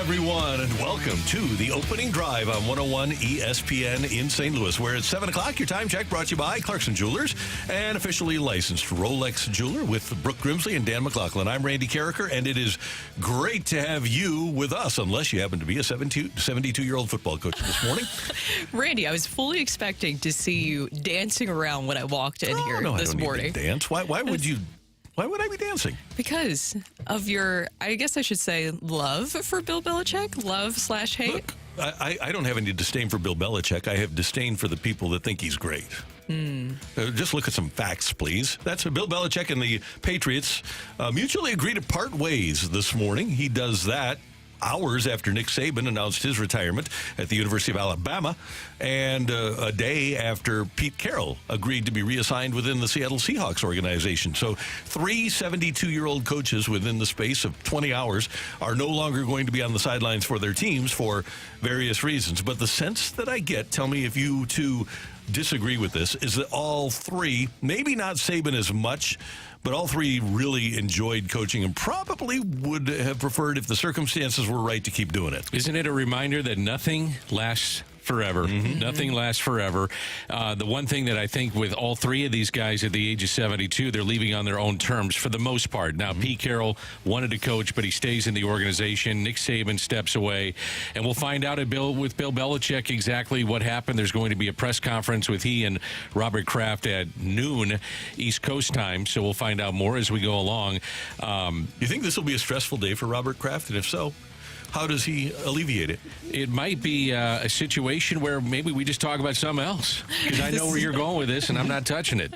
everyone, and welcome to the opening drive on 101 ESPN in St. Louis, where it's 7 o'clock. Your time check brought to you by Clarkson Jewelers, an officially licensed Rolex jeweler with Brooke Grimsley and Dan McLaughlin. I'm Randy Karraker, and it is great to have you with us, unless you happen to be a 72-year-old football coach this morning. Randy, I was fully expecting to see you dancing around when I walked in here this morning. Need to dance. Why would you? Why would I be dancing? Because of your, I guess I should say, love for Bill Belichick, love/hate. Look, I don't have any disdain for Bill Belichick. I have disdain for the people that think he's great. Just look at some facts, please. That's Bill Belichick and the Patriots mutually agreed to part ways this morning. He does that hours after Nick Saban announced his retirement at the University of Alabama, and a day after Pete Carroll agreed to be reassigned within the Seattle Seahawks organization. So 3 72-year-old coaches within the space of 20 hours are no longer going to be on the sidelines for their teams for various reasons. But the sense that I get, tell me if you two disagree with this, is that all three, maybe not Saban as much, but all three really enjoyed coaching and probably would have preferred, if the circumstances were right, to keep doing it. Isn't it a reminder that nothing lasts forever? Nothing lasts forever. The one thing that I think with all three of these guys at the age of 72, they're leaving on their own terms for the most part. Now, Pete Carroll wanted to coach, but he stays in the organization. Nick Saban steps away. And we'll find out with Bill Belichick exactly what happened. There's going to be a press conference with he and Robert Kraft at noon East Coast time, so we'll find out more as we go along. You think this will be a stressful day for Robert Kraft? And if so, how does he alleviate it? It might be a situation where maybe we just talk about something else, because I know where you're going with this, and I'm not touching it.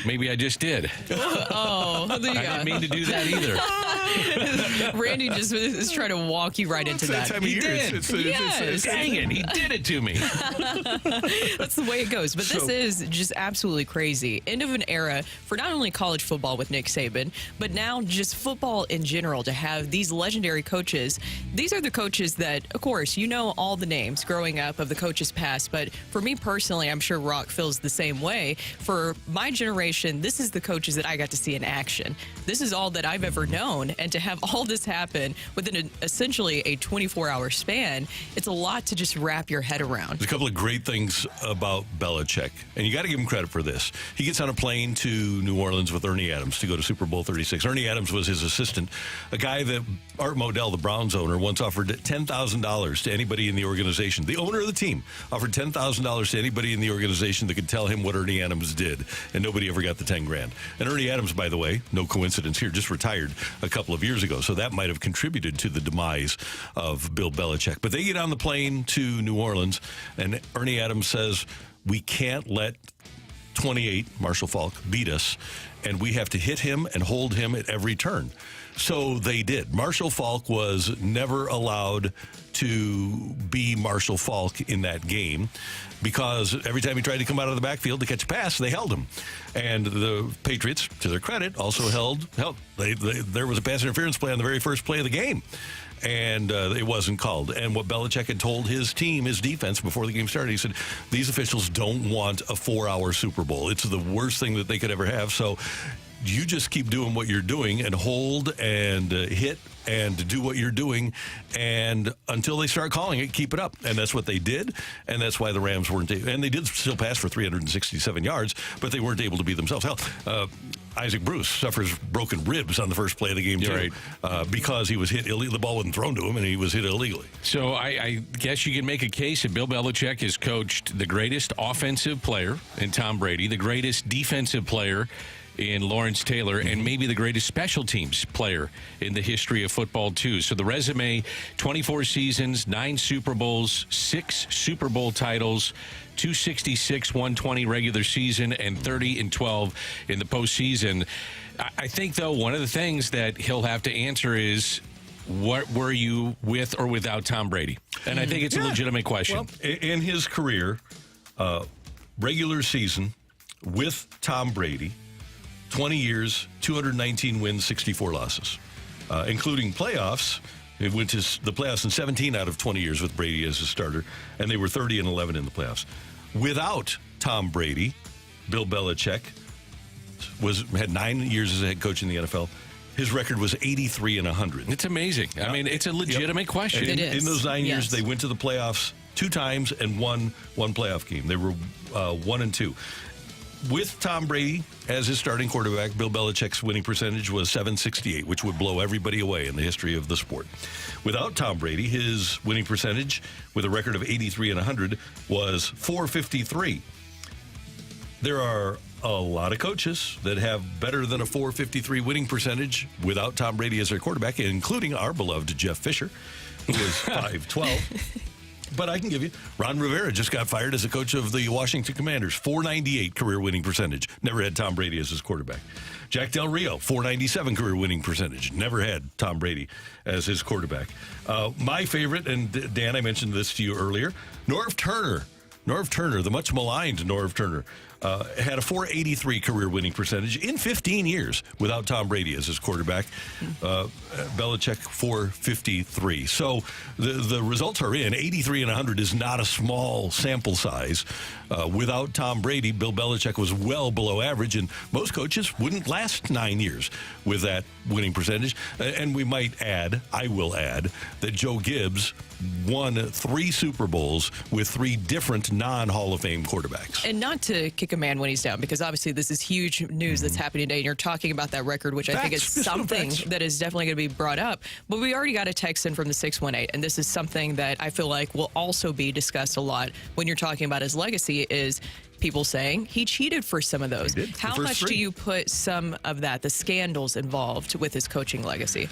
Maybe I just did. Oh, I didn't mean to do that either. Randy just is trying to walk you right into that. He did. Dang it, he did it to me. That's the way it goes. But this is just absolutely crazy. End of an era for not only college football with Nick Saban, but now just football in general, to have these legendary coaches. These are the coaches that, of course, you know all the names growing up of the coaches past, but for me personally, I'm sure Rock feels the same way. For my generation, this is the coaches that I got to see in action. This is all that I've ever known, and to have all this happen within essentially a 24-hour span, it's a lot to just wrap your head around. There's a couple of great things about Belichick, and you got to give him credit for this. He gets on a plane to New Orleans with Ernie Adams to go to Super Bowl 36. Ernie Adams was his assistant, a guy that Art Modell, the Browns owner, once offered $10,000 to anybody in the organization. The owner of the team offered $10,000 to anybody in the organization that could tell him what Ernie Adams did, and nobody ever got the $10,000. And Ernie Adams, by the way, no coincidence here, just retired a couple of years ago, so that might have contributed to the demise of Bill Belichick. But they get on the plane to New Orleans, and Ernie Adams says, we can't let 28, Marshall Faulk, beat us, and we have to hit him and hold him at every turn. So they did. Marshall Faulk was never allowed to be Marshall Faulk in that game, because every time he tried to come out of the backfield to catch a pass, they held him. And the Patriots, to their credit, also held. There was a pass interference play on the very first play of the game, and it wasn't called. And what Belichick had told his team, his defense, before the game started, he said, these officials don't want a 4-hour Super Bowl. It's the worst thing that they could ever have. So you just keep doing what you're doing and hold and hit and do what you're doing, and until they start calling it, keep it up. And that's what they did, and that's why the Rams weren't able, and they did still pass for 367 yards, but they weren't able to beat themselves. Hell, Isaac Bruce suffers broken ribs on the first play of the game, too, right. Because he was hit illegally. The ball wasn't thrown to him, and he was hit illegally. So I guess you can make a case that Bill Belichick has coached the greatest offensive player in Tom Brady, the greatest defensive player in Lawrence Taylor, and maybe the greatest special teams player in the history of football, too. So the resume, 24 seasons, 9 Super Bowls, 6 Super Bowl titles, 266, 120 regular season, and 30-12 in the postseason. I think, though, one of the things that he'll have to answer is, what were you with or without Tom Brady? And I think it's a legitimate question. Well, in his career, regular season with Tom Brady, 20 years, 219 wins, 64 losses, including playoffs. It went to the playoffs in 17 out of 20 years with Brady as a starter, and they were 30-11 in the playoffs. Without Tom Brady, Bill Belichick had 9 years as a head coach in the NFL. his record was 83-100. It's amazing. I mean, it's a legitimate question. It is. In those 9 years, Yes. they went to the playoffs 2 times and won one playoff game. They were 1-2. With Tom Brady as his starting quarterback, Bill Belichick's winning percentage was .768, which would blow everybody away in the history of the sport. Without Tom Brady, his winning percentage with a record of 83-100 was .453. There are a lot of coaches that have better than a .453 winning percentage without Tom Brady as their quarterback, including our beloved Jeff Fisher, who was 512. But I can give you, Ron Rivera just got fired as a coach of the Washington Commanders. .498 career winning percentage. Never had Tom Brady as his quarterback. Jack Del Rio, .497 career winning percentage. Never had Tom Brady as his quarterback. My favorite, and Dan, I mentioned this to you earlier, Norv Turner. Norv Turner, the much maligned Norv Turner, had a .483 career winning percentage in 15 years without Tom Brady as his quarterback. Belichick .453. So the results are in. 83-100 is not a small sample size. Without Tom Brady, Bill Belichick was well below average, and most coaches wouldn't last 9 years with that winning percentage. And we might add, I will add, that Joe Gibbs won 3 Super Bowls with 3 different non-Hall of Fame quarterbacks. And not to kick a man when he's down, because obviously this is huge news that's happening today, and you're talking about that record, which I think is something that is definitely going to be brought up. But we already got a text in from the 618, and this is something that I feel like will also be discussed a lot when you're talking about his legacy, is people saying he cheated for some of those. How much do you put some of that, the scandals involved with his coaching legacy?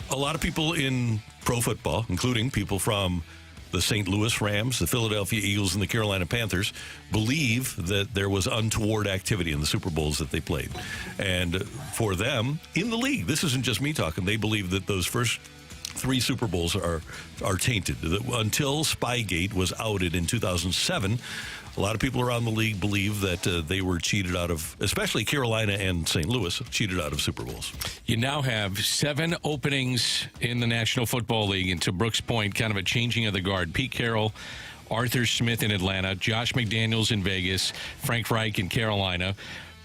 A lot of people in pro football, including people from the St. Louis Rams, the Philadelphia Eagles, and the Carolina Panthers, believe that there was untoward activity in the Super Bowls that they played. And for them, in the league, this isn't just me talking, they believe that those first 3 Super Bowls are tainted. Until Spygate was outed in 2007, a lot of people around the league believe that they were cheated out of, especially Carolina and St. Louis, cheated out of Super Bowls. You now have 7 openings in the National Football League, and to Brooks' point, kind of a changing of the guard. Pete Carroll, Arthur Smith in Atlanta, Josh McDaniels in Vegas, Frank Reich in Carolina,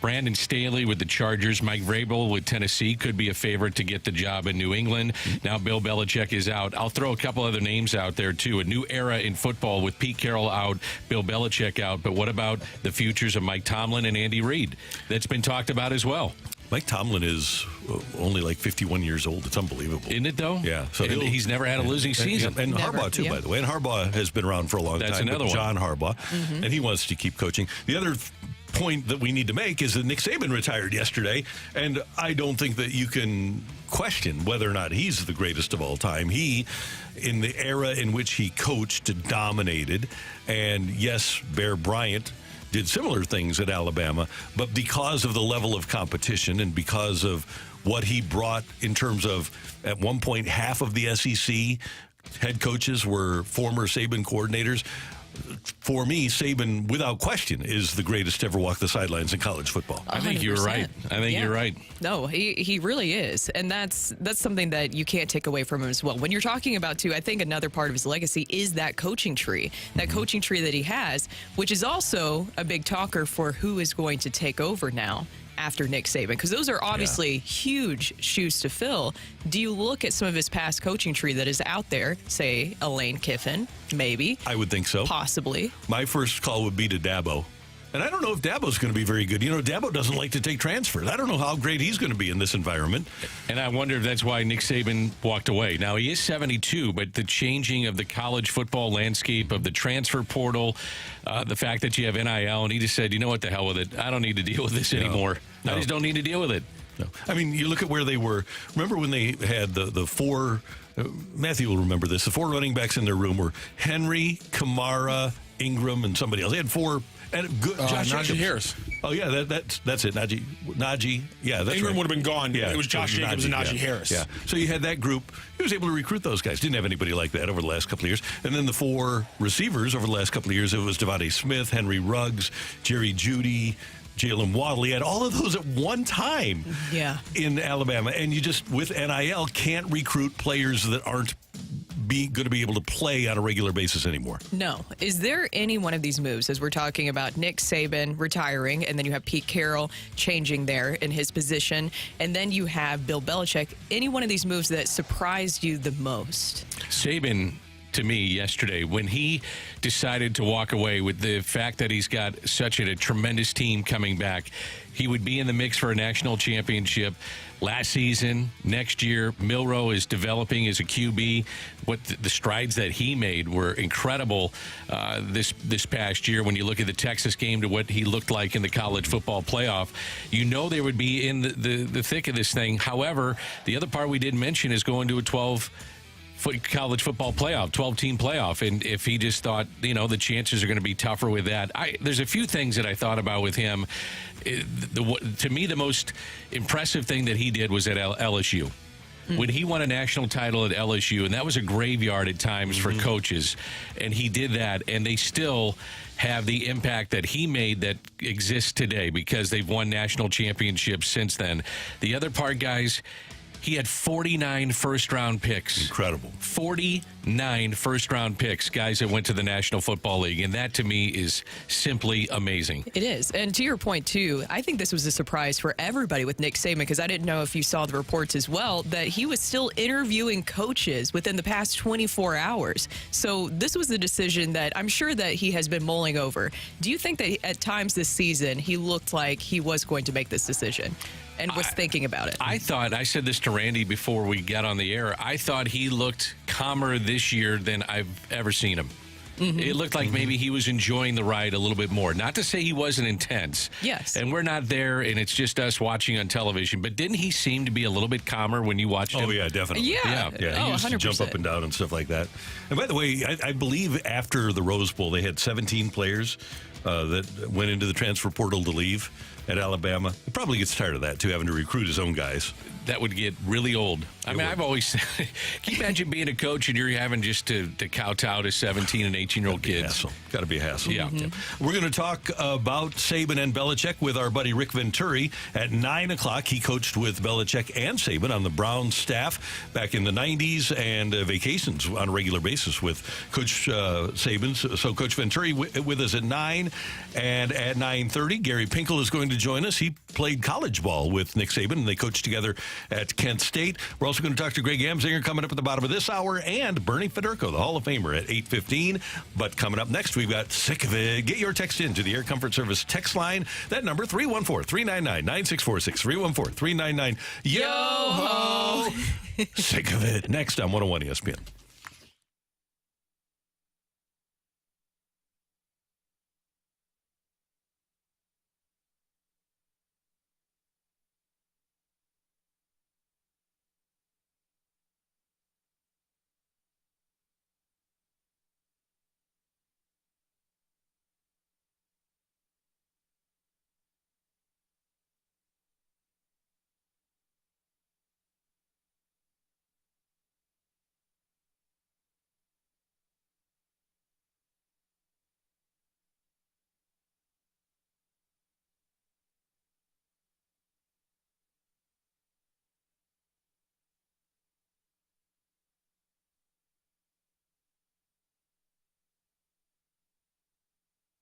Brandon Staley with the Chargers, Mike Vrabel with Tennessee could be a favorite to get the job in New England. Now Bill Belichick is out. I'll throw a couple other names out there, too. A new era in football with Pete Carroll out, Bill Belichick out. But what about the futures of Mike Tomlin and Andy Reid? That's been talked about as well. Mike Tomlin is only like 51 years old. It's unbelievable. Isn't it, though? Yeah. So and he's never had a losing season. And Never, Harbaugh, too, yeah. by the way. And Harbaugh has been around for a long That's time. another one. John Harbaugh. And he wants to keep coaching. The other point that we need to make is that Nick Saban retired yesterday, and I don't think that you can question whether or not he's the greatest of all time. He, in the era in which he coached, dominated, and yes, Bear Bryant did similar things at Alabama, but because of the level of competition and because of what he brought in terms of, at one point, half of the SEC head coaches were former Saban coordinators. For me, Saban, without question, is the greatest to ever walk the sidelines in college football. I think you're right. I think you're right. No, he really is. And that's something that you can't take away from him as well. When you're talking about, too, I think another part of his legacy is that coaching tree. That coaching tree that he has, which is also a big talker for who is going to take over now after Nick Saban, because those are obviously huge shoes to fill. Do you look at some of his past coaching tree that is out there, say a Lane Kiffin, maybe? I would think so. Possibly. My first call would be to Dabo. And I don't know if Dabo's going to be very good. You know, Dabo doesn't like to take transfers. I don't know how great he's going to be in this environment. And I wonder if that's why Nick Saban walked away. Now, he is 72, but the changing of the college football landscape, of the transfer portal, the fact that you have NIL, and he just said, you know what, the hell with it. I don't need to deal with this anymore. I just don't need to deal with it. No. I mean, you look at where they were. Remember when they had the 4, Matthew will remember this, the 4 running backs in their room were Henry, Kamara, Ingram, and somebody else. They had 4... And good, Josh Najee Jacobs. Harris. Oh, yeah, that's it. Najee. Yeah, that's Ingram right. would have been gone. Yeah, It was Josh Jacobs and Najee yeah. Harris. Yeah. So you had that group. He was able to recruit those guys. Didn't have anybody like that over the last couple of years. And then the 4 receivers over the last couple of years, it was Devontae Smith, Henry Ruggs, Jerry Jeudy, Jalen Waddle. He had all of those at one time in Alabama. And you just, with NIL, can't recruit players that aren't going to be able to play on a regular basis anymore. No. Is there any one of these moves, as we're talking about Nick Saban retiring, and then you have Pete Carroll changing there in his position, and then you have Bill Belichick, any one of these moves that surprised you the most? Saban, to me, yesterday, when he decided to walk away with the fact that he's got such a tremendous team coming back, he would be in the mix for a national championship last season. Next year, Milroe is developing as a QB. What the strides that he made were incredible this past year. When you look at the Texas game to what he looked like in the college football playoff, you know they would be in the thick of this thing. However, the other part we didn't mention is going to a 12 college football playoff, 12-team playoff. And if he just thought, the chances are going to be tougher with that. There's a few things that I thought about with him. To me, the most impressive thing that he did was at LSU. When he won a national title at LSU, and that was a graveyard at times for coaches, and he did that, and they still have the impact that he made that exists today because they've won national championships since then. The other part, guys, he had 49 first-round picks. Incredible. 49 first-round picks, guys that went to the National Football League. And that, to me, is simply amazing. It is. And to your point, too, I think this was a surprise for everybody with Nick Saban, because I didn't know if you saw the reports as well, that he was still interviewing coaches within the past 24 hours. So this was a decision that I'm sure that he has been mulling over. Do you think that at times this season he looked like he was going to make this decision and was thinking about it? I said this to Randy before we got on the air, I thought he looked calmer this year than I've ever seen him. It looked like maybe he was enjoying the ride a little bit more. Not to say he wasn't intense. Yes. And we're not there, and it's just us watching on television. But didn't he seem to be a little bit calmer when you watched him? Oh, yeah, definitely. Yeah. He used to jump up and down and stuff like that. And by the way, I believe after the Rose Bowl, they had 17 players that went into the transfer portal to leave at Alabama. He probably gets tired of that, too, having to recruit his own guys. That would get really old. I've always can you imagine being a coach and you're having just to kowtow to 17 and 18-year-old kids? Got to be a hassle. Yeah. We're going to talk about Saban and Belichick with our buddy Rick Venturi at 9 o'clock. He coached with Belichick and Saban on the Browns staff back in the 90s and vacations on a regular basis with Coach Saban. So Coach Venturi with us at 9. And at 9:30, Gary Pinkle is going to join us. He played college ball with Nick Saban, and they coached together at Kent State. We're also going to talk to Greg Amsinger coming up at the bottom of this hour, and Bernie Federko, the Hall of Famer, at 8:15. But coming up next, we've got Sick of It. Get your text into the Air Comfort Service text line. That number, 314-399-9646. 314-399-YO-HO. Sick of It. Next on 101 ESPN.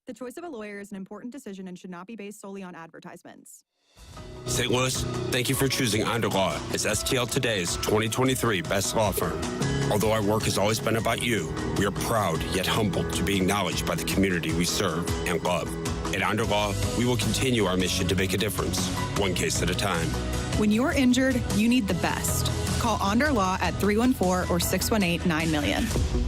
The choice of a lawyer is an important decision and should not be based solely on advertisements. St. Louis, thank you for choosing Underlaw as STL Today's 2023 best law firm. Although our work has always been about you, we are proud yet humbled to be acknowledged by the community we serve and love. At Underlaw, we will continue our mission to make a difference, one case at a time. When you are injured, you need the best. Call Underlaw at 314 or 618-9000000.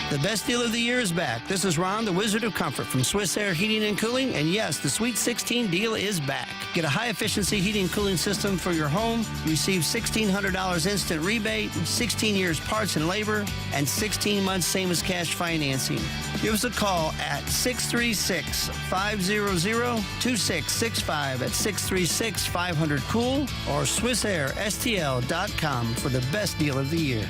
The best deal of the year is back. This is Ron, the Wizard of Comfort from Swiss Air Heating and Cooling, and yes, the Sweet 16 deal is back. Get a high-efficiency heating and cooling system for your home, receive $1,600 instant rebate, 16 years parts and labor, and 16 months same-as-cash financing. Give us a call at 636-500-2665 at 636-500-COOL or SwissAirSTL.com for the best deal of the year.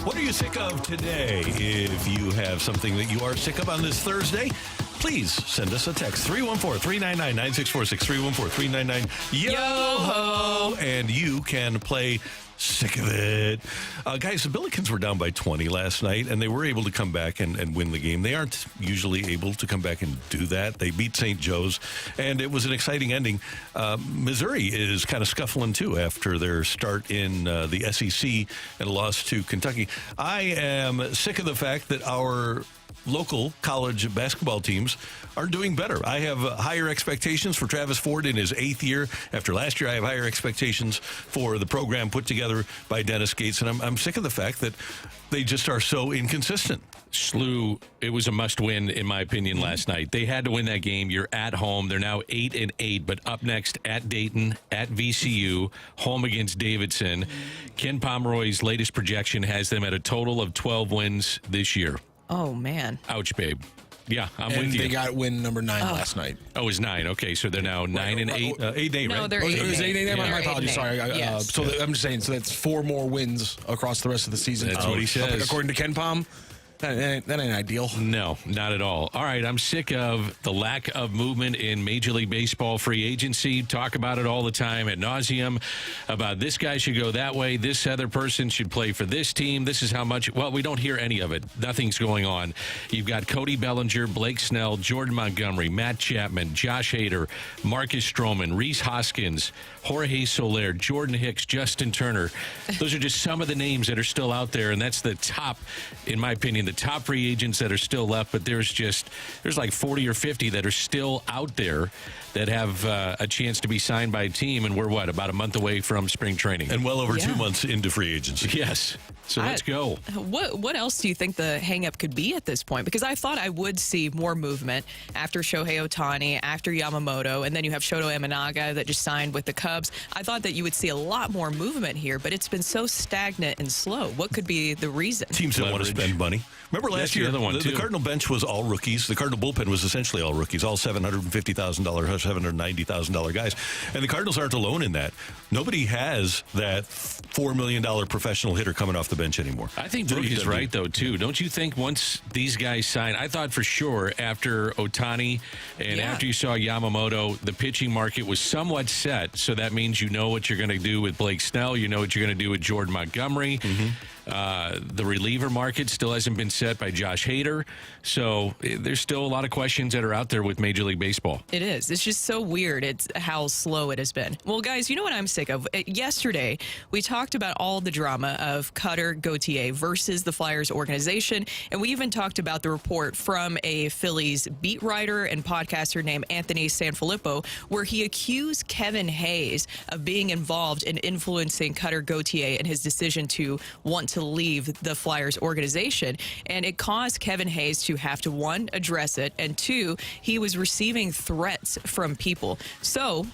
What are you sick of today? If you have something that you are sick of on this Thursday, please send us a text. 314-399-9646, 314-399-YO-HO, and you can play Sick of It. Guys, the Billikens were down by 20 last night, and they were able to come back and win the game. They aren't usually able to come back and do that. They beat St. Joe's, and it was an exciting ending. Missouri is kind of scuffling, too, after their start in the SEC and a loss to Kentucky. I am sick of the fact that our local college basketball teams are doing better. I have higher expectations for Travis Ford in his 8th year. After last year, I have higher expectations for the program put together by Dennis Gates, and I'm sick of the fact that they just are so inconsistent. SLU, it was a must-win, in my opinion, last night. They had to win that game. You're at home. They're now 8-8, but up next at Dayton, at VCU, home against Davidson. Ken Pomeroy's latest projection has them at a total of 12 wins this year. Oh, man. Ouch, babe. Yeah, I'm and with you. They got win number 9 last night. Oh, it was 9. Okay, so they're now 9-8. 8-8, No, right? they're It was 8-8. My apologies. 8-8. Sorry. Yes. So I'm just saying. So that's 4 more wins across the rest of the season. That's what he says. According to Ken Pom, that ain't ideal. No, not at all. All right, I'm sick of the lack of movement in Major League Baseball free agency. Talk about it all the time ad nauseum about this guy should go that way, this other person should play for this team, this is how much. Well, we don't hear any of it. Nothing's going on. You've got Cody Bellinger, Blake Snell, Jordan Montgomery, Matt Chapman, Josh Hader, Marcus Stroman, Rhys Hoskins, Jorge Soler, Jordan Hicks, Justin Turner. Those are just some of the names that are still out there, and that's the top, in my opinion, the top free agents that are still left, but there's like 40 or 50 that are still out there that have a chance to be signed by a team, and we're about a month away from spring training. And well over 2 months into free agency. Yes. So let's go. What else do you think the hang-up could be at this point? Because I thought I would see more movement after Shohei Ohtani, after Yamamoto, and then you have Shoto Imanaga that just signed with the Cubs. I thought that you would see a lot more movement here, but it's been so stagnant and slow. What could be the reason? Teams don't want to spend money. Remember last year, the Cardinal bench was all rookies. The Cardinal bullpen was essentially all rookies, all $750,000, $790,000 guys. And the Cardinals aren't alone in that. Nobody has that $4 million professional hitter coming off the bench anymore. I think Brooke is right, though, too. Don't you think once these guys sign, I thought for sure after Ohtani and after you saw Yamamoto, the pitching market was somewhat set. So that means you know what you're going to do with Blake Snell. You know what you're going to do with Jordan Montgomery. The reliever market still hasn't been set by Josh Hader. So there's still a lot of questions that are out there with Major League Baseball. It is. It's just so weird. It's how slow it has been. Well, guys, you know what I'm sick of? Yesterday, we talked about all the drama of Cutter Gauthier versus the Flyers organization. And we even talked about the report from a Phillies beat writer and podcaster named Anthony Sanfilippo, where he accused Kevin Hayes of being involved in influencing Cutter Gauthier and his decision to want to leave the Flyers organization. And it caused Kevin Hayes to have to, 1, address it, and 2, he was receiving threats from people. So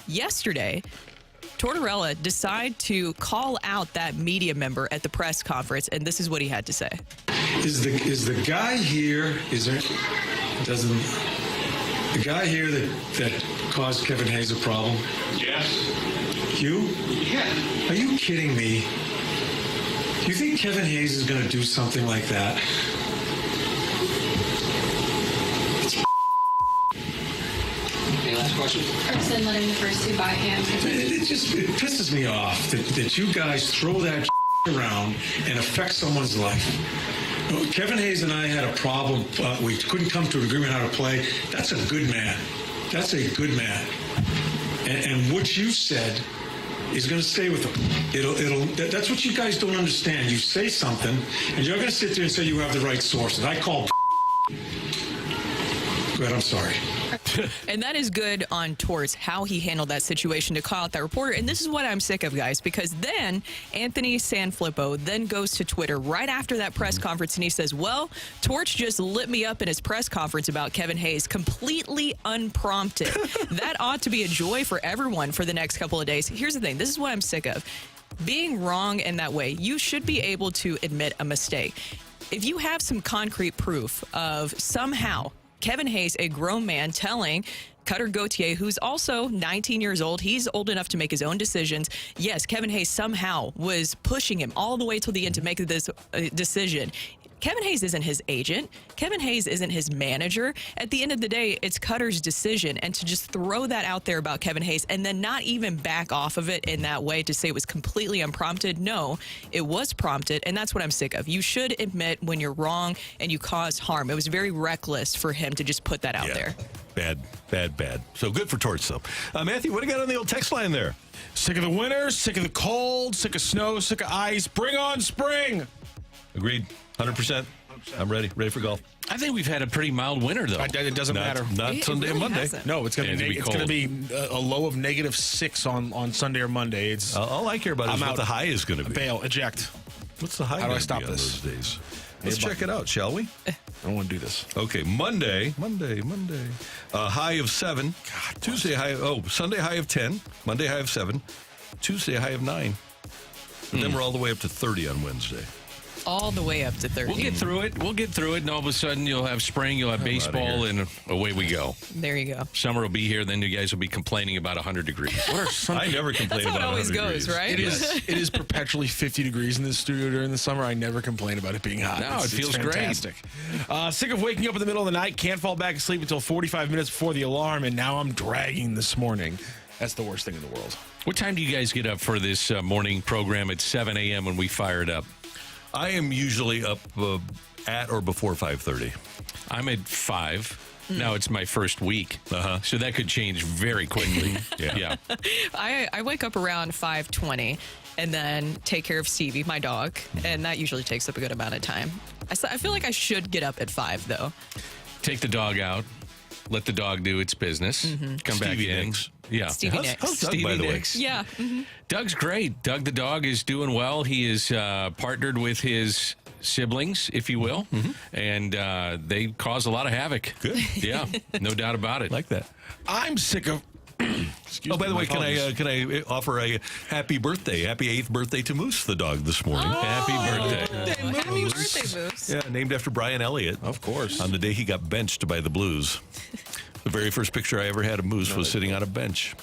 yesterday, Tortorella decided to call out that media member at the press conference, and this is what he had to say. Is the guy here, doesn't The guy here that caused Kevin Hayes a problem? Yes. You? Yeah. Are you kidding me? Do you think Kevin Hayes is going to do something like that? Any last question? Person letting the first two buy him. It pisses me off that you guys throw that around and affect someone's life. Kevin Hayes and I had a problem. We couldn't come to an agreement how to play. That's a good man. That's a good man. And what you said is going to stay with him. That's what you guys don't understand. You say something, and you're going to sit there and say you have the right sources. I called. Go ahead, I'm sorry. And that is good on Torts, how he handled that situation to call out that reporter. And this is what I'm sick of, guys, because then Anthony Sanfilippo then goes to Twitter right after that press conference and he says, well, Torts just lit me up in his press conference about Kevin Hayes, completely unprompted. That ought to be a joy for everyone for the next couple of days. Here's the thing. This is what I'm sick of. Being wrong in that way, you should be able to admit a mistake. If you have some concrete proof of somehow Kevin Hayes, a grown man, telling Cutter Gauthier, who's also 19 years old, he's old enough to make his own decisions. Yes, Kevin Hayes somehow was pushing him all the way till the end to make this decision. Kevin Hayes isn't his agent. Kevin Hayes isn't his manager. At the end of the day, it's Cutter's decision. And to just throw that out there about Kevin Hayes and then not even back off of it in that way to say it was completely unprompted. No, it was prompted. And that's what I'm sick of. You should admit when you're wrong and you caused harm. It was very reckless for him to just put that out there. Bad. So good for Torts, though. Matthew, what do you got on the old text line there? Sick of the winter, sick of the cold, sick of snow, sick of ice. Bring on spring. Agreed. 100%. I'm ready for golf. I think we've had a pretty mild winter, though. It doesn't matter. Not Sunday and Monday. Hasn't. No, it's going to be a low of -6 on Sunday or Monday. It's all I care about is what the high is going to be. Bail, eject. What's the high How do I gonna stop be on this? those days? Let's check it out, shall we? I don't want to do this. Okay, Monday. High of 7. Tuesday high. Sunday high of 10. Monday high of 7. Tuesday high of 9. And then we're all the way up to 30 on Wednesday. All the way up to 30. We'll get through it, and all of a sudden you'll have spring, you'll have baseball, and away we go. There you go. Summer will be here, then you guys will be complaining about 100 degrees. I never complain That's how about it always 100 goes, degrees. right? It is perpetually 50 degrees in this studio during the summer. I never complain about it being hot. No, it feels great. fantastic. Sick of waking up in the middle of the night, can't fall back asleep until 45 minutes before the alarm, and now I'm dragging this morning. That's the worst thing in the world. What time do you guys get up for this morning program at 7 a.m. when we fire it up? I am usually up at or before 5:30. I'm at 5. Now it's my first week, so that could change very quickly. Yeah. I wake up around 5:20 and then take care of Stevie, my dog, and that usually takes up a good amount of time. I feel like I should get up at 5, though. Take the dog out. Let the dog do its business. Come Stevie back in. Nicks. Yeah. Stevie Nicks. How's Doug, Stevie by the way? Nicks. Yeah. Doug's great. Doug the dog is doing well. He is partnered with his siblings, if you will, and they cause a lot of havoc. Good. Yeah, no doubt about it. Like that. I'm sick of... By the way, can I offer a happy 8th birthday to Moose the dog this morning? Happy birthday. Happy birthday, Moose. Yeah, named after Brian Elliott. Of course. On the day he got benched by the Blues. The very first picture I ever had of Moose was sitting on a bench.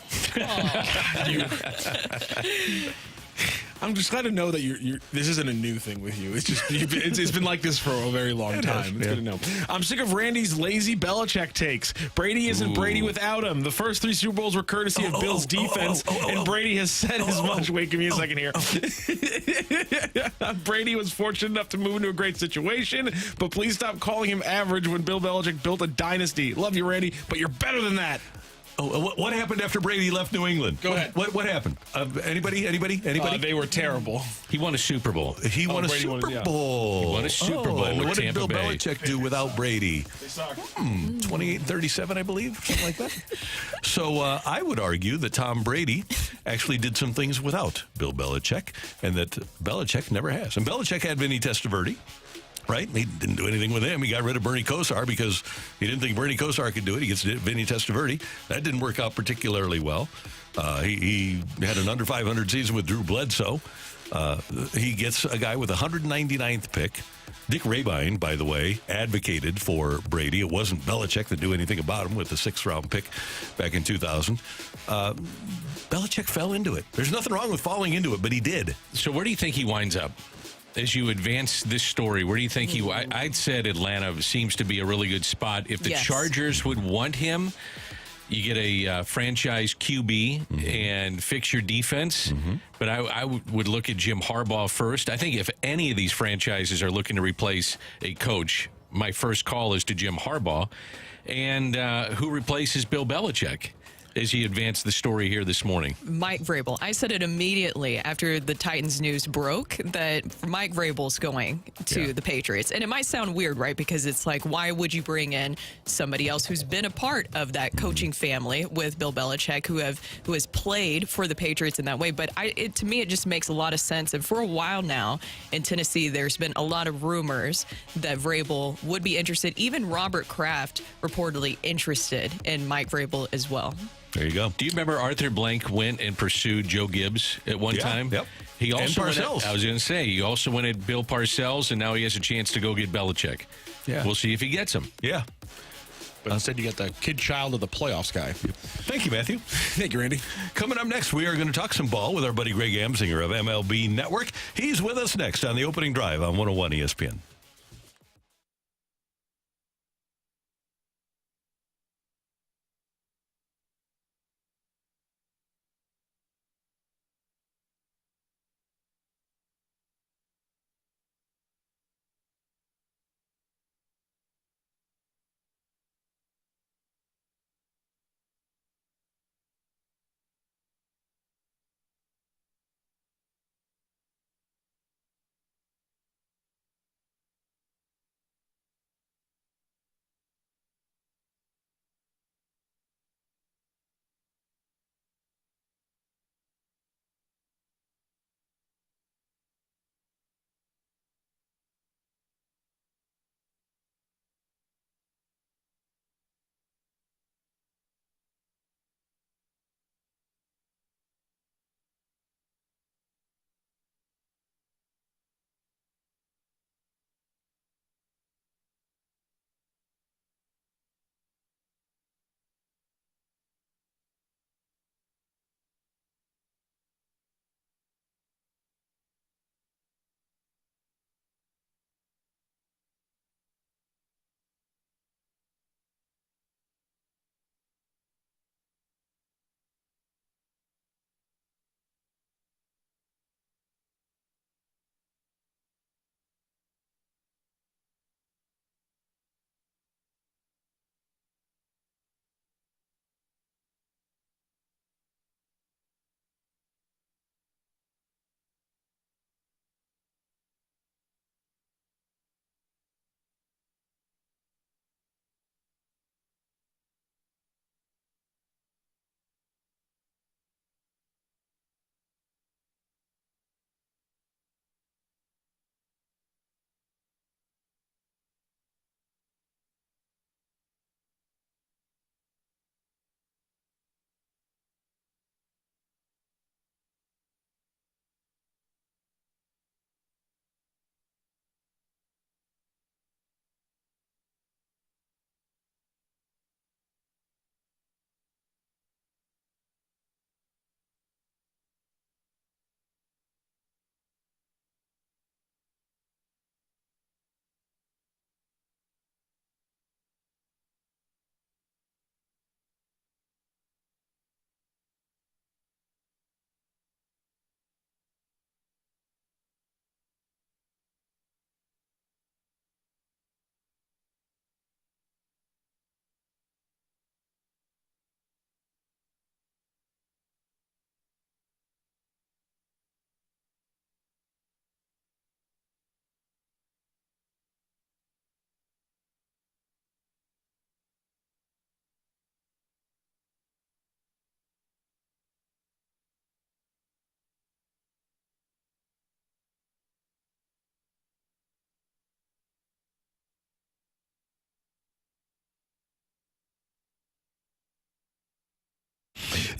I'm just glad to know that you're. This isn't a new thing with you. It's just it's been like this for a very long time. It's good to know. I'm sick of Randy's lazy Belichick takes. Brady isn't Brady without him. The first 3 Super Bowls were courtesy of Bill's defense, and Brady has said as much. Wait, give me a second here. Brady was fortunate enough to move into a great situation, but please stop calling him average when Bill Belichick built a dynasty. Love you, Randy, but you're better than that. What happened after Brady left New England? Go ahead. What happened? Anybody? They were terrible. He won a Super Bowl. He won a Brady Super won it, yeah. Bowl. He won a Super Bowl And with what did Tampa Bill Bay. Belichick do without Brady? 28-37, I believe, something like that. So I would argue that Tom Brady actually did some things without Bill Belichick, and that Belichick never has. And Belichick had Vinny Testaverde. Right? He didn't do anything with him. He got rid of Bernie Kosar because he didn't think Bernie Kosar could do it. He gets Vinny Testaverde. That didn't work out particularly well. He had an under 500 season with Drew Bledsoe. He gets a guy with 199th pick Dick Rabine, by the way, advocated for Brady. It wasn't Belichick that knew anything about him with the 6th-round pick back in 2000. Belichick fell into it. There's nothing wrong with falling into it, but he did. So where do you think he winds up? As you advance this story, where do you think he... I'd said Atlanta seems to be a really good spot. If the Chargers would want him, you get a franchise QB and fix your defense. But I would look at Jim Harbaugh first. I think if any of these franchises are looking to replace a coach, my first call is to Jim Harbaugh. And who replaces Bill Belichick? As he advanced the story here this morning. Mike Vrabel. I said it immediately after the Titans news broke that Mike Vrabel's going to the Patriots. And it might sound weird, right? Because it's like, why would you bring in somebody else who's been a part of that coaching family with Bill Belichick, who has played for the Patriots in that way? But to me, it just makes a lot of sense. And for a while now in Tennessee, there's been a lot of rumors that Vrabel would be interested. Even Robert Kraft reportedly interested in Mike Vrabel as well. There you go. Do you remember Arthur Blank went and pursued Joe Gibbs at one time? Yep. He also and Parcells. I was going to say, he also went at Bill Parcells, and now he has a chance to go get Belichick. Yeah. We'll see if he gets him. Yeah. But instead, you got the kid child of the playoffs guy. Thank you, Matthew. Thank you, Randy. Coming up next, we are going to talk some ball with our buddy Greg Amsinger of MLB Network. He's with us next on the opening drive on 101 ESPN.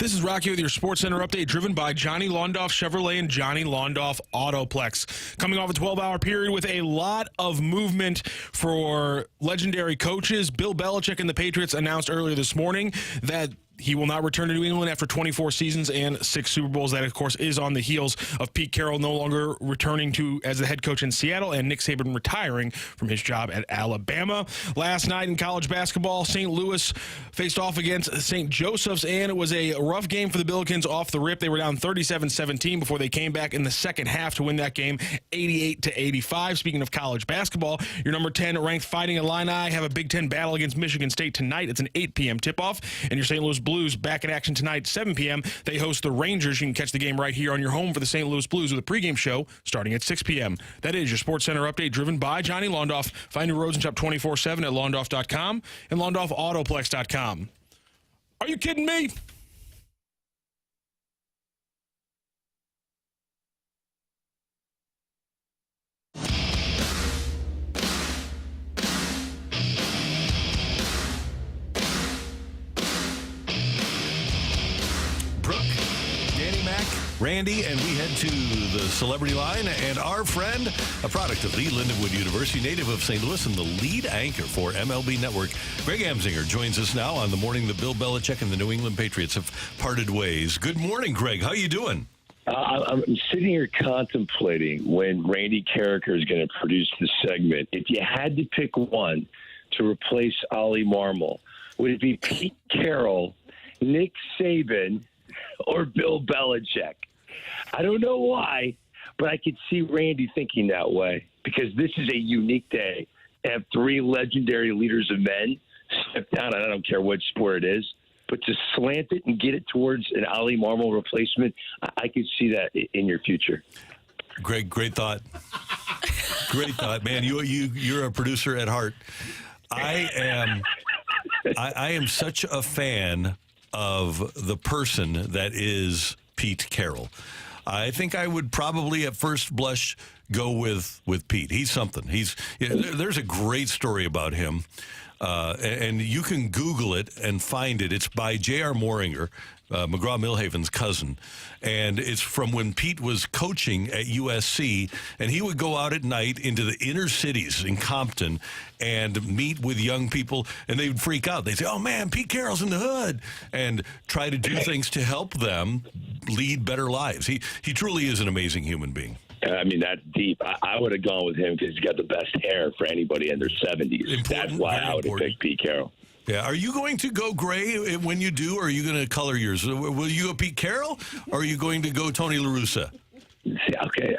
This is Rocky with your Sports Center update, driven by Johnny Londoff Chevrolet and Johnny Londoff Autoplex. Coming off a 12-hour period with a lot of movement for legendary coaches, Bill Belichick and the Patriots announced earlier this morning that he will not return to New England after 24 seasons and 6 Super Bowls. That, of course, is on the heels of Pete Carroll no longer returning as the head coach in Seattle and Nick Saban retiring from his job at Alabama. Last night in college basketball, St. Louis faced off against St. Joseph's, and it was a rough game for the Billikens off the rip. They were down 37-17 before they came back in the second half to win that game 88-85. Speaking of college basketball, your number 10 ranked Fighting Illini have a Big Ten battle against Michigan State tonight. It's an 8 p.m. tip-off, and your St. Louis Blues back in action tonight, 7 p.m. They host the Rangers. You can catch the game right here on your home for the St. Louis Blues with a pregame show starting at 6 p.m. That is your Sports Center update driven by Johnny Londoff. Find your roads and shop 24/7 at londoff.com and londoffautoplex.com. Are you kidding me? Brooke, Danny Mac, Randy, and we head to the celebrity line. And our friend, a product of the Lindenwood University, native of St. Louis, and the lead anchor for MLB Network, Greg Amsinger, joins us now on the morning that Bill Belichick and the New England Patriots have parted ways. Good morning, Greg. How you doing? I'm sitting here contemplating when Randy Karraker is going to produce the segment. If you had to pick one to replace Ollie Marmol, would it be Pete Carroll, Nick Saban, or Bill Belichick? I don't know why, but I could see Randy thinking that way because this is a unique day to have 3 legendary leaders of men step down, and I don't care what sport it is, but to slant it and get it towards an Ollie Marmol replacement, I could see that in your future. Greg, great thought. Great thought, man. You're a producer at heart. I am such a fan of the person that is Pete Carroll. I think I would probably at first blush go with Pete. He's something. There's a great story about him, and you can Google it and find it. It's by J.R. Moringer, McGraw-Milhaven's cousin, and it's from when Pete was coaching at USC, and he would go out at night into the inner cities in Compton and meet with young people, and they would freak out. They'd say, "Oh man, Pete Carroll's in the hood," and try to do things to help them lead better lives. He truly is an amazing human being. I mean, that's deep. I would have gone with him because he's got the best hair for anybody in their 70s. That's why I would have picked Pete Carroll. Yeah. Are you going to go gray when you do, or are you going to color yours? Will you go Pete Carroll, or are you going to go Tony La Russa? See, okay,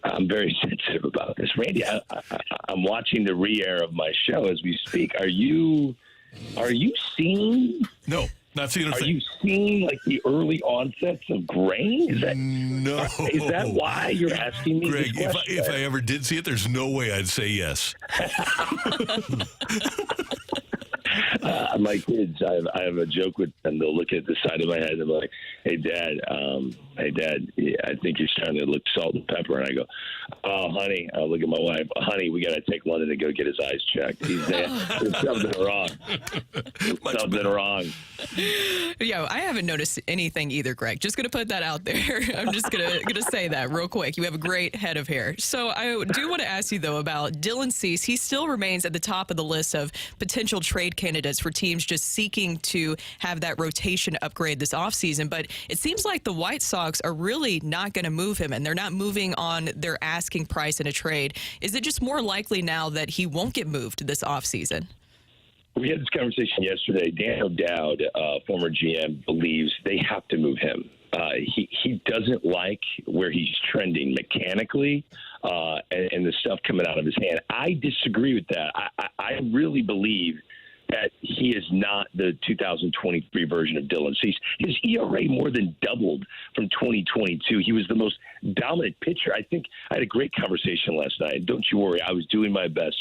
I'm very sensitive about this. Randy, I'm watching the re-air of my show as we speak. Are you seeing? No. Not seeing Are you seeing like the early onsets of graying? Is that no? Is that why you're asking me Greg, this question? if I ever did see it, there's no way I'd say yes. My kids, I have a joke with them. They'll look at the side of my head and they're like, hey, Dad, I think you're starting to look salt and pepper. And I go, oh, honey, I'll look at my wife. Honey, we got to take London to go get his eyes checked. There's something wrong. Something wrong. Yeah, I haven't noticed anything either, Greg. Just going to put that out there. I'm just gonna say that real quick. You have a great head of hair. So I do want to ask you, though, about Dylan Cease. He still remains at the top of the list of potential trade candidates for teams just seeking to have that rotation upgrade this offseason. But it seems like the White Sox are really not going to move him, and they're not moving on their asking price in a trade. Is it just more likely now that he won't get moved this offseason? We had this conversation yesterday. Dan O'Dowd, former GM, believes they have to move him. He doesn't like where he's trending mechanically and the stuff coming out of his hand. I disagree with that. I really believe that he is not the 2023 version of Dylan Cease. His ERA more than doubled from 2022. He was the most dominant pitcher. I think I had a great conversation last night. Don't you worry. I was doing my best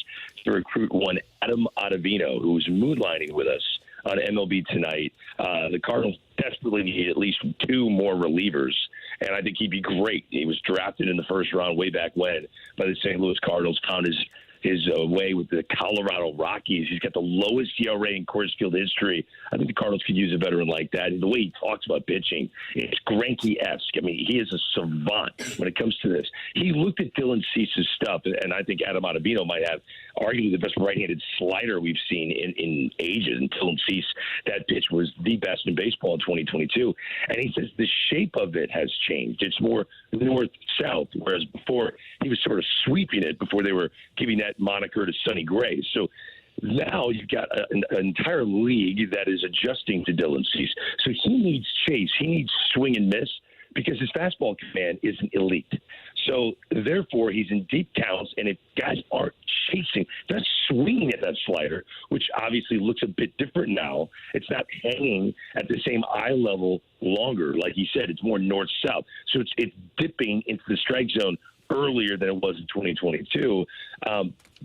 to recruit one Adam Ottavino, who was moonlighting with us on MLB Tonight. The Cardinals desperately need at least 2 more relievers, and I think he'd be great. He was drafted in the first round way back when by the St. Louis Cardinals, found his his way with the Colorado Rockies. He's got the lowest ERA in Coors Field history. I think the Cardinals could use a veteran like that. And the way he talks about pitching, it's Greinke-esque. I mean, he is a savant when it comes to this. He looked at Dylan Cease's stuff, and I think Adam Ottavino might have arguably the best right-handed slider we've seen in ages. And Dylan Cease, that pitch was the best in baseball in 2022. And he says the shape of it has changed. It's more north-south, whereas before he was sort of sweeping it before they were giving that moniker to Sonny Gray. So now you've got an entire league that is adjusting to Dylan Cease. So he needs chase. He needs swing and miss because his fastball command isn't elite. So therefore, he's in deep counts, and if guys aren't chasing, they're swinging at that slider, which obviously looks a bit different now. It's not hanging at the same eye level longer. Like you said, it's more north-south. So it's dipping into the strike zone earlier than it was in 2022.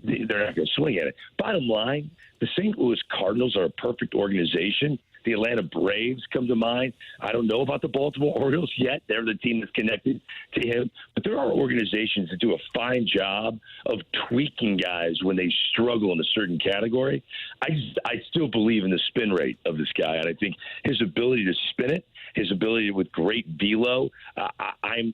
They're not going to swing at it. Bottom line, the St. Louis Cardinals are a perfect organization. The Atlanta Braves come to mind. I don't know about the Baltimore Orioles yet. They're the team that's connected to him. But there are organizations that do a fine job of tweaking guys when they struggle in a certain category. I still believe in the spin rate of this guy, and I think his ability to spin it, his ability with great velo.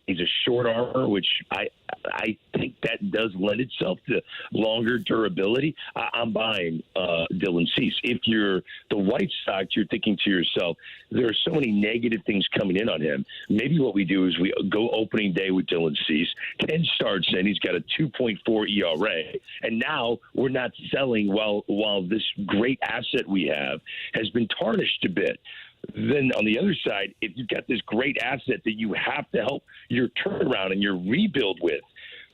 He's a short armor, which I think that does lend itself to longer durability. I'm buying Dylan Cease. If you're the White Sox, you're thinking to yourself, there are so many negative things coming in on him. Maybe what we do is we go opening day with Dylan Cease. 10 starts in, he's got a 2.4 ERA, and now we're not selling while this great asset we have has been tarnished a bit. Then on the other side, if you've got this great asset that you have to help your turnaround and your rebuild with,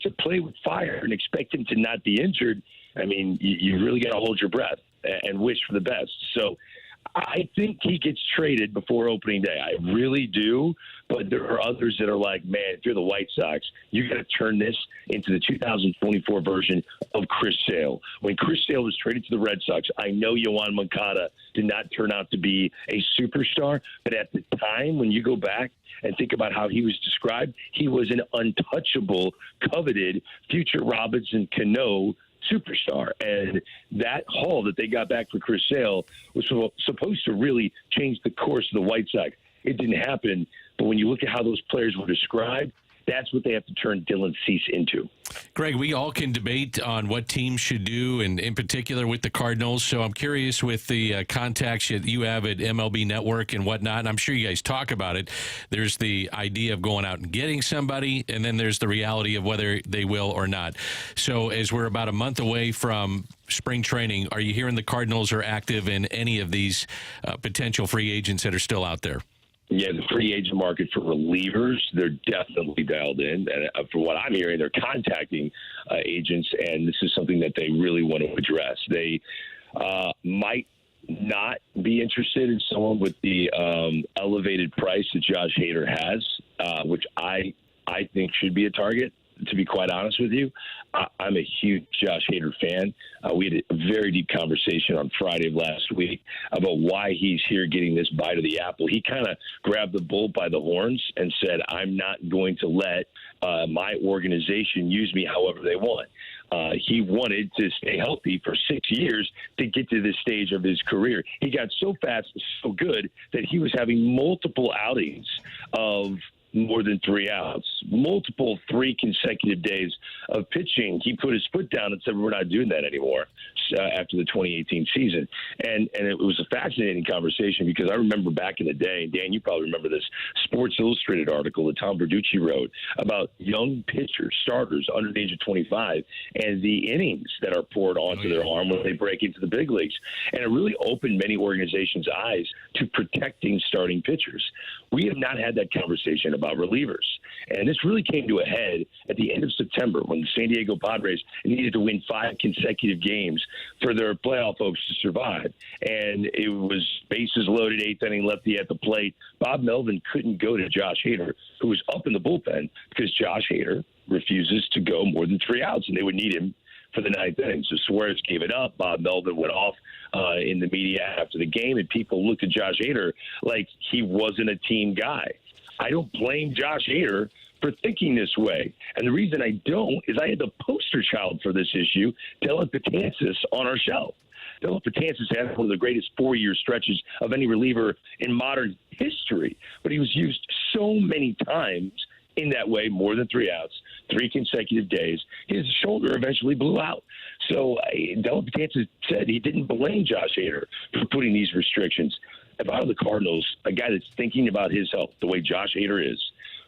to play with fire and expect him to not be injured, I mean, you really got to hold your breath and wish for the best. So I think he gets traded before opening day. I really do. But there are others that are like, man, if you're the White Sox, you got to turn this into the 2024 version of Chris Sale. When Chris Sale was traded to the Red Sox, I know Yoán Moncada did not turn out to be a superstar, but at the time, when you go back and think about how he was described, he was an untouchable, coveted future Robinson Cano superstar. And that haul that they got back for Chris Sale was supposed to really change the course of the White Sox. It didn't happen. But when you look at how those players were described, that's what they have to turn Dylan Cease into. Greg, we all can debate on what teams should do, and in particular with the Cardinals. So I'm curious with the contacts that you have at MLB Network and whatnot, and I'm sure you guys talk about it. There's the idea of going out and getting somebody, and then there's the reality of whether they will or not. So as we're about a month away from spring training, are you hearing the Cardinals are active in any of these potential free agents that are still out there? Yeah, the free agent market for relievers, they're definitely dialed in. And from what I'm hearing, they're contacting agents, and this is something that they really want to address. They might not be interested in someone with the elevated price that Josh Hader has, which I think should be a target. To be quite honest with you, I'm a huge Josh Hader fan. We had a very deep conversation on Friday of last week about why he's here getting this bite of the apple. He kind of grabbed the bull by the horns and said, I'm not going to let my organization use me however they want. He wanted to stay healthy for 6 years to get to this stage of his career. He got so fast, so good, that he was having multiple outings of more than 3 outs, multiple 3 consecutive days of pitching. He put his foot down and said, we're not doing that anymore after the 2018 season. And it was a fascinating conversation because I remember back in the day, Dan, you probably remember this Sports Illustrated article that Tom Verducci wrote about young pitchers, starters under the age of 25, and the innings that are poured onto their arm when they break into the big leagues. And it really opened many organizations' eyes to protecting starting pitchers. We have not had that conversation about relievers. And this really came to a head at the end of September when the San Diego Padres needed to win 5 consecutive games for their playoff hopes to survive. And it was bases loaded, 8th inning, lefty at the plate. Bob Melvin couldn't go to Josh Hader, who was up in the bullpen, because Josh Hader refuses to go more than 3 outs, and they would need him for the 9th inning. So Suarez gave it up. Bob Melvin went off in the media after the game, and people looked at Josh Hader like he wasn't a team guy. I don't blame Josh Hader for thinking this way. And the reason I don't is I had the poster child for this issue, Dylan Betances, on our show. Dylan Betances had one of the greatest 4-year stretches of any reliever in modern history, but he was used so many times in that way, more than 3 outs, 3 consecutive days. His shoulder eventually blew out. So Dylan Betances said he didn't blame Josh Hader for putting these restrictions. If I were the Cardinals, a guy that's thinking about his health the way Josh Hader is,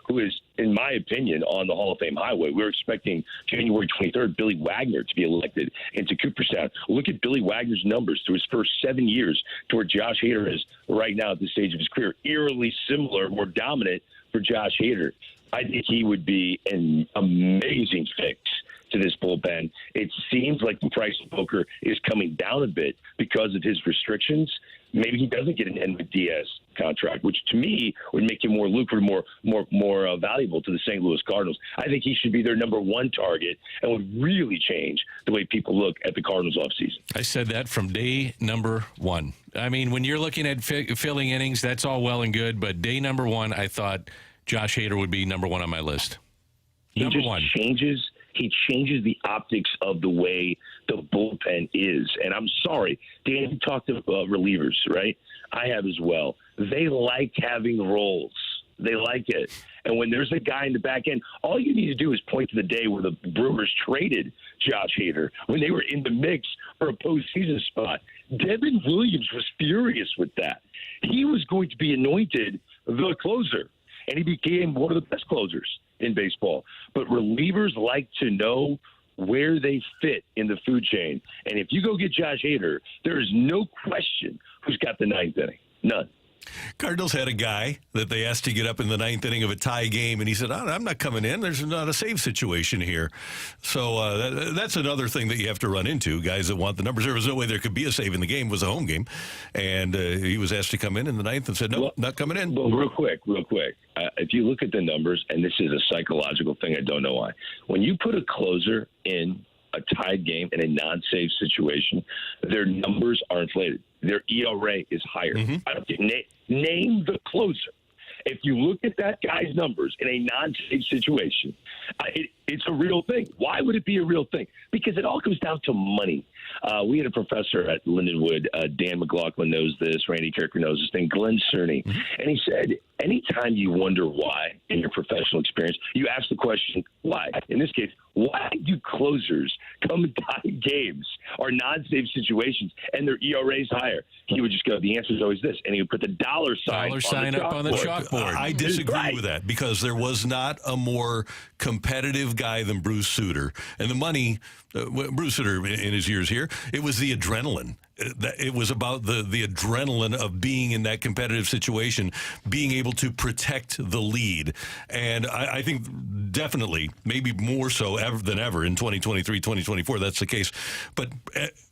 who is, in my opinion, on the Hall of Fame highway. We're expecting January 23rd, Billy Wagner to be elected into Cooperstown. Look at Billy Wagner's numbers through his first 7 years to where Josh Hader is right now at this stage of his career. Eerily similar, more dominant for Josh Hader. I think he would be an amazing fix to this bullpen. It seems like the price of poker is coming down a bit because of his restrictions. Maybe he doesn't get an Edwin Diaz contract, which to me would make him more lucrative, more valuable to the St. Louis Cardinals. I think he should be their number one target and would really change the way people look at the Cardinals offseason. I said that from day number one. I mean, when you're looking at filling innings, that's all well and good, but day number one, I thought Josh Hader would be number one on my list. He changes the optics of the way the bullpen is. And I'm sorry, Dan, you talked about relievers, right? I have as well. They like having roles. They like it. And when there's a guy in the back end, all you need to do is point to the day where the Brewers traded Josh Hader, when they were in the mix for a postseason spot. Devin Williams was furious with that. He was going to be anointed the closer, and he became one of the best closers in baseball. But relievers like to know where they fit in the food chain. And if you go get Josh Hader, there is no question who's got the ninth inning. None. Cardinals had a guy that they asked to get up in the ninth inning of a tie game, and he said, I'm not coming in. There's not a save situation here. So that's another thing that you have to run into, guys that want the numbers. There was no way there could be a save in the game. It was a home game. And he was asked to come in the ninth and said, no, not coming in. Well, real quick. If you look at the numbers, and this is a psychological thing, I don't know why. When you put a closer in a tied game in a non-save situation, their numbers are inflated. Their ERA is higher. I don't name the closer. If you look at that guy's numbers in a non-save situation, it's a real thing. Why would it be a real thing? Because it all comes down to money. We had a professor at Lindenwood, Dan McLaughlin knows this, Randy Karraker knows this thing, Glenn Cerny, and he said, anytime you wonder why in your professional experience, you ask the question, why? In this case, why do closers come and tie games or non-save situations and their ERA's higher? He would just go, the answer is always this, and he would put the dollar sign up on the chalkboard. I disagree with that because there was not a more competitive guy than Bruce Sutter. And the money, Bruce Sutter in his years here, it was the adrenaline. It was about the adrenaline of being in that competitive situation, being able to protect the lead. And I think definitely, maybe more so than ever in 2023, 2024, that's the case. But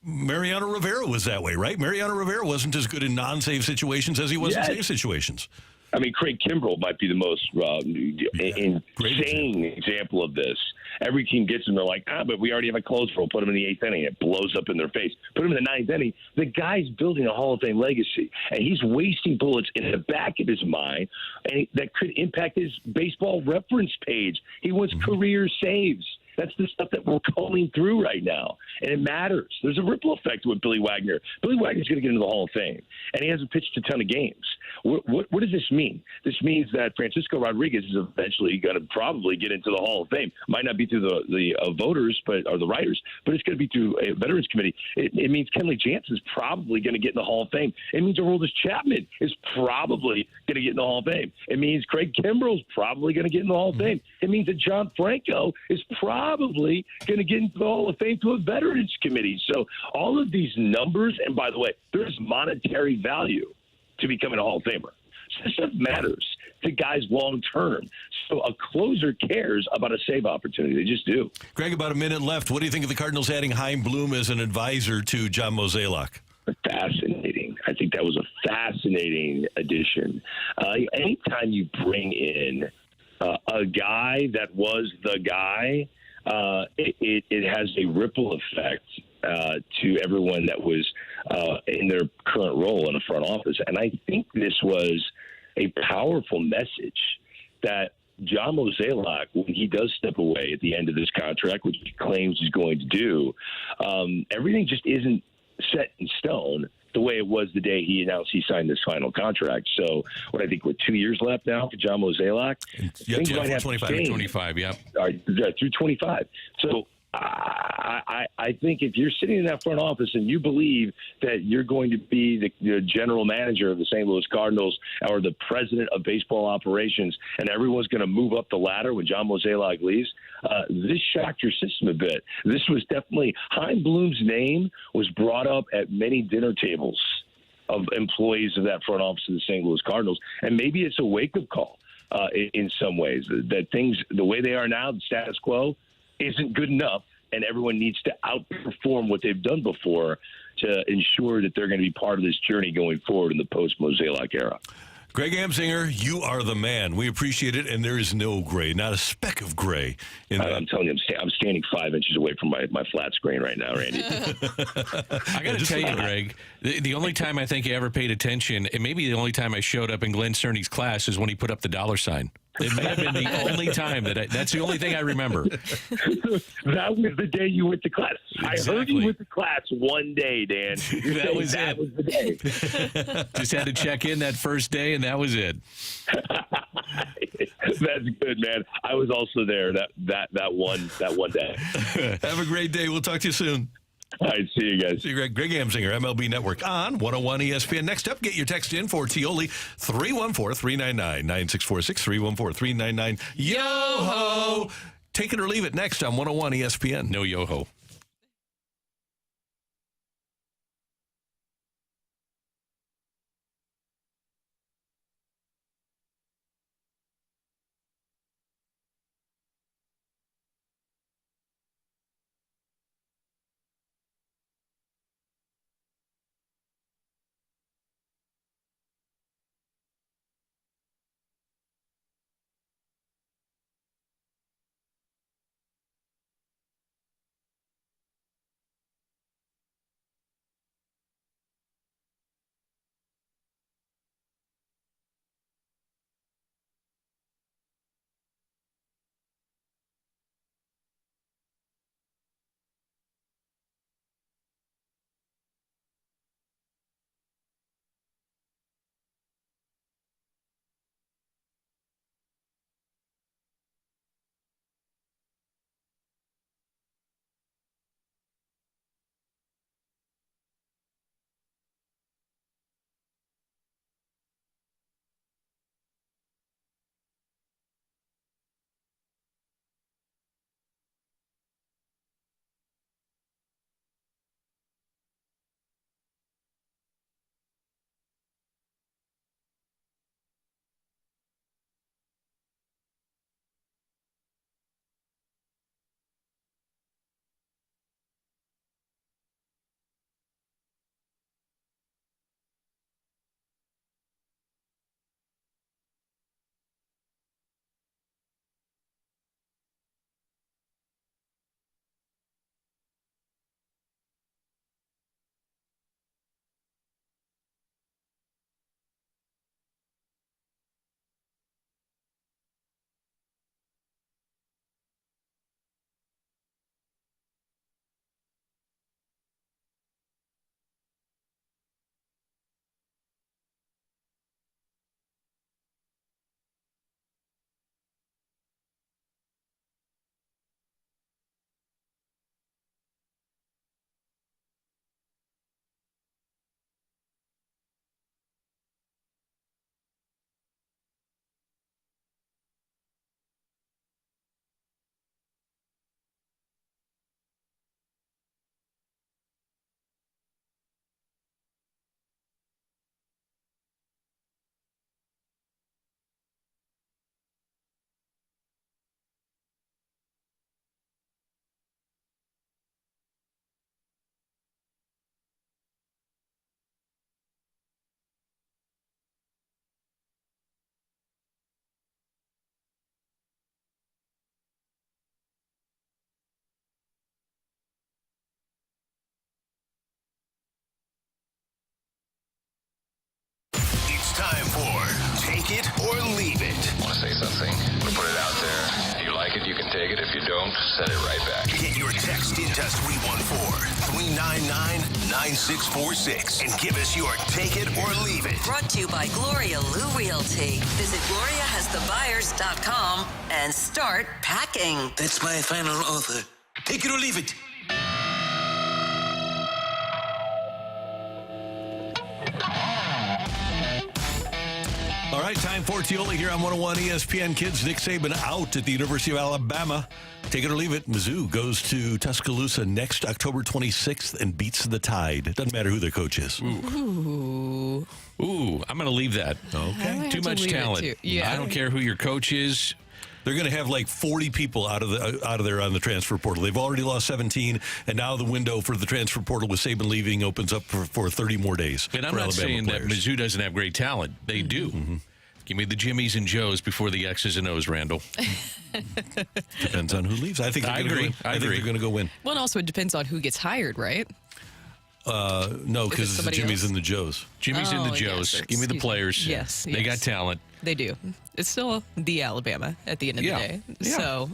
Mariano Rivera was that way, right? Mariano Rivera wasn't as good in non-save situations as he was in save situations. I mean, Craig Kimbrell might be the most insane example of this. Every team gets him, they're like, but we already have a closer. We'll put him in the eighth inning. It blows up in their face. Put him in the ninth inning. The guy's building a Hall of Fame legacy, and he's wasting bullets in the back of his mind, and that could impact his baseball reference page. He wants career saves. That's the stuff that we're calling through right now, and it matters. There's a ripple effect with Billy Wagner. Billy Wagner's going to get into the Hall of Fame, and he hasn't pitched a ton of games. What does this mean? This means that Francisco Rodriguez is eventually going to probably get into the Hall of Fame. Might not be through the voters, or the writers, but it's going to be through a Veterans Committee. It means Kenley Jansen's probably going to get in the Hall of Fame. It means Aroldis Chapman is probably going to get in the Hall of Fame. It means Craig Kimbrell's probably going to get in the Hall of Fame. It means that John Franco is probably going to get into the Hall of Fame to a Veterans Committee. So all of these numbers, and by the way, there's monetary value to becoming a Hall of Famer. So this stuff matters to guys long term. So a closer cares about a save opportunity. They just do. Greg, about a minute left. What do you think of the Cardinals adding Chaim Bloom as an advisor to John Mozeliak? Fascinating. I think that was a fascinating addition. Anytime you bring in a guy that was the guy, it has a ripple effect to everyone that was in their current role in the front office. And I think this was a powerful message that John Mozeliak, when he does step away at the end of this contract, which he claims he's going to do, everything just isn't set in stone the way it was the day he announced he signed this final contract. So, what I think, 2 years left now for John Mozeliak? Things might have to change. 25, yeah. Through 25. So, I think if you're sitting in that front office and you believe that you're going to be the general manager of the St. Louis Cardinals or the president of baseball operations, and everyone's going to move up the ladder when John Mozeliak leaves, this shocked your system a bit. This was definitely Chaim Bloom's name was brought up at many dinner tables of employees of that front office of the St. Louis Cardinals, and maybe it's a wake-up call in some ways that things the way they are now, the status quo, isn't good enough, and everyone needs to outperform what they've done before to ensure that they're going to be part of this journey going forward in the post-Mozeliak era. Greg Amsinger, you are the man. We appreciate it, and there is no gray, not a speck of gray. I'm telling you, I'm standing 5 inches away from my flat screen right now, Randy. I got to tell you, Greg, the only time I think I ever paid attention, and maybe the only time I showed up in Glenn Cerny's class, is when he put up the dollar sign. It may have been the only time that's the only thing I remember. That was the day you went to class. Exactly. I heard you went to class one day, Dan. That was the day. Just had to check in that first day, and that was it. That's good, man. I was also there that one day. Have a great day. We'll talk to you soon. All right, see you guys. See you, Greg. Greg Amsinger, MLB Network on 101 ESPN. Next up, get your text in for Tioli, 314-399-9646, 314-399-YO-HO. Take it or leave it next on 101 ESPN. No yo-ho. or leave it. I want to say something. I'm going to put it out there. If you like it, you can take it. If you don't, send it right back. Get your text into 314-399-9646 and give us your take it or leave it. Brought to you by Gloria Lou Realty. Visit GloriaHasTheBuyers.com and start packing. That's my final offer. Take it or leave it. All right, time for Tioli here on 101 ESPN Kids. Nick Saban out at the University of Alabama. Take it or leave it. Mizzou goes to Tuscaloosa next October 26th and beats the Tide. Doesn't matter who their coach is. Ooh, I'm going to leave that. Okay. Too much talent. Yeah. I don't care who your coach is. They're going to have like 40 people out of there on the transfer portal. They've already lost 17, and now the window for the transfer portal with Saban leaving opens up for 30 more days. And I'm not saying that Mizzou doesn't have great talent. They do. Mm-hmm. Give me the Jimmies and Joes before the X's and O's, Randall. Depends on who leaves. I think they're going to go win. Well, and also it depends on who gets hired, right? No, because it's the Jimmies and the Joes. Jimmies and the Joes. Yes, Give me the players. Yes. They got talent. They do. It's still the Alabama at the end of the day. Yeah. So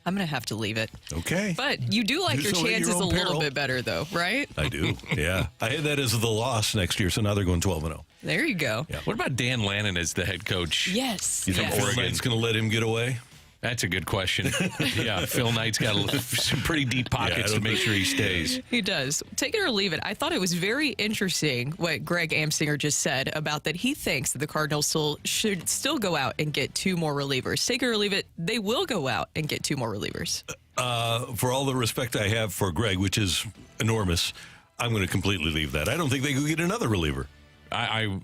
I'm going to have to leave it. Okay. But you do like your chances a little bit better, though, right? I do. Yeah. I had that as the loss next year, so now they're going 12-0. There you go. Yeah. What about Dan Lannon as the head coach? Yes. You think Phil Knight's going to let him get away? That's a good question. Yeah, Phil Knight's got some pretty deep pockets to make sure he stays. He does. Take it or leave it. I thought it was very interesting what Greg Amsinger just said about that he thinks that the Cardinals should still go out and get 2 more relievers. Take it or leave it, they will go out and get 2 more relievers. For all the respect I have for Greg, which is enormous, I'm going to completely leave that. I don't think they could get another reliever. I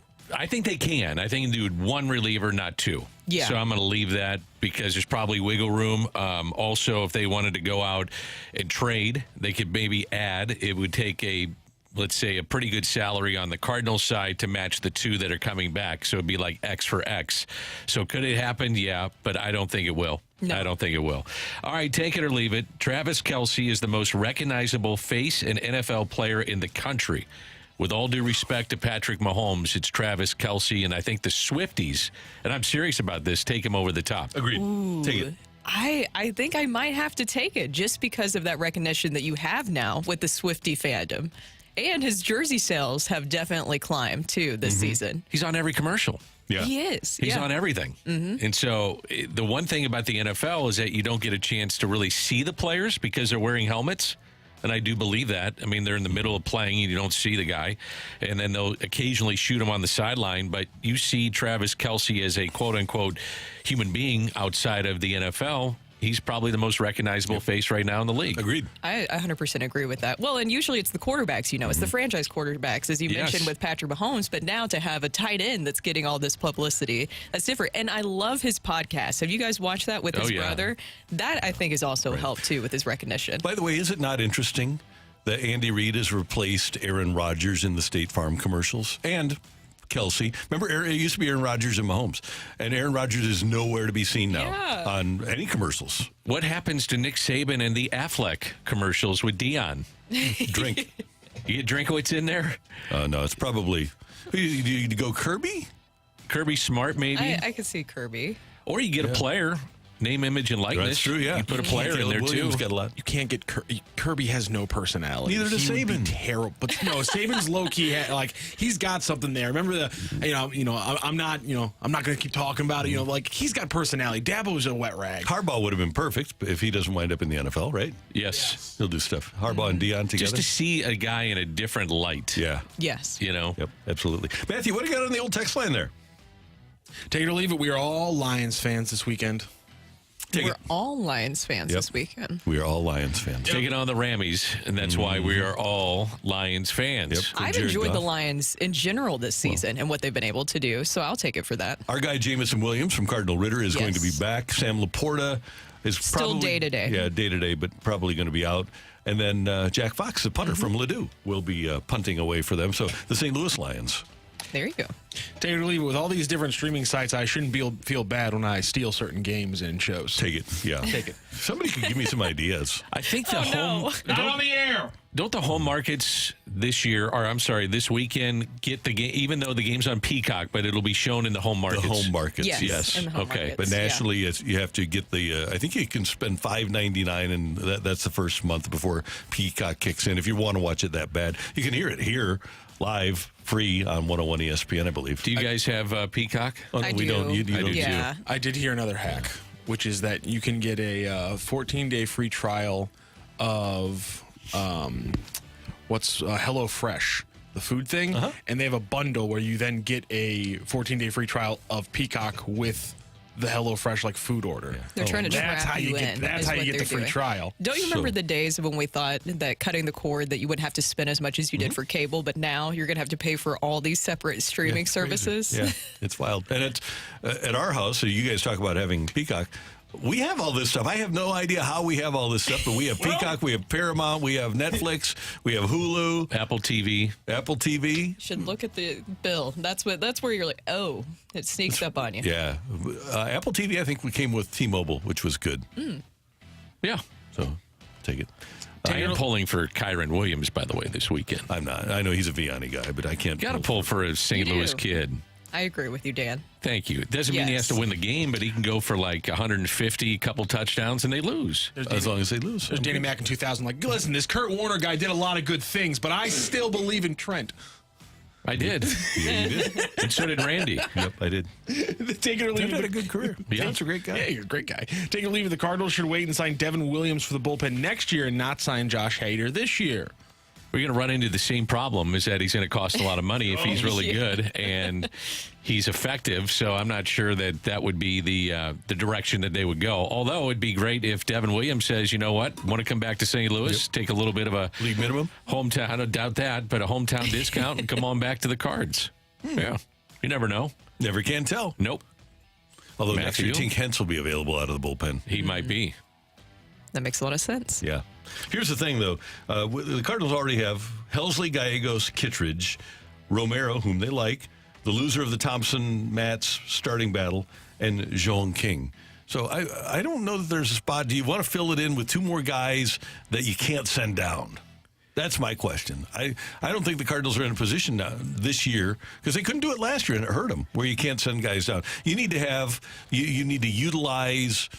think they can. I think they do 1 reliever, not 2. Yeah. So I'm going to leave that because there's probably wiggle room. Also, if they wanted to go out and trade, they could maybe add. It would take let's say, a pretty good salary on the Cardinals side to match the 2 that are coming back. So it'd be like X for X. So could it happen? Yeah, but I don't think it will. No. I don't think it will. All right, take it or leave it. Travis Kelce is the most recognizable face and NFL player in the country. With all due respect to Patrick Mahomes, it's Travis Kelce, and I think the Swifties, and I'm serious about this, take him over the top. Agreed. Ooh. Take it. I think I might have to take it just because of that recognition that you have now with the Swiftie fandom. And his jersey sales have definitely climbed, too, this season. He's on every commercial. Yeah. He is. He's on everything. Mm-hmm. And so the one thing about the NFL is that you don't get a chance to really see the players because they're wearing helmets. And I do believe that. I mean, they're in the middle of playing and you don't see the guy. And then they'll occasionally shoot him on the sideline. But you see Travis Kelce as a quote-unquote human being outside of the NFL. He's probably the most recognizable face right now in the league. Agreed. I 100% agree with that. Well, and usually it's the quarterbacks, it's the franchise quarterbacks, as you mentioned with Patrick Mahomes. But now to have a tight end that's getting all this publicity, that's different. And I love his podcast. Have you guys watched that with his brother? That, I think, has also helped, too, with his recognition. By the way, is it not interesting that Andy Reid has replaced Aaron Rodgers in the State Farm commercials? And Kelce. Remember, it used to be Aaron Rodgers and Mahomes. And Aaron Rodgers is nowhere to be seen now on any commercials. What happens to Nick Saban and the Affleck commercials with Dion? Drink. You get Drinkowitz in there? No, it's probably... You go Kirby? Kirby Smart, maybe? I could see Kirby. Or you get a player... Name, image, and likeness. That's true, yeah. You put a player in there, Williams too. Got a lot. You can't get Kirby has no personality. Neither does He would Saban. be terrible. But no, Saban's low key. He's got something there. Remember I'm not going to keep talking about it. He's got personality. Dabo's a wet rag. Harbaugh would have been perfect if he doesn't wind up in the NFL, right? Yes. He'll do stuff. Harbaugh and Dion together. Just to see a guy in a different light. Yeah. Yes. Yep, absolutely. Matthew, what do you got on the old text line there? Take it or leave it. We are all Lions fans this weekend. We're all Lions fans this weekend. We are all Lions fans. Take it on the Rammies, and that's why we are all Lions fans. Yep, I've enjoyed the Lions in general this season and what they've been able to do, so I'll take it for that. Our guy Jamison Williams from Cardinal Ritter is going to be back. Sam Laporta is still probably day-to-day. Yeah, day-to-day, but probably going to be out. And then Jack Fox, the punter from Ladue, will be punting away for them. So the St. Louis Lions. There you go. Take it or leave it. With all these different streaming sites, I shouldn't feel bad when I steal certain games and shows. Take it. Yeah. Take it. Somebody could give me some ideas. I think the Not on the air. Don't the home markets this weekend get the game, even though the game's on Peacock, but it'll be shown in the home markets? The home markets, yes. In the home okay. markets, but nationally, you have to get the. I think you can spend $5.99, and that's the first month before Peacock kicks in. If you want to watch it that bad, you can hear it here live, free on 101 ESPN, I believe. Do you guys have Peacock? Oh, no, I we do. don't. You don't. Yeah. I did hear another hack, which is that you can get a 14-day free trial of HelloFresh, the food thing, and they have a bundle where you then get a 14-day free trial of Peacock with the HelloFresh like food order. They're trying to that's trap how you get. in. That's is how what you get the they're free doing. trial. Don't you remember the days when we thought that cutting the cord that you wouldn't have to spend as much as you did for cable, but now you're going to have to pay for all these separate streaming services? Yeah, it's wild. And it's at our house. So you guys talk about having Peacock. We have all this stuff. I have no idea how we have all this stuff, but we have Peacock, we have Paramount, we have Netflix, we have Hulu, Apple TV. Should look at the bill. That's where you're like, oh, it sneaks up on you. Yeah, Apple TV. I think we came with T-Mobile, which was good. Yeah. So take it. I am pulling for Kyron Williams, by the way, this weekend. I'm not. I know he's a Vianney guy, but I can't. Got to pull for a St. You Louis do. kid. I agree with you, Dan. Thank you. It doesn't mean he has to win the game, but he can go for like 150, couple touchdowns, and they lose. As long as they lose. There's Danny Mack in 2000. Like, listen, this Kurt Warner guy did a lot of good things, but I still believe in Trent. I did. Yeah, you did. And so did Randy. Yep, I did. Take it or leave Trent it. had a good career. Yeah. Trent's a great guy. Yeah, you're a great guy. Take it or leave it. The Cardinals should wait and sign Devin Williams for the bullpen next year and not sign Josh Hader this year. We're going to run into the same problem, is that he's going to cost a lot of money if he's really good and he's effective. So I'm not sure that would be the direction that they would go. Although it'd be great if Devin Williams says, you know what, want to come back to St. Louis, take a little bit of a league minimum hometown. I don't doubt that, but a hometown discount and come on back to the Cards. Yeah, you never know. Never can tell. Nope. Although next year, Matthew? Tink Hentz will be available out of the bullpen. He might be. That makes a lot of sense. Yeah. Here's the thing, though. The Cardinals already have Helsley, Gallegos, Kittredge, Romero, whom they like, the loser of the Thompson-Matz starting battle, and Zhong King. So I don't know that there's a spot. Do you want to fill it in with two more guys that you can't send down? That's my question. I don't think the Cardinals are in a position now, this year, because they couldn't do it last year and it hurt them, where you can't send guys down. You need to have, you need to utilize.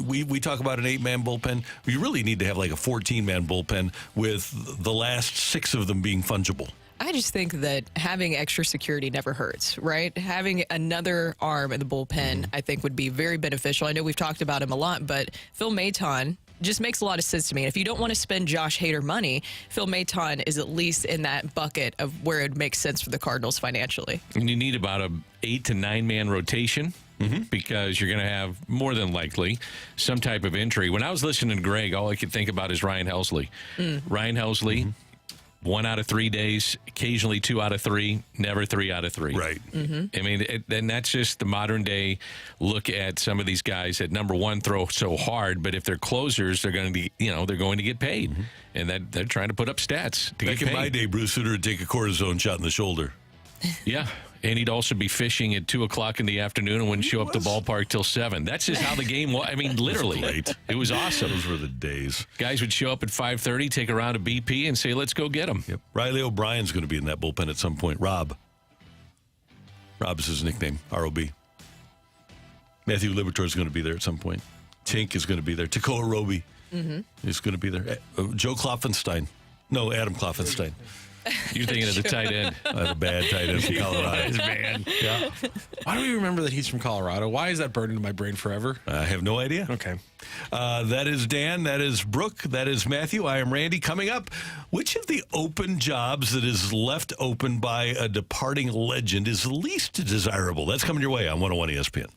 We talk about an 8-man bullpen. You really need to have like a 14-man bullpen with the last 6 of them being fungible. I just think that having extra security never hurts, right? Having another arm in the bullpen, I think, would be very beneficial. I know we've talked about him a lot, but Phil Maton just makes a lot of sense to me. And if you don't want to spend Josh Hader money, Phil Maton is at least in that bucket of where it makes sense for the Cardinals financially. And you need about a 8 to 9-man rotation. Because you're going to have, more than likely, some type of injury. When I was listening to Greg, all I could think about is Ryan Helsley. Ryan Helsley, 1 out of 3 days, occasionally 2 out of 3, never 3 out of 3. Right. I mean, and that's just the modern day look at some of these guys that, number one, throw so hard, but if they're closers, they're going to be, they're going to get paid. And that they're trying to put up stats to Back get paid. in my day, Bruce Sutter would take a cortisone shot in the shoulder. Yeah. And he'd also be fishing at 2 o'clock in the afternoon and wouldn't show up to the ballpark till 7. That's just how the game was. I mean, literally. It was awesome. Those were the days. Guys would show up at 5:30, take a round of BP, and say, let's go get him. Yep. Riley O'Brien's going to be in that bullpen at some point. Rob is his nickname, R-O-B. Matthew Liberatore's going to be there at some point. Tink is going to be there. Tekoa Roby is going to be there. Joe Klopfenstein. No, Adam Klopfenstein. You're thinking of the tight end. The bad tight end from Colorado. Man. Yeah. Why do we remember that he's from Colorado? Why is that burned into my brain forever? I have no idea. Okay. That is Dan. That is Brooke. That is Matthew. I am Randy. Coming up, which of the open jobs that is left open by a departing legend is least desirable? That's coming your way on 101 ESPN.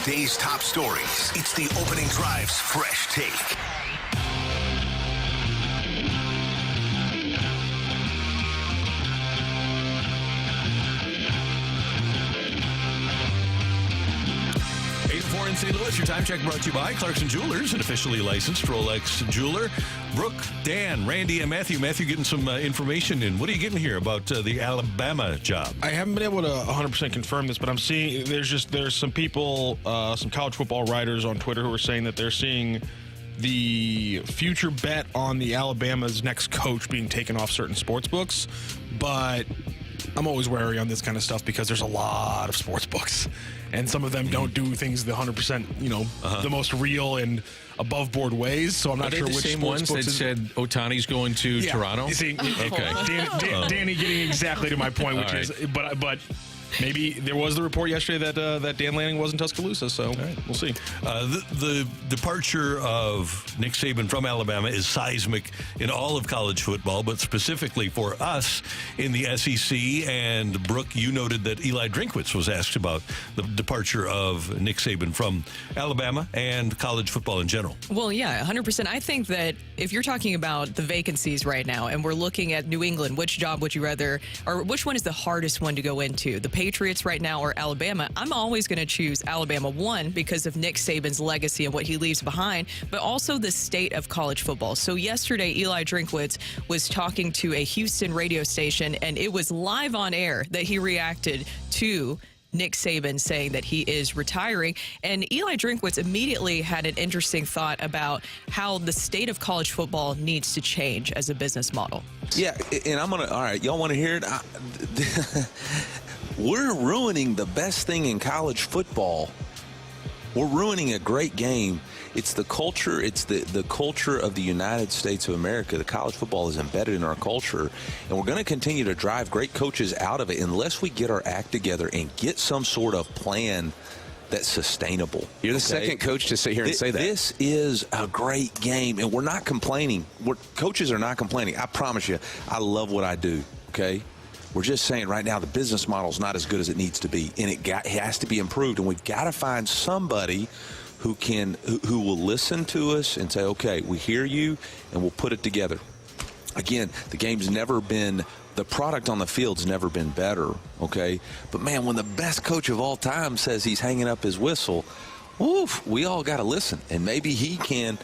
Day's top stories. It's the Opening Drive's Fresh Take. In St. Louis, your time check brought to you by Clarkson Jewelers, an officially licensed Rolex jeweler. Brooke, Dan, Randy, and Matthew. Matthew getting some information in. What are you getting here about the Alabama job? I haven't been able to 100% confirm this, but I'm seeing there's some people, some college football writers on Twitter who are saying that they're seeing the future bet on the Alabama's next coach being taken off certain sports books, but I'm always wary on this kind of stuff because there's a lot of sports books, and some of them don't do things the 100%, the most real and above board ways. So I'm not sure which same sports ones books that said Otani's going to Toronto. You see, okay, Danny getting exactly to my point, which is, but maybe there was the report yesterday that Dan Lanning was in Tuscaloosa, so we'll see. The departure of Nick Saban from Alabama is seismic in all of college football, but specifically for us in the SEC. And Brooke, you noted that Eli Drinkwitz was asked about the departure of Nick Saban from Alabama and college football in general. Well, yeah, 100%. I think that if you're talking about the vacancies right now and we're looking at New England, which job would you rather, or which one is the hardest one to go into? The Patriots right now or Alabama? I'm always going to choose Alabama, one, because of Nick Saban's legacy and what he leaves behind, but also the state of college football. So yesterday, Eli Drinkwitz was talking to a Houston radio station, and it was live on air that he reacted to Nick Saban saying that he is retiring. And Eli Drinkwitz immediately had an interesting thought about how the state of college football needs to change as a business model. Yeah, and all right, y'all want to hear it? We're ruining the best thing in college football. We're ruining a great game. It's the culture. It's the culture of the United States of America. The college football is embedded in our culture, and we're going to continue to drive great coaches out of it unless we get our act together and get some sort of plan that's sustainable. You're the second coach to sit here and say that. This is a great game, and we're not complaining. Coaches are not complaining. I promise you, I love what I do, okay? We're just saying right now the business model is not as good as it needs to be, and it has to be improved, and we've got to find somebody who will listen to us and say, okay, we hear you, and we'll put it together. Again, the product on the field's never been better, okay? But, man, when the best coach of all time says he's hanging up his whistle, woof, we all got to listen. And maybe he can,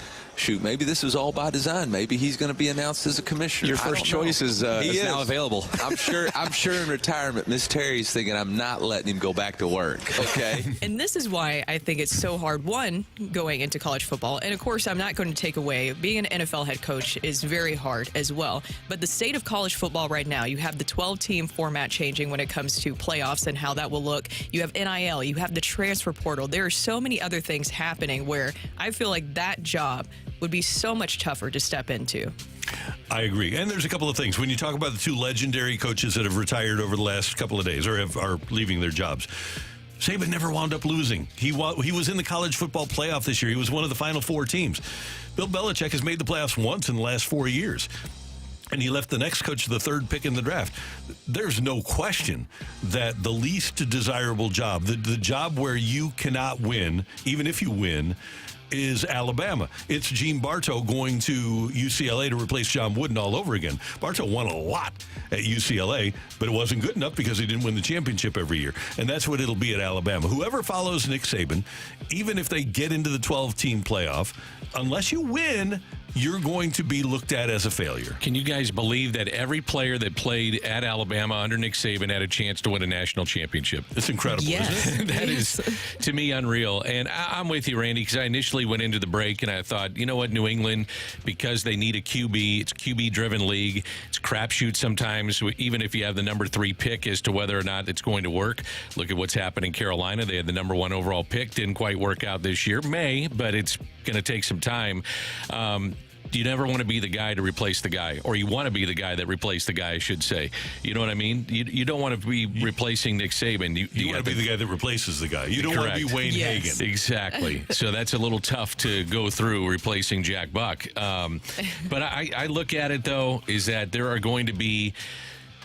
maybe this is all by design. Maybe he's going to be announced as a commissioner. Your first choice is now available. I'm sure in retirement, Miss Terry's thinking I'm not letting him go back to work, okay? And this is why I think it's so hard, one, going into college football. And, of course, I'm not going to take away, being an NFL head coach is very hard as well. But the state of college football right now, you have the 12-team format changing when it comes to playoffs and how that will look. You have NIL. You have the transfer portal. There are so many other things happening where I feel like that job would be so much tougher to step into. I agree. And there's a couple of things. When you talk about the two legendary coaches that have retired over the last couple of days or are leaving their jobs, Saban never wound up losing. He was in the college football playoff this year. He was one of the final four teams. Bill Belichick has made the playoffs once in the last 4 years. And he left the next coach the third pick in the draft. There's no question that the least desirable job, the job where you cannot win, even if you win, is Alabama. It's Gene Bartow going to UCLA to replace John Wooden all over again. Bartow won a lot at UCLA, but it wasn't good enough because he didn't win the championship every year. And that's what it'll be at Alabama. Whoever follows Nick Saban, even if they get into the 12-team playoff, unless you win, you're going to be looked at as a failure. Can you guys believe that every player that played at Alabama under Nick Saban had a chance to win a national championship? It's incredible, isn't it? That is, to me, unreal. And I'm with you, Randy, because I initially went into the break and I thought, you know what, New England, because they need a QB, it's a QB-driven league. It's a crapshoot sometimes, even if you have the number 3 pick as to whether or not it's going to work. Look at what's happened in Carolina. They had the number 1 overall pick. Didn't quite work out this year. But it's going to take some time. You never want to be the guy to replace the guy, or you want to be the guy that replaced the guy, I should say. You know what I mean? You don't want to be replacing Nick Saban. You want to be the guy that replaces the guy. You don't want to be Wayne Hagan. Exactly. So that's a little tough to go through replacing Jack Buck. But I look at it, though, is that there are going to be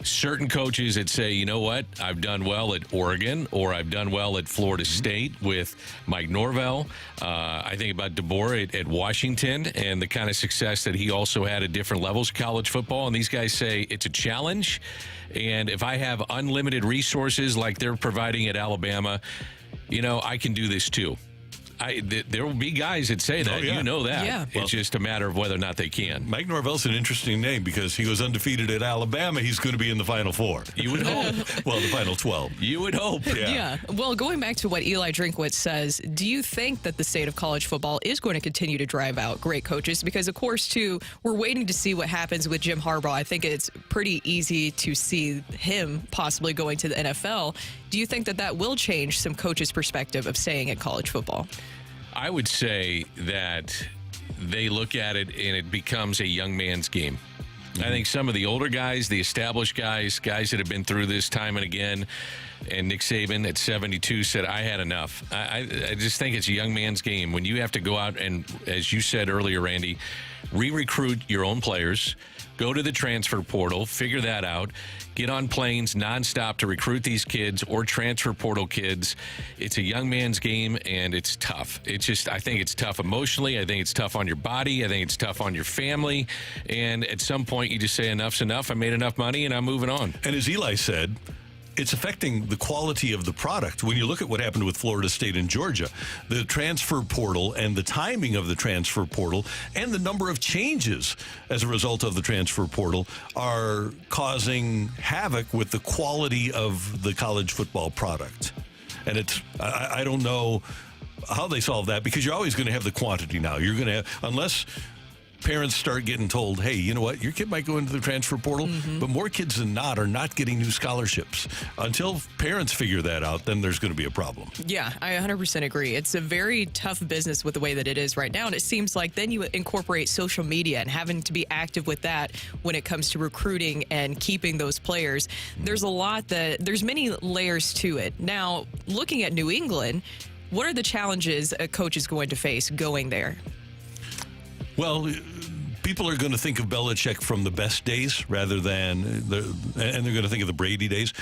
certain coaches that say, you know what, I've done well at Oregon, or I've done well at Florida State with Mike Norvell. I think about DeBoer at Washington and the kind of success that he also had at different levels of college football. And these guys say it's a challenge. And if I have unlimited resources like they're providing at Alabama, I can do this too. There will be guys that say that. You know that. Yeah. It's just a matter of whether or not they can. Mike Norvell's an interesting name because he was undefeated at Alabama. He's going to be in the Final Four. You would hope. Well, the Final 12. You would hope. Yeah. Well, going back to what Eli Drinkwitz says, do you think that the state of college football is going to continue to drive out great coaches? Because, of course, too, we're waiting to see what happens with Jim Harbaugh. I think it's pretty easy to see him possibly going to the NFL. Do you think that will change some coaches' perspective of staying in college football? I would say that they look at it and it becomes a young man's game. I think some of the older guys, the established guys that have been through this time and again, and Nick Saban at 72 said, I had enough. I just think it's a young man's game. When you have to go out and, as you said earlier, Randy, re-recruit your own players, go to the transfer portal, figure that out, get on planes nonstop to recruit these kids or transfer portal kids. It's a young man's game, and it's tough. I think it's tough emotionally. I think it's tough on your body. I think it's tough on your family. And at some point, you just say, enough's enough. I made enough money, and I'm moving on. And as Eli said, it's affecting the quality of the product. When you look at what happened with Florida State and Georgia, the transfer portal and the timing of the transfer portal and the number of changes as a result of the transfer portal are causing havoc with the quality of the college football product. And I don't know how they solve that, because you're always going to have the quantity now. You're going to have, unless parents start getting told, hey, you know what, your kid might go into the transfer portal, but more kids than not are not getting new scholarships. Until parents figure that out, then there's going to be a problem. Yeah, I 100% agree. It's a very tough business with the way that it is right now, and it seems like then you incorporate social media and having to be active with that when it comes to recruiting and keeping those players. There's there's many layers to it. Now, looking at New England, what are the challenges a coach is going to face going there? Well, people are going to think of Belichick from the best days rather than, and they're going to think of the Brady days.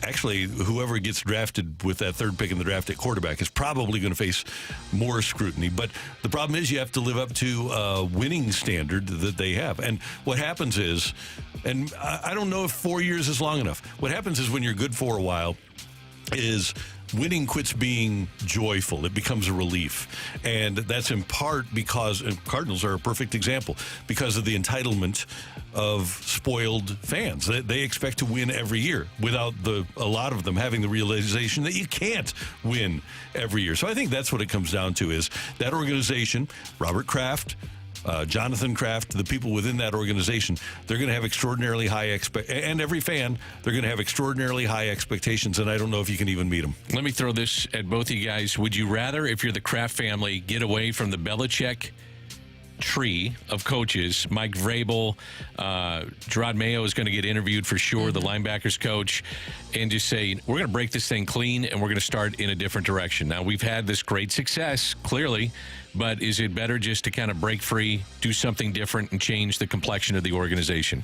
Actually, whoever gets drafted with that third pick in the draft at quarterback is probably going to face more scrutiny. But the problem is you have to live up to a winning standard that they have. And what happens is, and I don't know if 4 years is long enough, what happens is when you're good for a while is winning quits being joyful. It becomes a relief. And that's in part because, and Cardinals are a perfect example, because of the entitlement of spoiled fans. They expect to win every year without a lot of them having the realization that you can't win every year. So I think that's what it comes down to, is that organization, Robert Kraft, Jonathan Kraft, the people within that organization, they're going to have extraordinarily high and every fan, they're going to have extraordinarily high expectations, and I don't know if you can even meet them. Let me throw this at both of you guys. Would you rather, if you're the Kraft family, get away from the Belichick tree of coaches? Mike Vrabel, Gerard Mayo is going to get interviewed for sure, the linebackers coach, and just say, we're going to break this thing clean and we're going to start in a different direction. Now, we've had this great success, clearly, but is it better just to kind of break free, do something different, and change the complexion of the organization?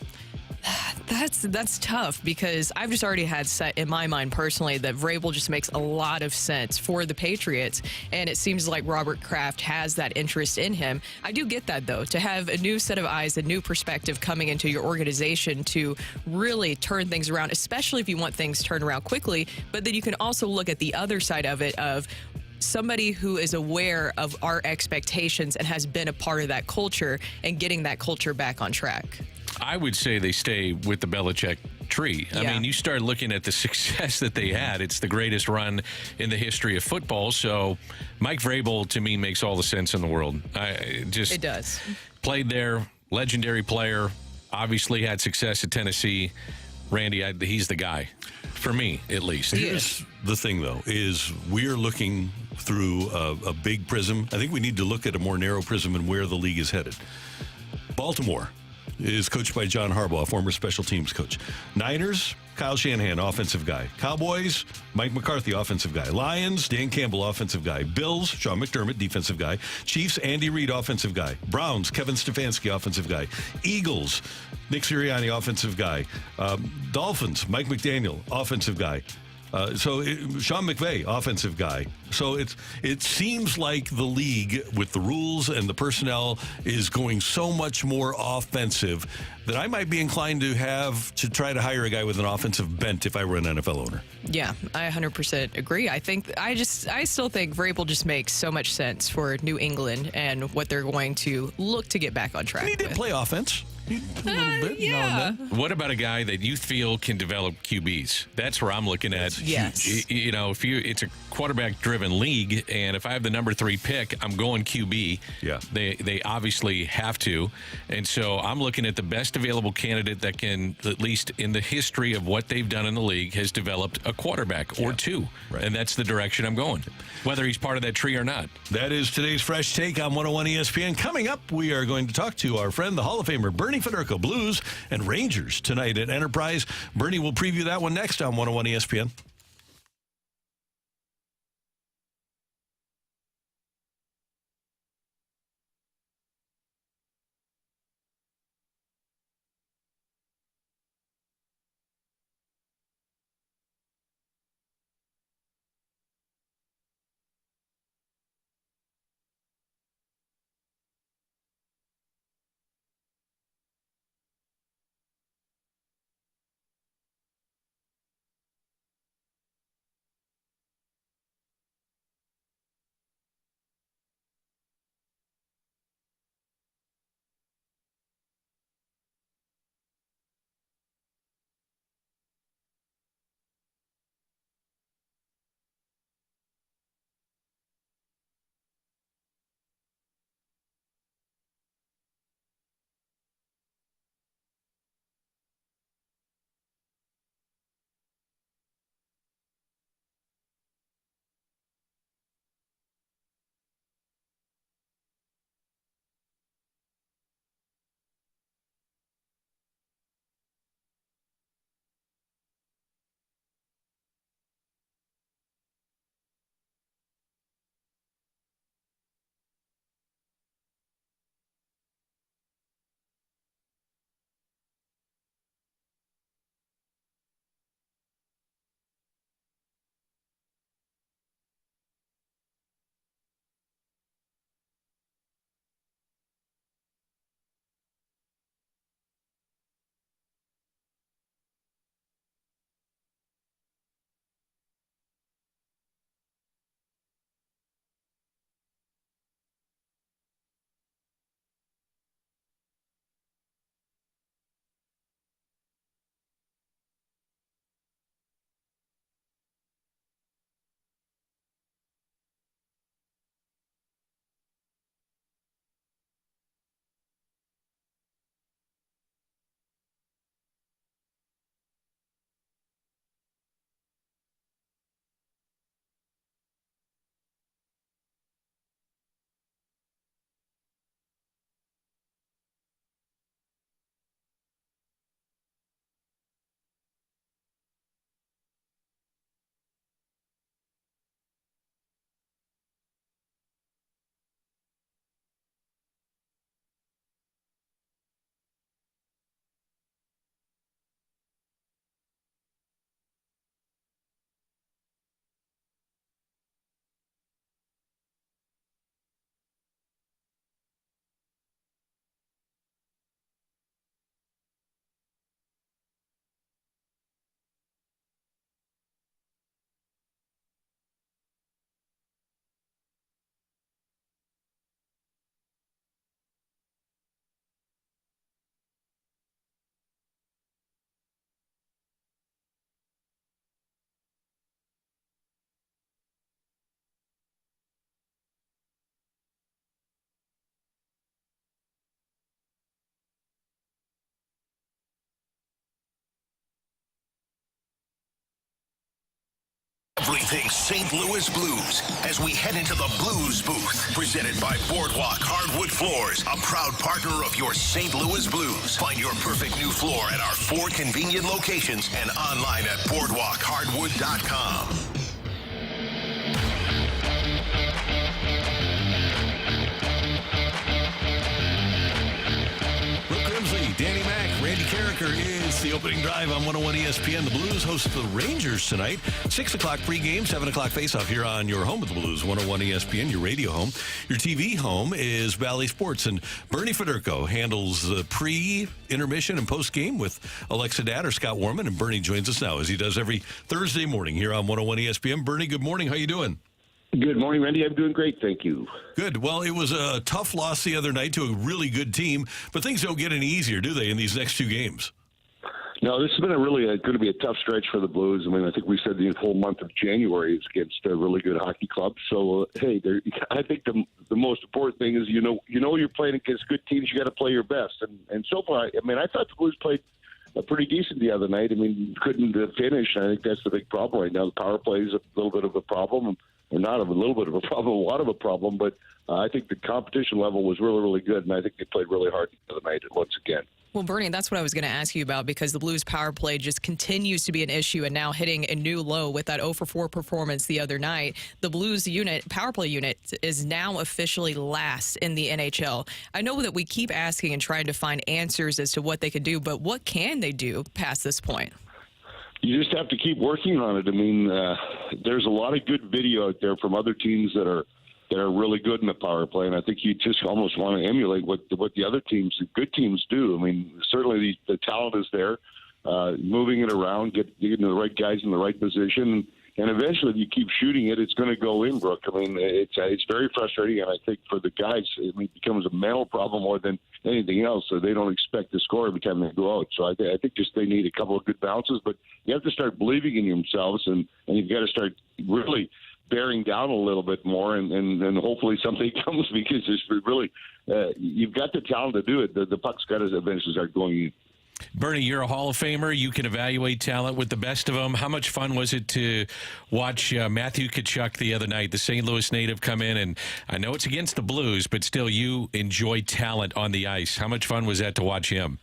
That's tough, because I've just already had set in my mind personally that Vrabel just makes a lot of sense for the Patriots, and it seems like Robert Kraft has that interest in him. I do get that, though, to have a new set of eyes, a new perspective coming into your organization to really turn things around, especially if you want things turned around quickly, but then you can also look at the other side of it, of somebody who is aware of our expectations and has been a part of that culture and getting that culture back on track. I would say they stay with the Belichick tree. I mean, you start looking at the success that they had. It's the greatest run in the history of football. So Mike Vrabel, to me, makes all the sense in the world. It does. Played there, legendary player, obviously had success at Tennessee. Randy, he's the guy, for me at least. Here's the thing, though, is we're looking through a big prism. I think we need to look at a more narrow prism and where the league is headed. Baltimore is coached by John Harbaugh, former special teams coach. Niners, Kyle Shanahan, offensive guy. Cowboys, Mike McCarthy, offensive guy. Lions, Dan Campbell, offensive guy. Bills, Sean McDermott, defensive guy. Chiefs, Andy Reid, offensive guy. Browns, Kevin Stefanski, offensive guy. Eagles, Nick Sirianni, offensive guy. Dolphins, Mike McDaniel, offensive guy. Sean McVay, offensive guy. So it seems like the league, with the rules and the personnel, is going so much more offensive that I might be inclined to try to hire a guy with an offensive bent if I were an NFL owner. Yeah, I 100% agree. I still think Vrabel just makes so much sense for New England and what they're going to look to get back on track. And he did play offense. A little bit, yeah. What about a guy that you feel can develop QBs? That's where I'm looking at. Yes. It's a quarterback-driven league, and if I have the number 3 pick, I'm going QB. Yeah. They obviously have to, and so I'm looking at the best available candidate that can, at least in the history of what they've done in the league, has developed a quarterback or two, and that's the direction I'm going, whether he's part of that tree or not. That is today's Fresh Take on 101 ESPN. Coming up, we are going to talk to our friend, the Hall of Famer, Bernie Federko. Blues and Rangers tonight at Enterprise. Bernie will preview that one next on 101 ESPN. everything St. Louis Blues as we head into the Blues Booth. Presented by Boardwalk Hardwood Floors, a proud partner of your St. Louis Blues. Find your perfect new floor at our 4 convenient locations and online at boardwalkhardwood.com. Brooke Grimsley, Danny Mac, Randy Karraker is the opening drive on 101 ESPN. The Blues host the Rangers tonight. 6 o'clock pregame, 7 o'clock faceoff here on your home of the Blues, 101 ESPN, your radio home. Your TV home is Valley Sports, and Bernie Federko handles the pre-intermission and post-game with Alexa Datt or Scott Warman, and Bernie joins us now as he does every Thursday morning here on 101 ESPN. Bernie, good morning. How you doing? Good morning, Randy. I'm doing great, thank you. Good. Well, it was a tough loss the other night to a really good team, but things don't get any easier, do they, in these next 2 games? No, this has been going to be a tough stretch for the Blues. I mean, I think we said the whole month of January is against a really good hockey club. So, hey, I think the most important thing is you know you're playing against good teams. You got to play your best. And so far, I mean, I thought the Blues played pretty decent the other night. I mean, couldn't finish. I think that's the big problem right now. The power play is a little bit of a problem. Or not a little bit of a problem, a lot of a problem, but I think the competition level was really, really good, and I think they played really hard the other night once again. Well, Bernie, that's what I was going to ask you about, because the Blues power play just continues to be an issue and now hitting a new low with that 0-for-4 performance the other night. The Blues power play unit is now officially last in the NHL. I know that we keep asking and trying to find answers as to what they can do, but what can they do past this point? You just have to keep working on it. I mean, there's a lot of good video out there from other teams that are really good in the power play, and I think you just almost want to emulate what the other teams, the good teams, do. I mean, certainly the talent is there, moving it around, getting the right guys in the right position, and eventually, if you keep shooting it, it's going to go in, Brooke. I mean, it's very frustrating, and I think for the guys, it becomes a mental problem more than anything else, so they don't expect to score every time they go out. So I think just they need a couple of good bounces, but you have to start believing in themselves, and you've got to start really bearing down a little bit more, and hopefully something comes, because it's really you've got the talent to do it. The puck's got to eventually start going in. Bernie, you're a Hall of Famer. You can evaluate talent with the best of them. How much fun was it to watch Matthew Tkachuk the other night, the St. Louis native, come in? And I know it's against the Blues, but still you enjoy talent on the ice. How much fun was that to watch him?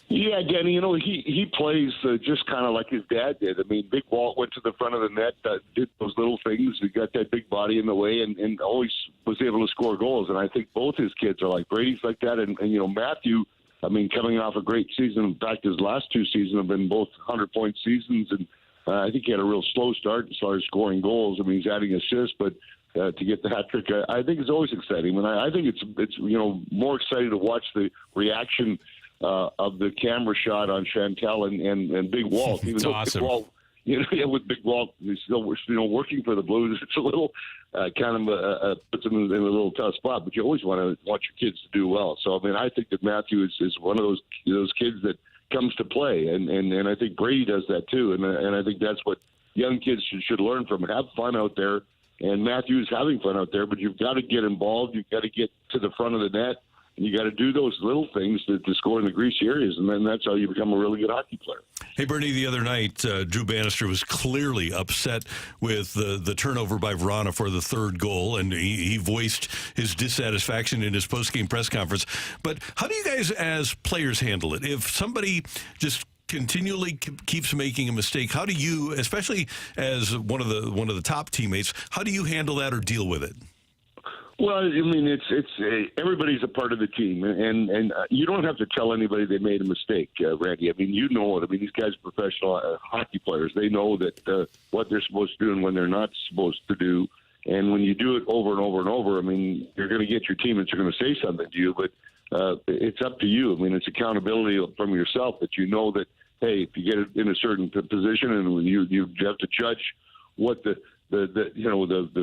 Yeah, Danny, he plays just kind of like his dad did. I mean, Big Walt went to the front of the net, did those little things. He got that big body in the way and always was able to score goals. And I think both his kids are like Brady's like that. And Matthew, I mean, coming off a great season. In fact, his last 2 seasons have been both 100-point seasons. And I think he had a real slow start as far as scoring goals. I mean, he's adding assists, but to get the hat trick, I think it's always exciting. And I think it's more exciting to watch the reaction of the camera shot on Chantel and Big Walt. Even though awesome. Big Walt, with Big Walt, he's still working for the Blues. It's a little puts him in a little tough spot. But you always want your kids to do well. So I mean, I think that Matthew is one of those kids that comes to play, and I think Brady does that too. And I think that's what young kids should learn from. Have fun out there. And Matthew's having fun out there, but you've got to get involved. You've got to get to the front of the net. And you got to do those little things to score in the greasy areas, and then that's how you become a really good hockey player. Hey, Bernie, the other night, Drew Bannister was clearly upset with the turnover by Verona for the 3rd goal, and he voiced his dissatisfaction in his post-game press conference. But how do you guys as players handle it? If somebody just continually keeps making a mistake, how do you, especially as one of the top teammates, how do you handle that or deal with it? Well, I mean, it's everybody's a part of the team, and you don't have to tell anybody they made a mistake, Randy. I mean, you know it. I mean, these guys are professional hockey players. They know that what they're supposed to do and when they're not supposed to do. And when you do it over and over and over, I mean, you're going to get your teammates are going to say something to you, but it's up to you. I mean, it's accountability from yourself that you know that, hey, if you get in a certain position and you have to judge what the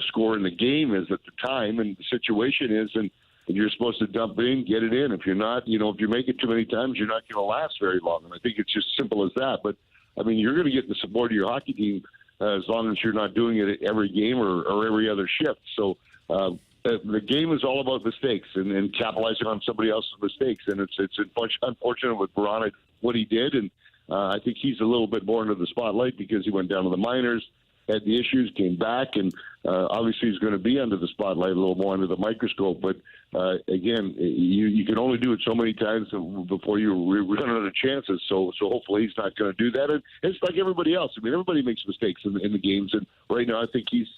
score in the game is at the time and the situation is, and you're supposed to dump in, get it in. If you're not, if you make it too many times, you're not going to last very long. And I think it's just simple as that. But I mean, you're going to get the support of your hockey team as long as you're not doing it every game or every other shift. So the game is all about mistakes and capitalizing on somebody else's mistakes. And it's unfortunate with Verona what he did, and I think he's a little bit more into the spotlight because he went down to the minors. had the issues, came back, and obviously he's going to be under the spotlight a little more, under the microscope. But again, you can only do it so many times before you run out of chances. So hopefully he's not going to do that. And it's like everybody else. I mean, everybody makes mistakes in the games, and right now I think he's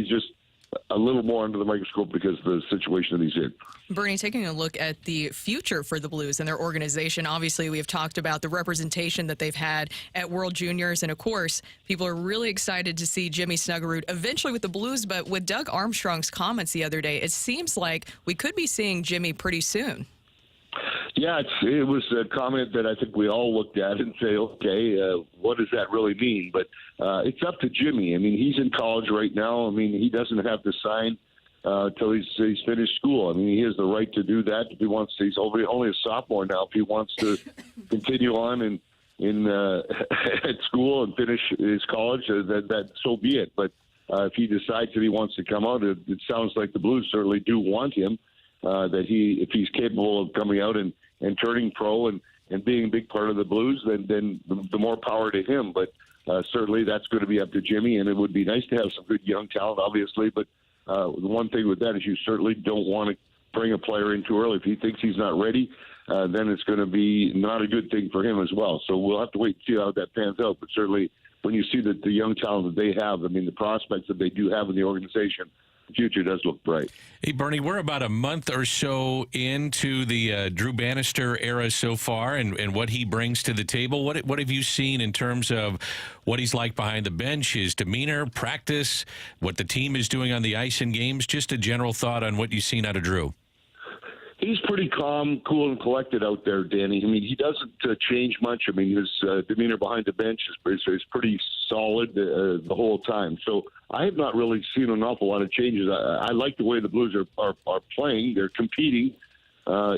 just a little more under the microscope because of the situation that he's in. Bernie, taking a look at the future for the Blues and their organization, obviously we have talked about the representation that they've had at World Juniors, and of course, people are really excited to see Jimmy Snuggerud eventually with the Blues, but with Doug Armstrong's comments the other day, it seems like we could be seeing Jimmy pretty soon. Yeah, it was a comment that I think we all looked at and say, okay, what does that really mean? But it's up to Jimmy. I mean, he's in college right now. I mean, he doesn't have to sign till he's finished school. I mean, he has the right to do that if he wants to. He's only a sophomore now. If he wants to continue on in at school and finish his college, that so be it. But if he decides that he wants to come out, it sounds like the Blues certainly do want him. That if he's capable of coming out and turning pro and being a big part of the Blues, then the more power to him. But certainly that's going to be up to Jimmy, and it would be nice to have some good young talent, obviously. But the one thing with that is you certainly don't want to bring a player in too early. If he thinks he's not ready, then it's going to be not a good thing for him as well. So we'll have to wait and see how that pans out. But certainly when you see that the young talent that they have, I mean, the prospects that they do have in the organization, future does look bright. Hey, Bernie, we're about a month or so into the Drew Bannister era so far and what he brings to the table. What have you seen in terms of what he's like behind the bench, his demeanor, practice, what the team is doing on the ice in games? Just a general thought on what you've seen out of Drew. He's pretty calm, cool, and collected out there, Danny. I mean, he doesn't change much. I mean, his demeanor behind the bench is pretty solid the whole time. So I have not really seen an awful lot of changes. I like the way the Blues are playing. They're competing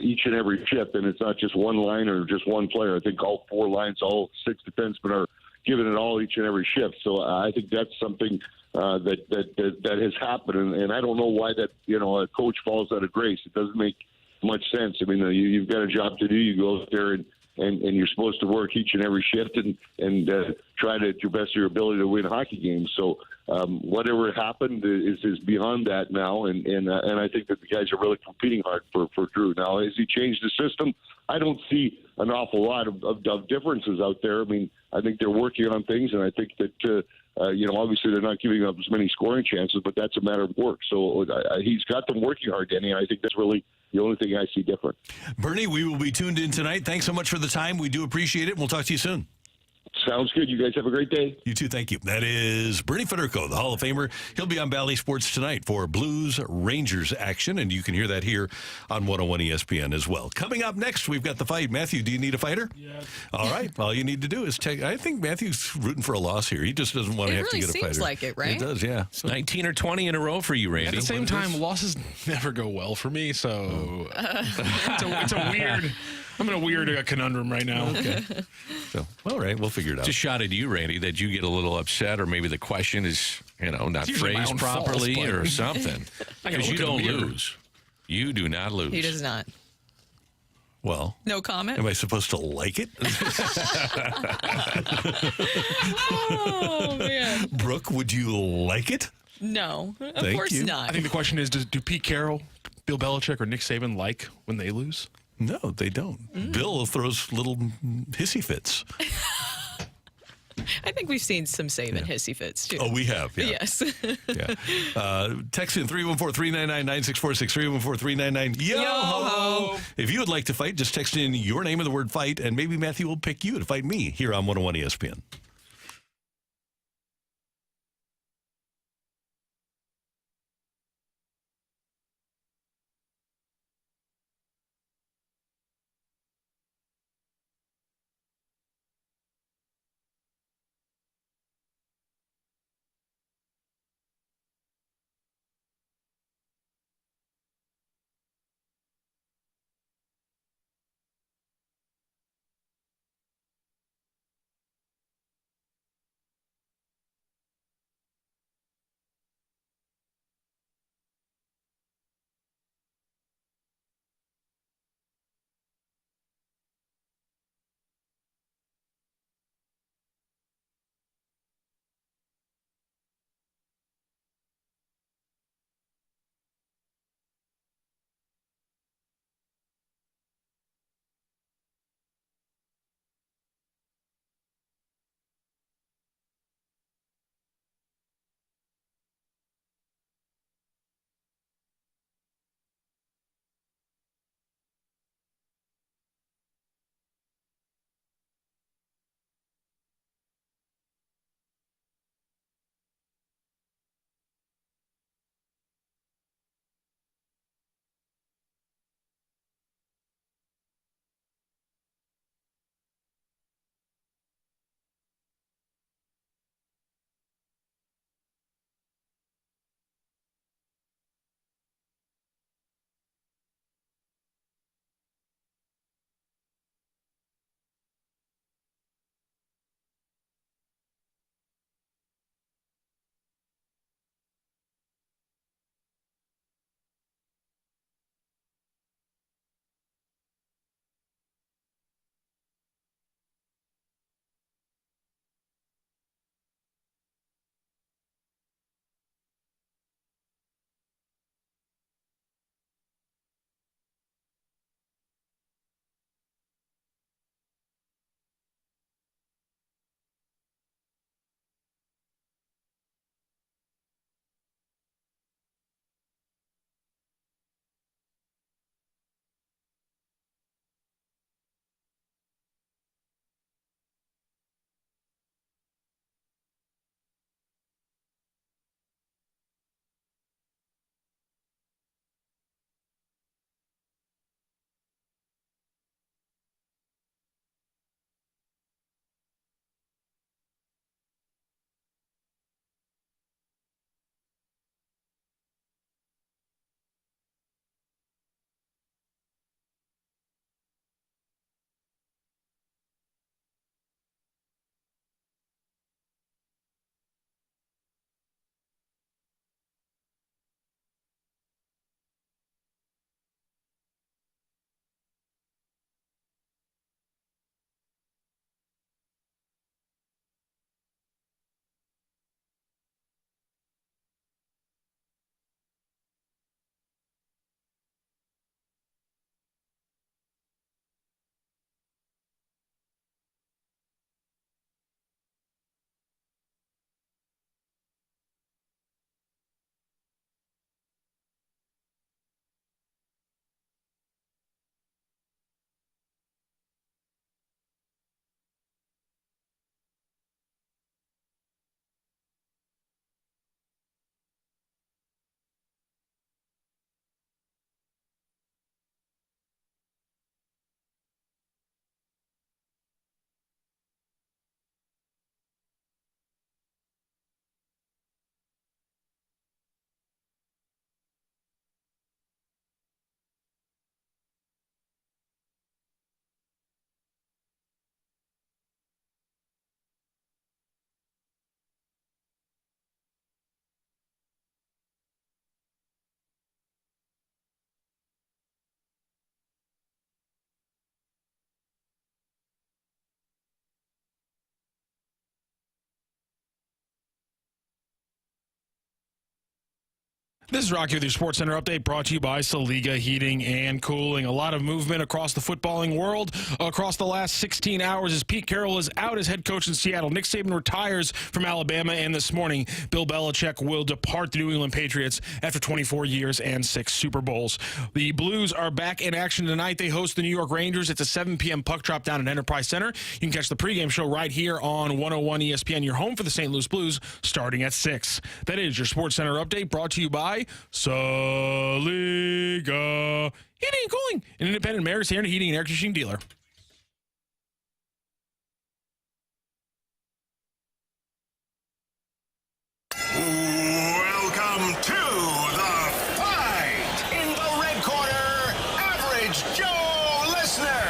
each and every shift, and it's not just one line or just one player. I think all four lines, all six defensemen are giving it all each and every shift. So I think that's something that has happened, and I don't know why that a coach falls out of grace. It doesn't make much sense. I mean, you've got a job to do. You go out there and you're supposed to work each and every shift and try to your best of your ability to win hockey games. So whatever happened is beyond that now, and I think that the guys are really competing hard for Drew. Now, has he changed the system? I don't see an awful lot of differences out there. I mean, I think they're working on things, and I think that obviously they're not giving up as many scoring chances, but that's a matter of work. So he's got them working hard, Danny, and I think that's really the only thing I see different. Bernie, we will be tuned in tonight. Thanks so much for the time. We do appreciate it, and we'll talk to you soon. Sounds good. You guys have a great day. You too. Thank you. That is Bernie Federko, the Hall of Famer. He'll be on Bally Sports tonight for Blues Rangers action, and you can hear that here on 101 ESPN as well. Coming up next, we've got the fight. Matthew, do you need a fighter? Yes. All right. All you need to do is I think Matthew's rooting for a loss here. He just doesn't want to have to get a fighter. It really seems like it, right? It does, yeah. It's 19 or 20 in a row for you, Randy. At the same time, losses never go well for me, so it's a weird... I'm in a weird conundrum right now. Okay. So, all right, we'll figure it out. Just shot at you, Randy, that you get a little upset, or maybe the question is, not phrased properly or something. Because you don't lose. You do not lose. He does not. Well, no comment. Am I supposed to like it? Oh, man. Brooke, would you like it? No, of course not. I think the question is, do Pete Carroll, Bill Belichick, or Nick Saban like when they lose? No, they don't. Bill throws little hissy fits. I think we've seen some Saban hissy fits, too. Oh, we have, yeah. Yes. Yeah. Text in 314-399-9646, 314-399, yo-ho! If you would like to fight, just text in your name and the word fight, and maybe Matthew will pick you to fight me here on 101 ESPN. This is Rocky with your Sports Center update brought to you by Saliga Heating and Cooling. A lot of movement across the footballing world across the last 16 hours as Pete Carroll is out as head coach in Seattle. Nick Saban retires from Alabama, and this morning, Bill Belichick will depart the New England Patriots after 24 years and 6 Super Bowls. The Blues are back in action tonight. They host the New York Rangers. It's a 7 p.m. puck drop down at Enterprise Center. You can catch the pregame show right here on 101 ESPN, your home for the St. Louis Blues, starting at 6. That is your Sports Center update brought to you by Saliga Heating and Cooling, an independent America's heating and air conditioning dealer. Welcome to the fight. In the red corner, Average Joe Listener.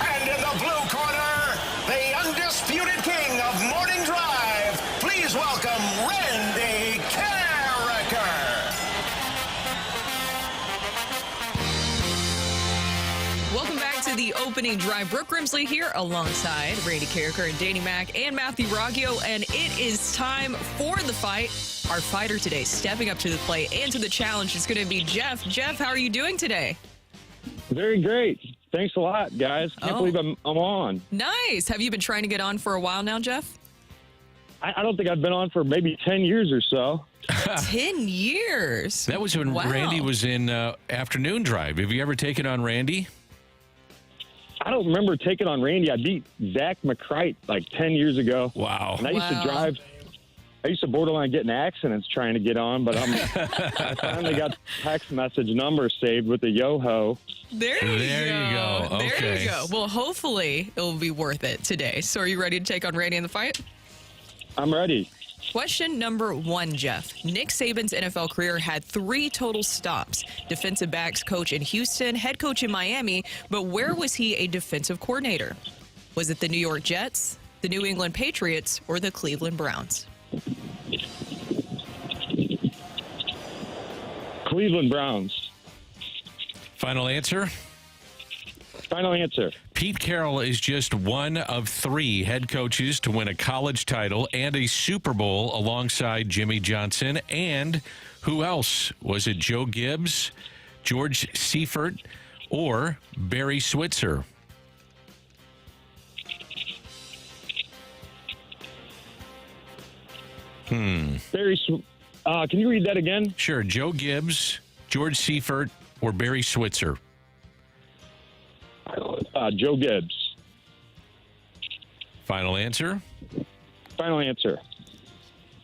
And in the blue corner, the undisputed king of morning drive. Please welcome Randy Karraker. Welcome back to the opening drive. Brooke Grimsley here alongside Randy Karraker and Danny Mac and Matthew Raggio, and it is time for the fight. Our fighter today stepping up to the plate and to the challenge is going to be Jeff. Jeff, how are you doing today? Very great. Thanks a lot, guys. Can't believe I'm on. Nice. Have you been trying to get on for a while now, Jeff? I don't think I've been on for maybe 10 years or so. 10 years? That was when Randy was in afternoon drive. Have you ever taken on Randy? I don't remember taking on Randy. I beat Zach McCrite like 10 years ago. Wow. And I used to drive. I used to borderline get in accidents trying to get on, but I finally got the text message number saved with the yo-ho. There you go. Okay. There you go. Well, hopefully it will be worth it today. So are you ready to take on Randy in the fight? I'm ready. Question number 1, Jeff. Nick Saban's NFL career had 3 total stops. Defensive backs coach in Houston, head coach in Miami, but where was he a defensive coordinator? Was it the New York Jets, the New England Patriots, or the Cleveland Browns? Cleveland Browns. Final answer? Final answer. Pete Carroll is just one of 3 head coaches to win a college title and a Super Bowl alongside Jimmy Johnson. And who else? Was it Joe Gibbs, George Seifert, or Barry Switzer? Barry, can you read that again? Sure. Joe Gibbs, George Seifert, or Barry Switzer? Joe Gibbs. Final answer? Final answer.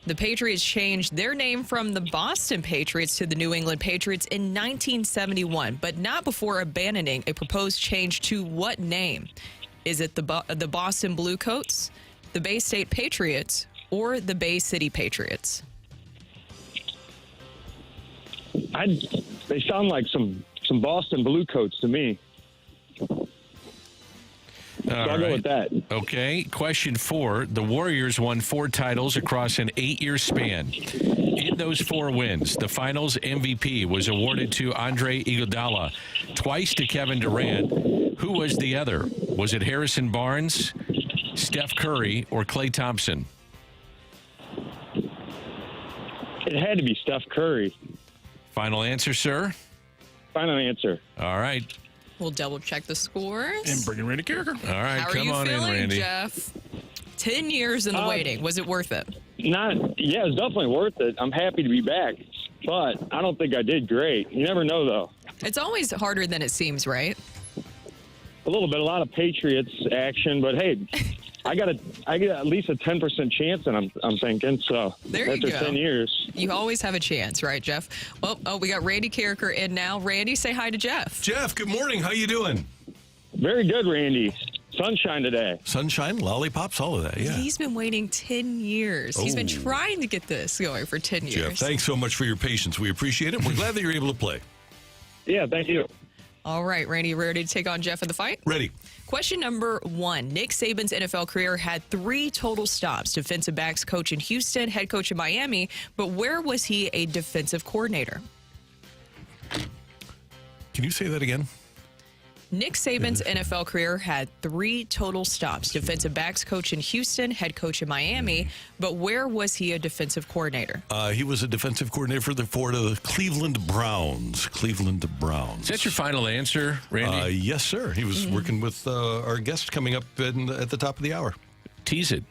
The Patriots changed their name from the Boston Patriots to the New England Patriots in 1971, but not before abandoning a proposed change to what name? Is it the Boston Bluecoats, the Bay State Patriots, or the Bay City Patriots? They sound like some Boston Bluecoats to me. I'll go with that. Okay. Question 4. The Warriors won 4 titles across an 8-year span. In those 4 wins, the finals MVP was awarded to Andre Iguodala, twice to Kevin Durant. Who was the other? Was it Harrison Barnes, Steph Curry, or Klay Thompson? It had to be Steph Curry. Final answer, sir? Final answer. All right. We'll double check the scores. And bring in Randy Karraker. All right, How come on are you feeling, in, Randy. Jeff? 10 years in the waiting. Was it worth it? Yeah, it's definitely worth it. I'm happy to be back, but I don't think I did great. You never know, though. It's always harder than it seems, right? A little bit, a lot of Patriots action, but hey, I got at least a 10% chance, and I'm thinking so. There you after go. 10 years. You always have a chance, right, Jeff? Well, we got Randy Karraker in now. Randy, say hi to Jeff. Jeff, good morning. How you doing? Very good, Randy. Sunshine today. Sunshine, lollipops, all of that, yeah. He's been waiting 10 years. He's been Oh. trying to get this going for 10 years. Jeff, thanks so much for your patience. We appreciate it. We're glad that you're able to play. Yeah, thank you. All right, Randy, you ready to take on Jeff in the fight? Ready. Question number 1. Nick Saban's NFL career had 3 total stops. Defensive backs coach in Houston, head coach in Miami, but where was he a defensive coordinator? Can you say that again? Nick Saban's NFL career had 3 total stops. Defensive backs coach in Houston, head coach in Miami. But where was he a defensive coordinator? He was a defensive coordinator for the Cleveland Browns. Cleveland Browns. Is that your final answer, Randy? Yes, sir. He was working with our guest coming up at the top of the hour. Tease it.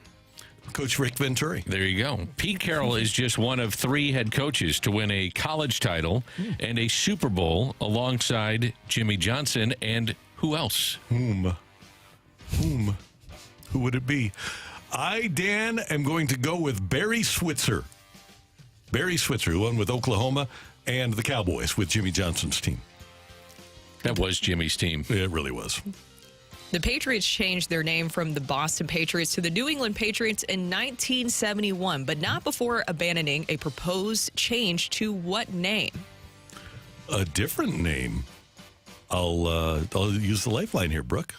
Coach Rick Venturi. There you go. Pete Carroll is just one of 3 head coaches to win a college title and a Super Bowl alongside Jimmy Johnson and who else? Whom? Who would it be? I, Dan, am going to go with Barry Switzer. Barry Switzer, who won with Oklahoma and the Cowboys with Jimmy Johnson's team. That was Jimmy's team. It really was. The Patriots changed their name from the Boston Patriots to the New England Patriots in 1971, but not before abandoning a proposed change to what name? A different name. I'll use the lifeline here, Brooke.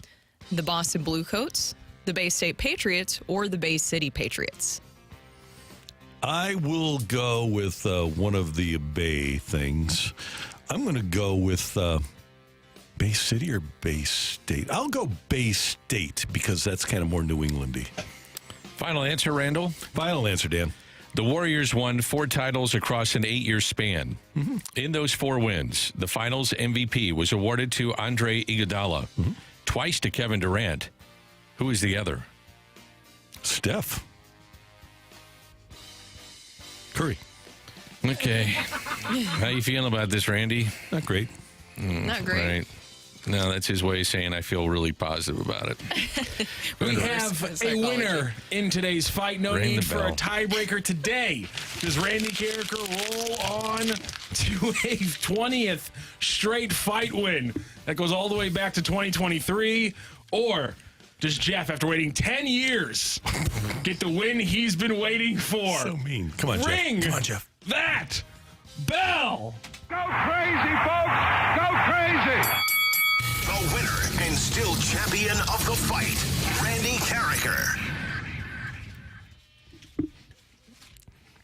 The Boston Bluecoats, the Bay State Patriots, or the Bay City Patriots? I will go with one of the Bay things. I'm going to go with Bay City or Bay State. I'll go Bay State because that's kind of more New Englandy. Final answer, Randall? Final answer, Dan. The Warriors won 4 titles across an 8-year span. Mm-hmm. In those 4 wins, the finals MVP was awarded to Andre Iguodala, twice to Kevin Durant. Who is the other? Steph Curry. Okay. How you feeling about this, Randy? Not great. Not great. Right. No, that's his way of saying I feel really positive about it. We have a winner in today's fight. No Ring need the for a bell. tiebreaker today. Does Randy Karraker roll on to a 20th straight fight win that goes all the way back to 2023? Or does Jeff, after waiting 10 years, get the win he's been waiting for? So mean. Come on, Ring Jeff. Come on, Jeff. that bell. Go crazy, folks. Go crazy. The winner and still champion of the fight, Randy Karraker.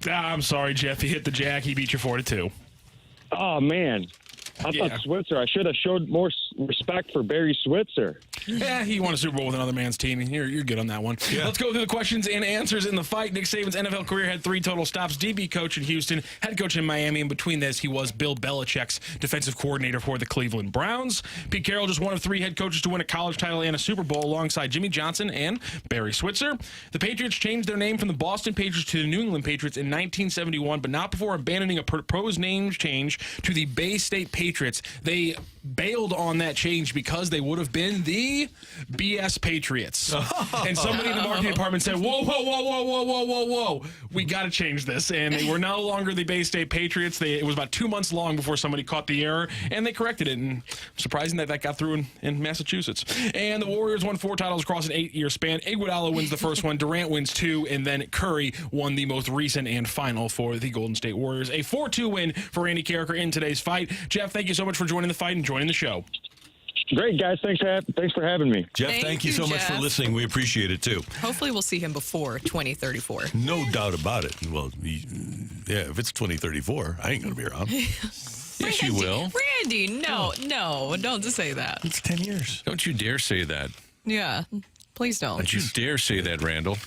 I'm sorry, Jeff. He hit the jack. He beat you 4-2. Oh, man. I thought Switzer. I should have showed more respect for Barry Switzer. Yeah, he won a Super Bowl with another man's team. You're good on that one. Yeah. Let's go through the questions and answers in the fight. Nick Saban's NFL career had 3 total stops. DB coach in Houston, head coach in Miami, and between this, he was Bill Belichick's defensive coordinator for the Cleveland Browns. Pete Carroll, just one of 3 head coaches to win a college title and a Super Bowl alongside Jimmy Johnson and Barry Switzer. The Patriots changed their name from the Boston Patriots to the New England Patriots in 1971, but not before abandoning a proposed name change to the Bay State Patriots. They bailed on that change because they would have been the BS Patriots. And somebody in the marketing department said, whoa, we got to change this. And they were no longer the Bay State Patriots. It was about 2 months long before somebody caught the error, and they corrected it. And surprising that got through in Massachusetts. And the Warriors won 4 titles across an 8-year span. Iguodala wins the first one, Durant wins 2, and then Curry won the most recent and final for the Golden State Warriors. A 4-2 win for Randy Karraker in today's fight. Jeff, thank you so much for joining the fight and joining the show. Great, guys. Thanks for having me. Jeff, thank you so much for listening. We appreciate it, too. Hopefully we'll see him before 2034. No doubt about it. Well, yeah, if it's 2034, I ain't going to be around. Yes, you will. Randy, no, don't say that. It's 10 years. Don't you dare say that. Yeah, please don't. Don't you dare say that, Randall.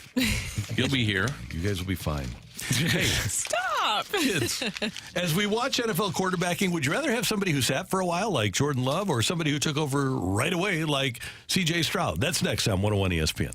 You'll be here. You guys will be fine. Hey, Stop. Kids, as we watch NFL quarterbacking, would you rather have somebody who sat for a while like Jordan Love or somebody who took over right away like C.J. Stroud? That's next on 101 ESPN.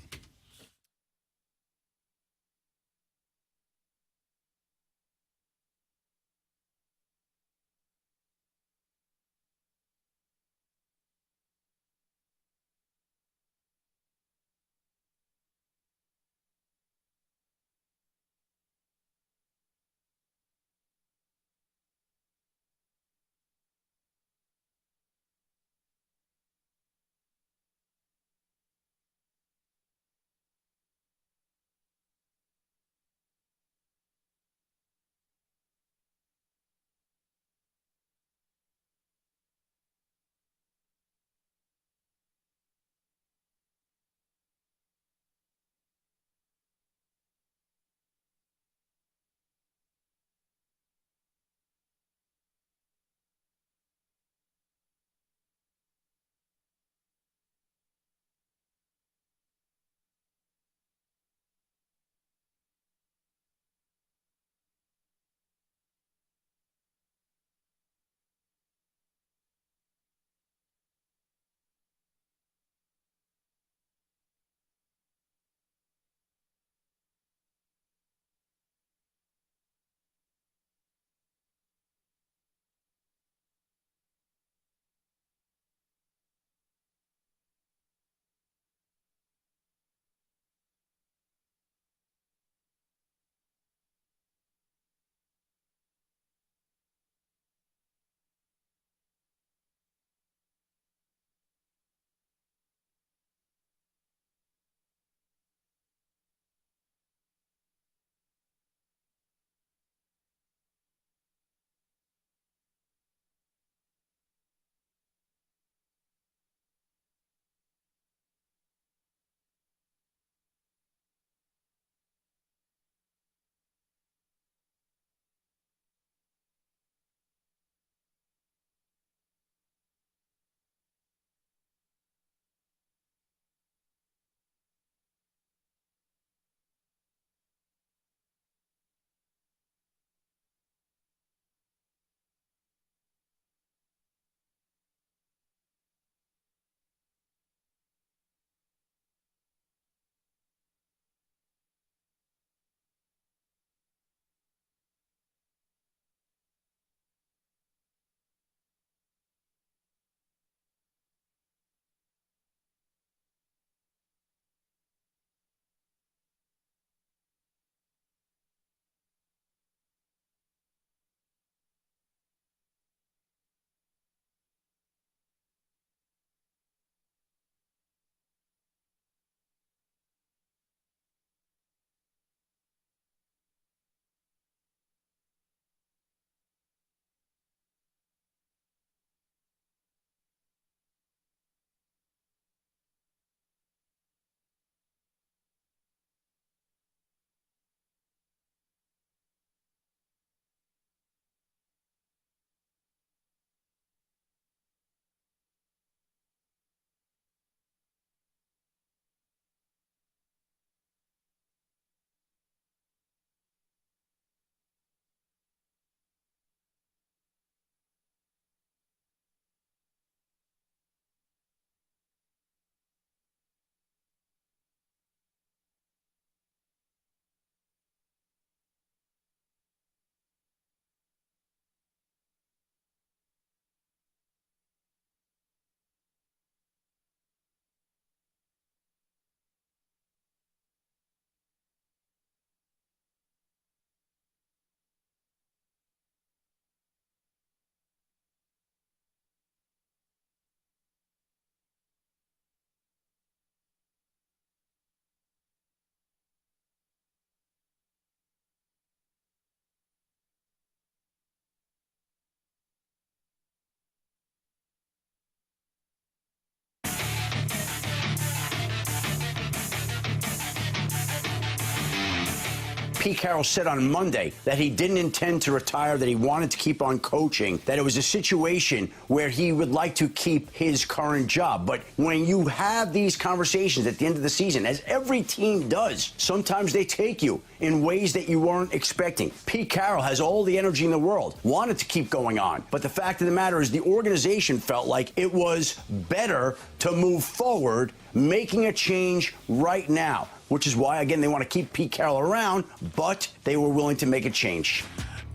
Pete Carroll said on Monday that he didn't intend to retire, that he wanted to keep on coaching, that it was a situation where he would like to keep his current job. But when you have these conversations at the end of the season, as every team does, sometimes they take you in ways that you weren't expecting. Pete Carroll has all the energy in the world, wanted to keep going on. But the fact of the matter is the organization felt like it was better to move forward, making a change right now, which is why, again, they want to keep Pete Carroll around, but they were willing to make a change.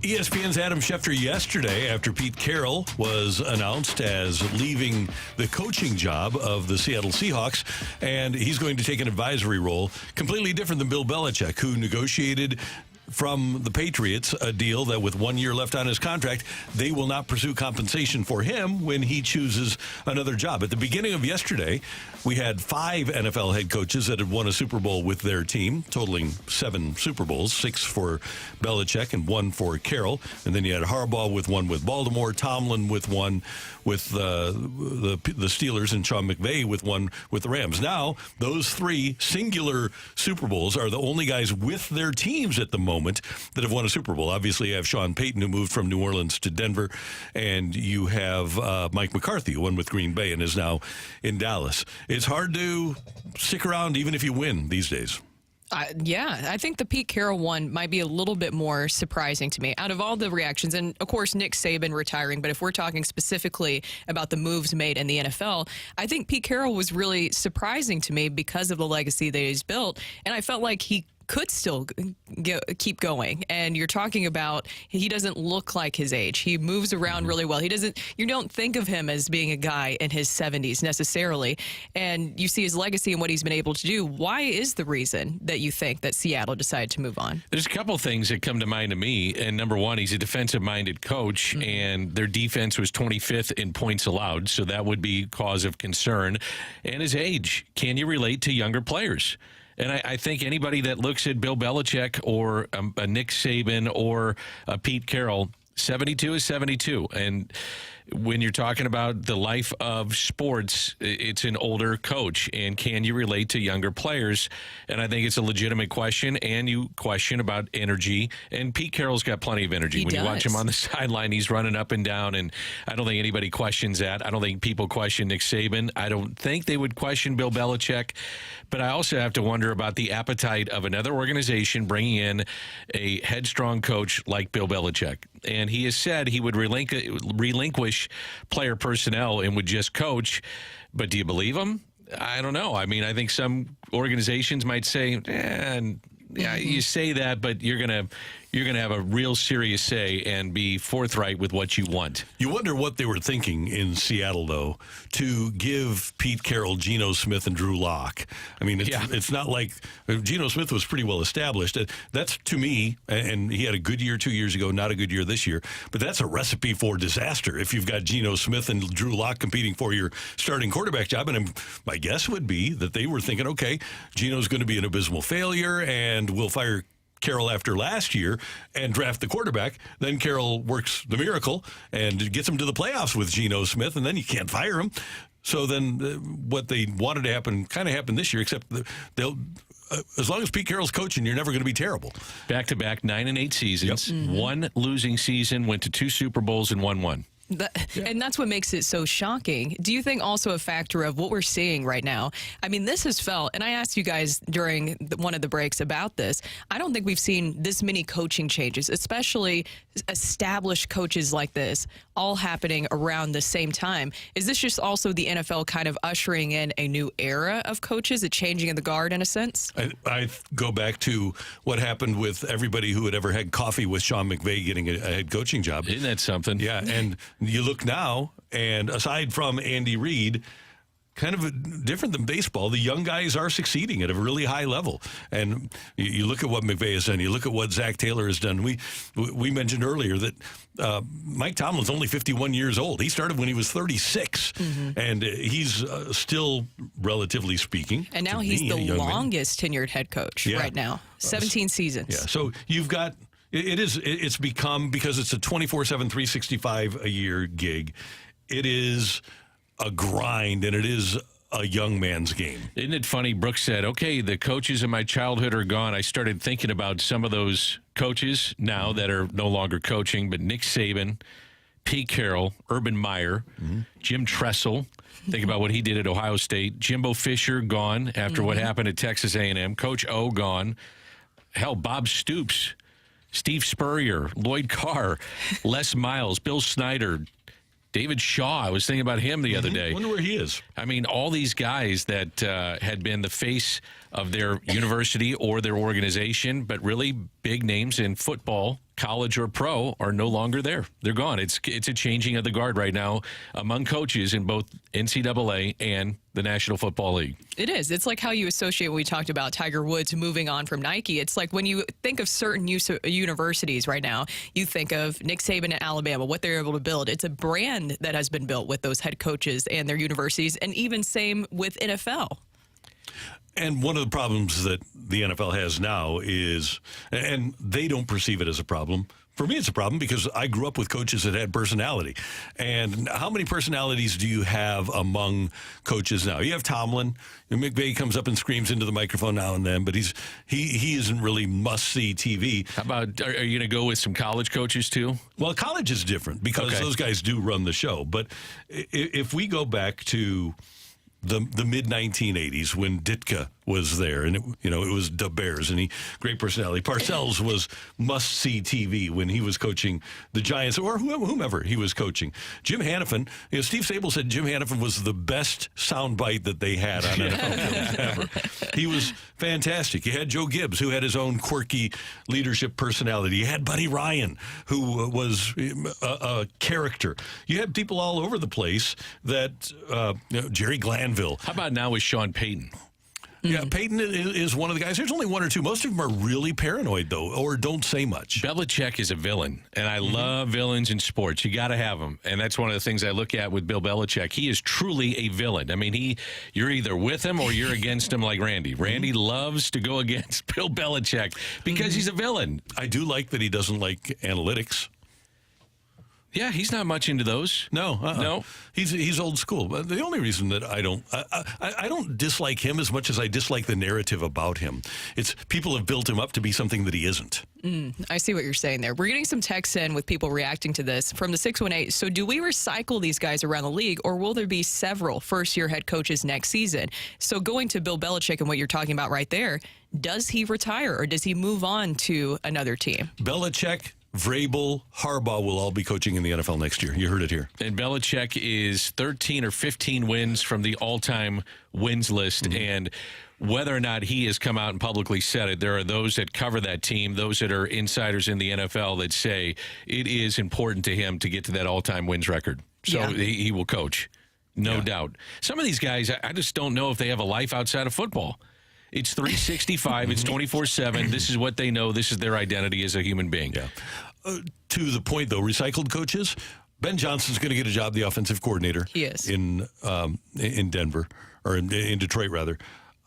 ESPN's Adam Schefter yesterday, after Pete Carroll was announced as leaving the coaching job of the Seattle Seahawks, and he's going to take an advisory role, completely different than Bill Belichick, who negotiated from the Patriots a deal that with 1 year left on his contract, they will not pursue compensation for him when he chooses another job. At the beginning of yesterday, we had 5 NFL head coaches that had won a Super Bowl with their team, totaling 7 Super Bowls, 6 for Belichick and 1 for Carroll. And then you had Harbaugh with 1 with Baltimore, Tomlin with 1 with the Steelers, and Sean McVay with 1 with the Rams. Now, those 3 singular Super Bowls are the only guys with their teams at the moment that have won a Super Bowl. Obviously, you have Sean Payton, who moved from New Orleans to Denver, and you have Mike McCarthy, who won with Green Bay and is now in Dallas. It's hard to stick around even if you win these days. Yeah, I think the Pete Carroll one might be a little bit more surprising to me out of all the reactions. And, of course, Nick Saban retiring. But if we're talking specifically about the moves made in the NFL, I think Pete Carroll was really surprising to me because of the legacy that he's built. And I felt like he could still keep going. And you're talking about he doesn't look like his age. He moves around really well. You don't think of him as being a guy in his 70s necessarily. And you see his legacy and what he's been able to do. Why is the reason that you think that Seattle decided to move on? There's a couple things that come to mind to me. And number one, he's a defensive-minded coach, and their defense was 25th in points allowed, so that would be cause of concern. And his age. Can you relate to younger players? And I think anybody that looks at Bill Belichick or a Nick Saban or a Pete Carroll, 72 is 72. And when you're talking about the life of sports, it's an older coach. And can you relate to younger players? And I think it's a legitimate question. And you question about energy. And Pete Carroll's got plenty of energy. When you watch him on the sideline, he's running up and down. And I don't think anybody questions that. I don't think people question Nick Saban. I don't think they would question Bill Belichick. But I also have to wonder about the appetite of another organization bringing in a headstrong coach like Bill Belichick. And he has said he would relinquish player personnel and would just coach. But do you believe him? I don't know. I mean, I think some organizations might say, yeah, you say that, but you're gonna have a real serious say and be forthright with what you want. You wonder what they were thinking in Seattle, though, to give Pete Carroll, Geno Smith, and Drew Lock. I mean, it's not like Geno Smith was pretty well established. That's, to me, and he had a good year 2 years ago, not a good year this year, but that's a recipe for disaster if you've got Geno Smith and Drew Lock competing for your starting quarterback job. And my guess would be that they were thinking, okay, Geno's going to be an abysmal failure, and we'll fire Carroll after last year and draft the quarterback. Then Carroll works the miracle and gets him to the playoffs with Geno Smith, and then you can't fire him. So then what they wanted to happen kind of happened this year, except they'll as long as Pete Carroll's coaching, you're never going to be terrible. Back-to-back 9-8 seasons. Yep. One losing season, went to 2 Super Bowls and won 1. And that's what makes it so shocking. Do you think also a factor of what we're seeing right now? I mean, this has felt, and I asked you guys during one of the breaks about this, I don't think we've seen this many coaching changes, especially established coaches like this, all happening around the same time. Is this just also the NFL kind of ushering in a new era of coaches, a changing of the guard in a sense? I go back to what happened with everybody who had ever had coffee with Sean McVay getting a head coaching job. Isn't that something? Yeah, and you look now, and aside from Andy Reid, kind of different than baseball, the young guys are succeeding at a really high level. And you look at what McVay has done. You look at what Zach Taylor has done. We mentioned earlier that Mike Tomlin's only 51 years old. He started when he was 36, and he's still, relatively speaking. And now he's the longest tenured head coach right now, 17 seasons. Yeah, so you've got... It's become, because it's a 24/7, 365 a year gig, it is a grind, and it is a young man's game. Isn't it funny? Brooke said, okay, the coaches in my childhood are gone. I started thinking about some of those coaches now that are no longer coaching, but Nick Saban, Pete Carroll, Urban Meyer, Jim Tressel. Think about what he did at Ohio State. Jimbo Fisher gone after what happened at Texas A&M. Coach O gone. Hell, Bob Stoops, Steve Spurrier, Lloyd Carr, Les Miles, Bill Snyder, David Shaw. I was thinking about him the other day. I wonder where he is. I mean, all these guys that had been the face of their university or their organization, but really big names in football, college or pro, are no longer there. They're gone. It's a changing of the guard right now among coaches in both NCAA and the National Football League. It is. It's like how you associate when we talked about Tiger Woods moving on from Nike. It's like when you think of certain universities right now, you think of Nick Saban at Alabama, what they're able to build. It's a brand that has been built with those head coaches and their universities, and even same with NFL. And one of the problems that the NFL has now is, and they don't perceive it as a problem. For me, it's a problem because I grew up with coaches that had personality. And how many personalities do you have among coaches now? You have Tomlin. McVay comes up and screams into the microphone now and then, but he isn't really must-see TV. How about, are you going to go with some college coaches too? Well, college is different because those guys do run the show. But if we go back to the mid-1980s when Ditka was there, and it was the Bears, and great personality. Parcells was must-see TV when he was coaching the Giants, or whomever he was coaching. Jim Hanifan, Steve Sable said Jim Hanifan was the best soundbite that they had on NFL films ever. He was fantastic. You had Joe Gibbs, who had his own quirky leadership personality. You had Buddy Ryan, who was a character. You had people all over the place that, Jerry Glanville. How about now with Sean Payton? Yeah, Peyton is one of the guys. There's only one or two. Most of them are really paranoid, though, or don't say much. Belichick is a villain, and I love villains in sports. You got to have them, and that's one of the things I look at with Bill Belichick. He is truly a villain. I mean, you're either with him or you're against him like Randy. Randy loves to go against Bill Belichick because he's a villain. I do like that he doesn't like analytics. Yeah, he's not much into those. No. No. He's old school. But the only reason that I don't dislike him as much as I dislike the narrative about him. It's people have built him up to be something that he isn't. I see what you're saying there. We're getting some texts in with people reacting to this from the 618. So do we recycle these guys around the league, or will there be several first-year head coaches next season? So going to Bill Belichick and what you're talking about right there, does he retire or does he move on to another team? Belichick, Vrabel, Harbaugh will all be coaching in the NFL next year. You heard it here. And Belichick is 13 or 15 wins from the all-time wins list. And whether or not he has come out and publicly said it, there are those that cover that team, those that are insiders in the NFL that say it is important to him to get to that all-time wins record. So he will coach, no doubt. Some of these guys, I just don't know if they have a life outside of football. It's 365. It's 24/7. This is what they know. This is their identity as a human being. Yeah. To the point, though, recycled coaches. Ben Johnson's going to get a job, the offensive coordinator. He is. In Denver, or in Detroit, rather.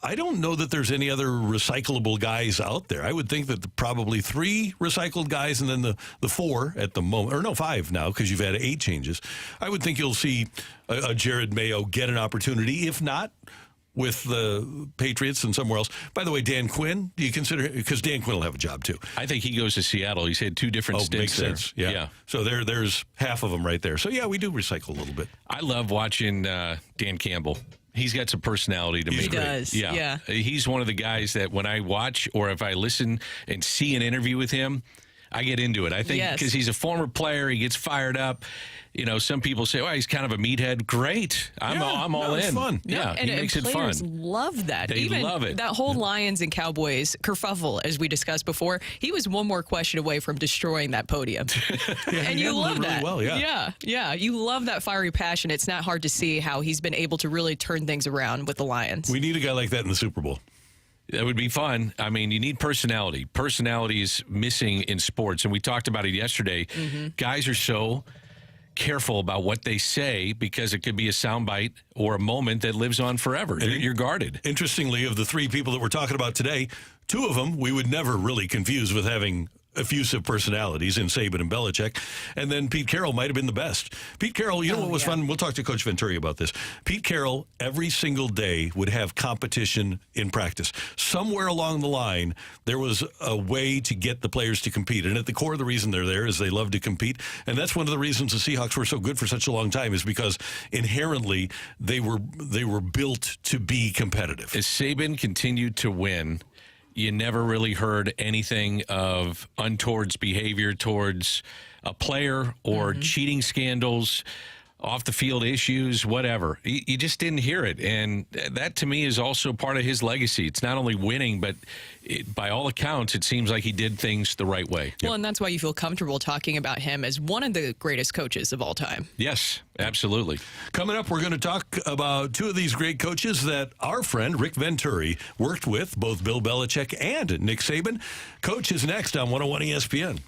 I don't know that there's any other recyclable guys out there. I would think that probably 3 recycled guys and then the 4 at the moment, or no, 5 now because you've had 8 changes. I would think you'll see a Jared Mayo get an opportunity. If not, with the Patriots and somewhere else. By the way, Dan Quinn, do you consider, because Dan Quinn will have a job too. I think he goes to Seattle. He's had 2 different stints makes there. Sense. Yeah. So there's half of them right there. So yeah, we do recycle a little bit. I love watching Dan Campbell. He's got some personality to me. He does. Yeah. He's one of the guys that when I watch or if I listen and see an interview with him, I get into it. I think because he's a former player, he gets fired up. Some people say, well, he's kind of a meathead. Great. I'm all in. It's fun. Yeah, and he makes it fun. Players love that. They love it. That whole Lions and Cowboys kerfuffle, as we discussed before, he was one more question away from destroying that podium. And you love that. Really well, yeah. You love that fiery passion. It's not hard to see how he's been able to really turn things around with the Lions. We need a guy like that in the Super Bowl. That would be fun. I mean, you need personality. Personality is missing in sports, and we talked about it yesterday. Guys are so careful about what they say because it could be a soundbite or a moment that lives on forever. And you're guarded. Interestingly, of the 3 people that we're talking about today, 2 of them we would never really confuse with having effusive personalities in Saban and Belichick. And then Pete Carroll might have been the best. Pete Carroll, you know what was fun? We'll talk to Coach Venturi about this. Pete Carroll, every single day, would have competition in practice. Somewhere along the line, there was a way to get the players to compete. And at the core of the reason they're there is they love to compete. And that's one of the reasons the Seahawks were so good for such a long time, is because inherently they were built to be competitive. As Saban continued to win, you never really heard anything of untoward behavior towards a player or cheating scandals, off the field issues, whatever. You just didn't hear it. And that to me is also part of his legacy. It's not only winning, but by all accounts, it seems like he did things the right way. Well, and that's why you feel comfortable talking about him as one of the greatest coaches of all time. Yes, absolutely. Coming up, we're going to talk about two of these great coaches that our friend Rick Venturi worked with, both Bill Belichick and Nick Saban. Coach is next on 101 ESPN.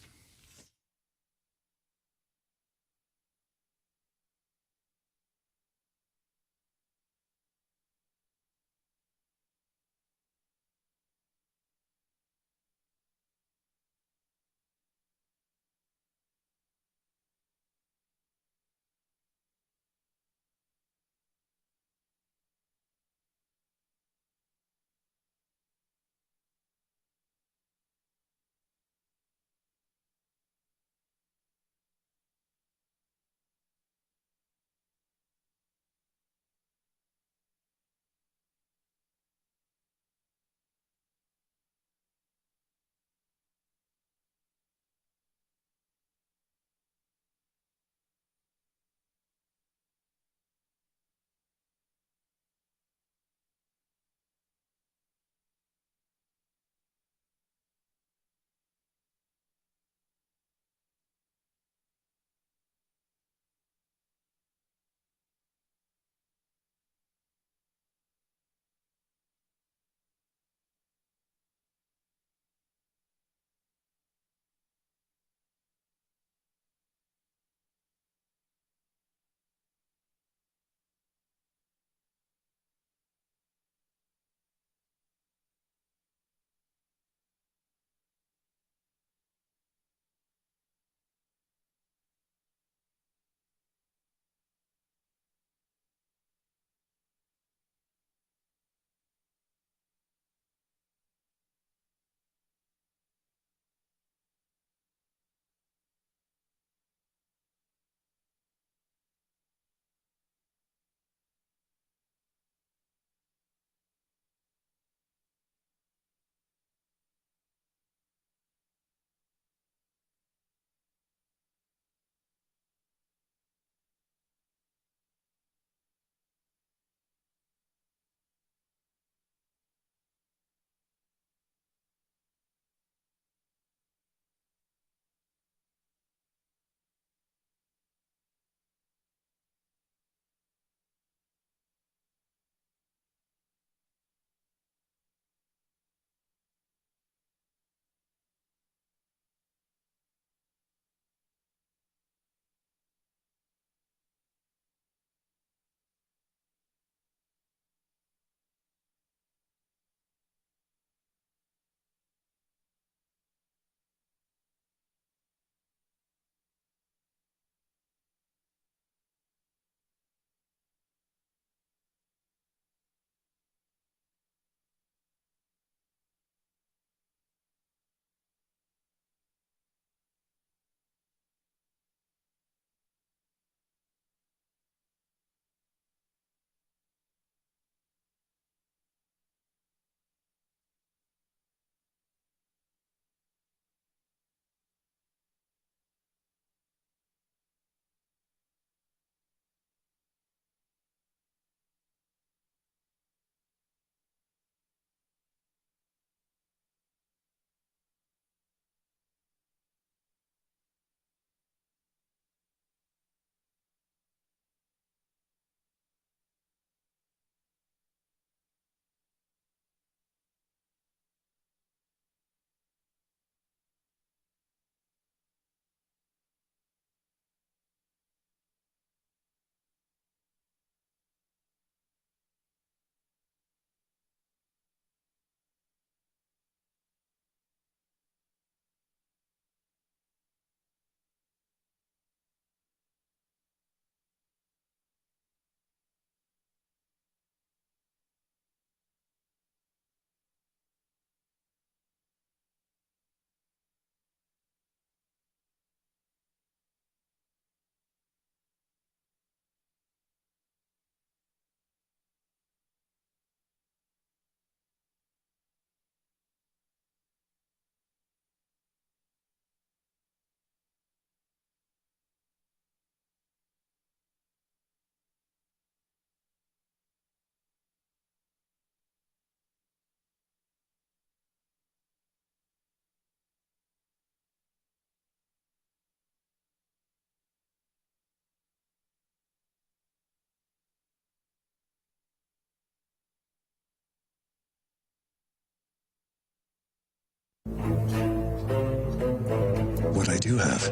what I do have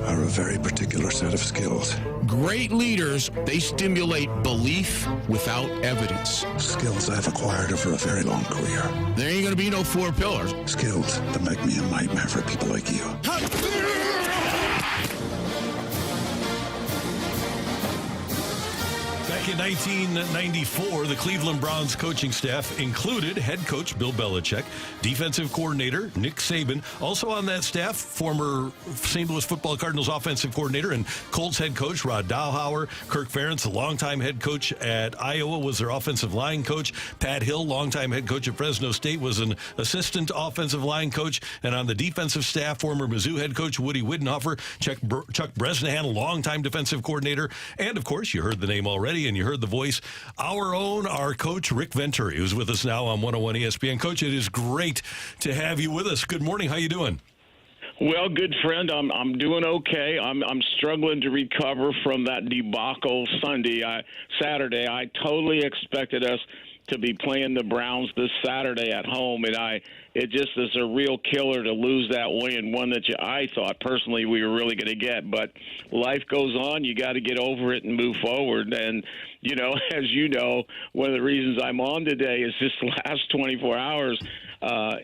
are a very particular set of skills. Great leaders, they stimulate belief without evidence. Skills I've acquired over a very long career. There ain't going to be no 4 pillars. Skills that make me a nightmare for people like you. Back in 1994, the Cleveland Browns coaching staff included head coach Bill Belichick, defensive coordinator Nick Saban. Also on that staff, former St. Louis Football Cardinals offensive coordinator and Colts head coach Rod Dowhower. Kirk Ferentz, the longtime head coach at Iowa, was their offensive line coach. Pat Hill, longtime head coach at Fresno State, was an assistant offensive line coach. And on the defensive staff, former Mizzou head coach Woody Widenhofer, Chuck Bresnahan, longtime defensive coordinator. And, of course, you heard the name already, and you heard the voice, our coach, Rick Venturi, who's with us now on 101 ESPN. Coach, it is great to have you with us. Good morning. How you doing? Well, good friend, I'm doing okay. I'm struggling to recover from that debacle Saturday. I totally expected us to be playing the Browns this Saturday at home, and it just is a real killer to lose that win, one that I thought personally we were really going to get. But life goes on. You got to get over it and move forward. And, you know, as you know, one of the reasons I'm on today is this last 24 hours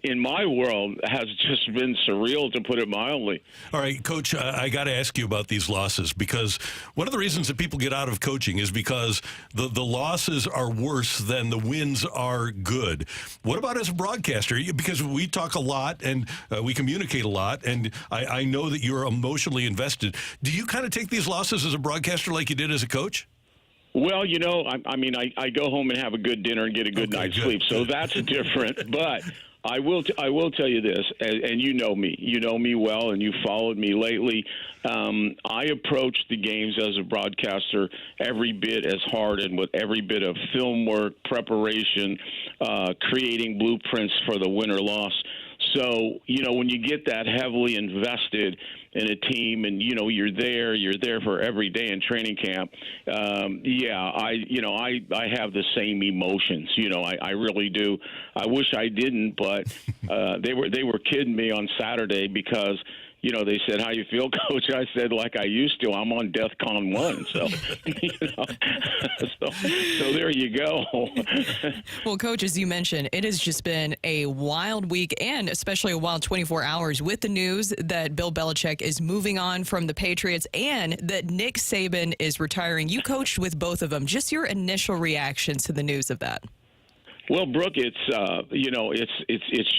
in my world has just been surreal, to put it mildly. All right, Coach, I got to ask you about these losses, because one of the reasons that people get out of coaching is because the losses are worse than the wins are good. What about as a broadcaster? Because we talk a lot and we communicate a lot, and I know that you're emotionally invested. Do you kind of take these losses as a broadcaster like you did as a coach? Well, you know, I go home and have a good dinner and get a good night's sleep, so that's different. But I will tell you this, and you know me well, and you followed me lately. I approach the games as a broadcaster every bit as hard and with every bit of film work, preparation, creating blueprints for the win or loss. So, you know, when you get that heavily invested in a team and, you know, you're there for every day in training camp, I have the same emotions. You know, I really do. I wish I didn't, but they were kidding me on Saturday because, you know, they said, "How you feel, Coach?" I said, "Like I used to. I'm on DEFCON 1." So, you know, so there you go. Well, Coach, as you mentioned, it has just been a wild week, and especially a wild 24 hours with the news that Bill Belichick is moving on from the Patriots and that Nick Saban is retiring. You coached with both of them. Just your initial reactions to the news of that. Well, Brooke, it's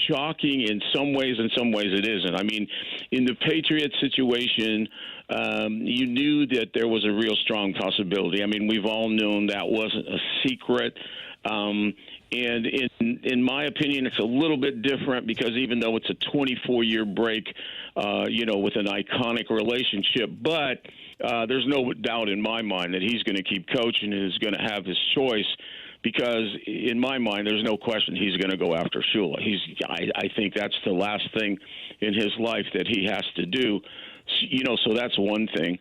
shocking in some ways. In some ways, it isn't. I mean, in the Patriots situation, you knew that there was a real strong possibility. I mean, we've all known that wasn't a secret. And in my opinion, it's a little bit different because even though it's a 24-year break, with an iconic relationship, but there's no doubt in my mind that he's going to keep coaching and is going to have his choice. Because in my mind, there's no question he's going to go after Shula. I think that's the last thing in his life that he has to do. You know, so that's one thing.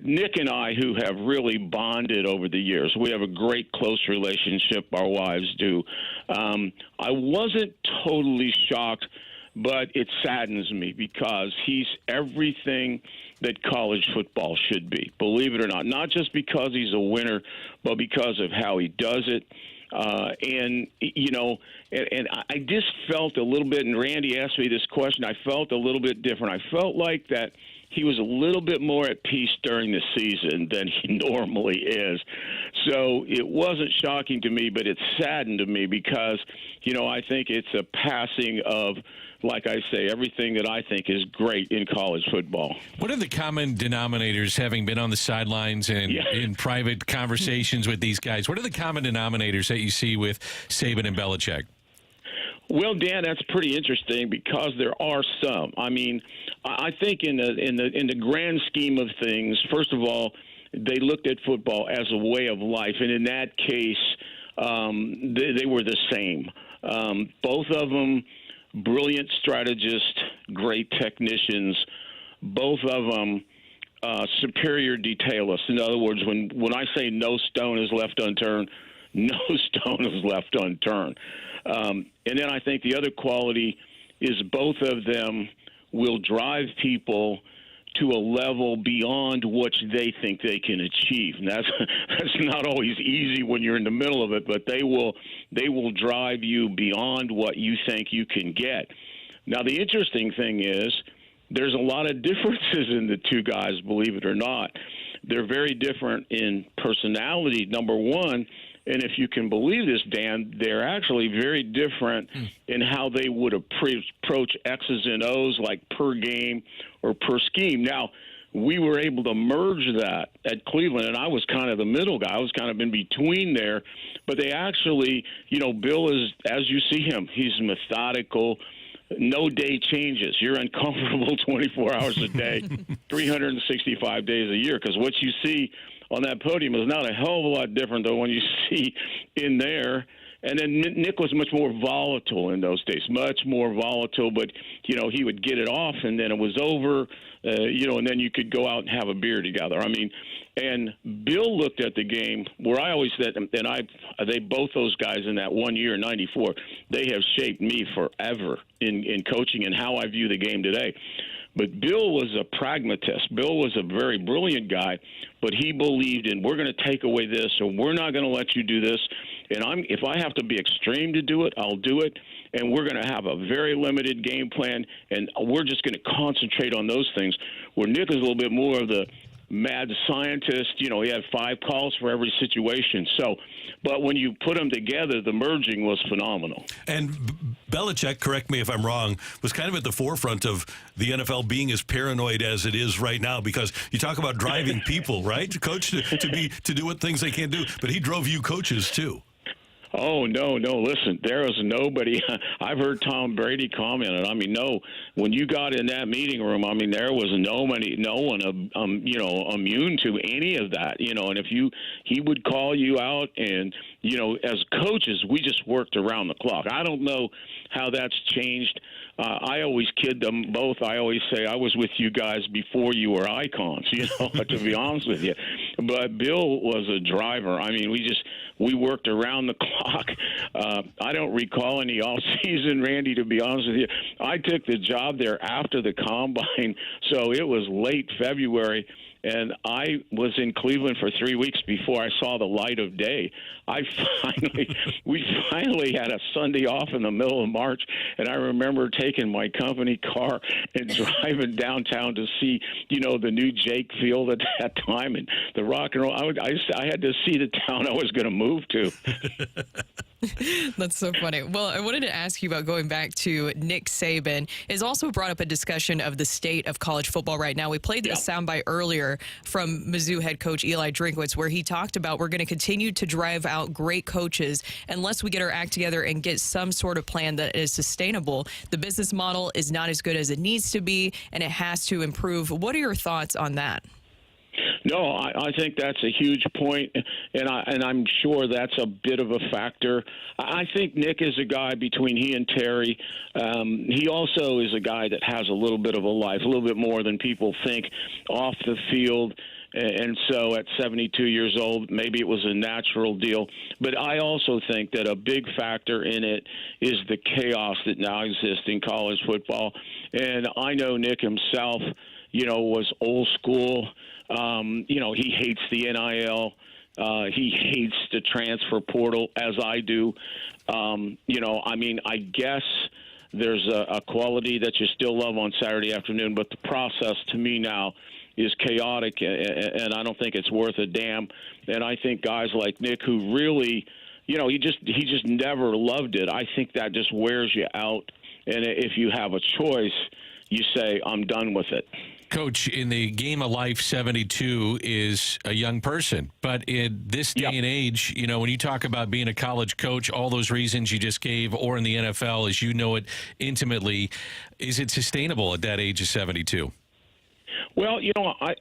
Nick and I, who have really bonded over the years, we have a great close relationship. Our wives do. I wasn't totally shocked, but it saddens me because he's everything that college football should be, believe it or not. Not just because he's a winner, but because of how he does it. And I just felt a little bit, and Randy asked me this question, I felt a little bit different. I felt like that he was a little bit more at peace during the season than he normally is. So it wasn't shocking to me, but it saddened to me because, you know, I think it's a passing of, like I say, everything that I think is great in college football. What are the common denominators, having been on the sidelines and in private conversations with these guys? What are the common denominators that you see with Saban and Belichick? Well, Dan, that's pretty interesting because there are some. I mean, I think in the grand scheme of things, first of all, they looked at football as a way of life, and in that case, they were the same. Both of them brilliant strategists, great technicians, both of them superior detailists. In other words, when I say no stone is left unturned, no stone is left unturned. And then I think the other quality is both of them will drive people to a level beyond what they think they can achieve. And that's not always easy when you're in the middle of it, but they will drive you beyond what you think you can get. Now, the interesting thing is there's a lot of differences in the two guys, believe it or not. They're very different in personality, number one. And if you can believe this, Dan, they're actually very different in how they would approach X's and O's, like per game or per scheme. Now, we were able to merge that at Cleveland, and I was kind of the middle guy. I was kind of in between there. But they actually, Bill is, as you see him, he's methodical. No day changes. You're uncomfortable 24 hours a day, 365 days a year, because what you see on that podium is not a hell of a lot different than what you see in there. And then Nick was much more volatile in those days, much more volatile. But, he would get it off, and then it was over, and then you could go out and have a beer together. I mean, and Bill looked at the game where I always said, and they both those guys in that 1 year, 94, they have shaped me forever in coaching and how I view the game today. But Bill was a pragmatist. Bill was a very brilliant guy, but he believed in, we're going to take away this, or we're not going to let you do this. And if I have to be extreme to do it, I'll do it. And we're going to have a very limited game plan, and we're just going to concentrate on those things. Where Nick is a little bit more of the mad scientist. He had 5 calls for every situation. So, but when you put them together, the merging was phenomenal. And Belichick, correct me if I'm wrong, was kind of at the forefront of the NFL being as paranoid as it is right now, because you talk about driving people, right? Coach to do what things they can't do, but he drove you coaches too. Oh, no. Listen, there was nobody. I've heard Tom Brady comment it. I mean, no, when you got in that meeting room, I mean, there was no one, immune to any of that, and if he would call you out, and, as coaches, we just worked around the clock. I don't know how that's changed. I always kid them both. I always say I was with you guys before you were icons, to be honest with you. But Bill was a driver. I mean, we worked around the clock. I don't recall any off-season, Randy, to be honest with you. I took the job there after the Combine, so it was late February, and I was in Cleveland for 3 weeks before I saw the light of day. We finally had a Sunday off in the middle of March, and I remember taking my company car and driving downtown to see, the new Jake Field at that time and the rock and roll. I had to see the town I was going to move to. That's so funny. Well, I wanted to ask you about going back to Nick Saban. Has also brought up a discussion of the state of college football right now. We played a soundbite earlier from Mizzou head coach Eli Drinkwitz, where he talked about we're going to continue to drive out great coaches unless we get our act together and get some sort of plan that is sustainable. The business model is not as good as it needs to be, and it has to improve. What are your thoughts on that? No, I think that's a huge point, and I'm sure that's a bit of a factor. I think Nick is a guy between he and Terry. He also is a guy that has a little bit of a life, a little bit more than people think off the field. And so at 72 years old, maybe it was a natural deal. But I also think that a big factor in it is the chaos that now exists in college football. And I know Nick himself, was old school. He hates the NIL. He hates the transfer portal, as I do. I guess there's a quality that you still love on Saturday afternoon, but the process to me now is chaotic, and I don't think it's worth a damn. And I think guys like Nick, who really, he just never loved it. I think that just wears you out. And if you have a choice, you say, I'm done with it. Coach, in the game of life, 72 is a young person. But in this day and age, when you talk about being a college coach, all those reasons you just gave, or in the NFL, as you know it intimately, is it sustainable at that age of 72? Well, I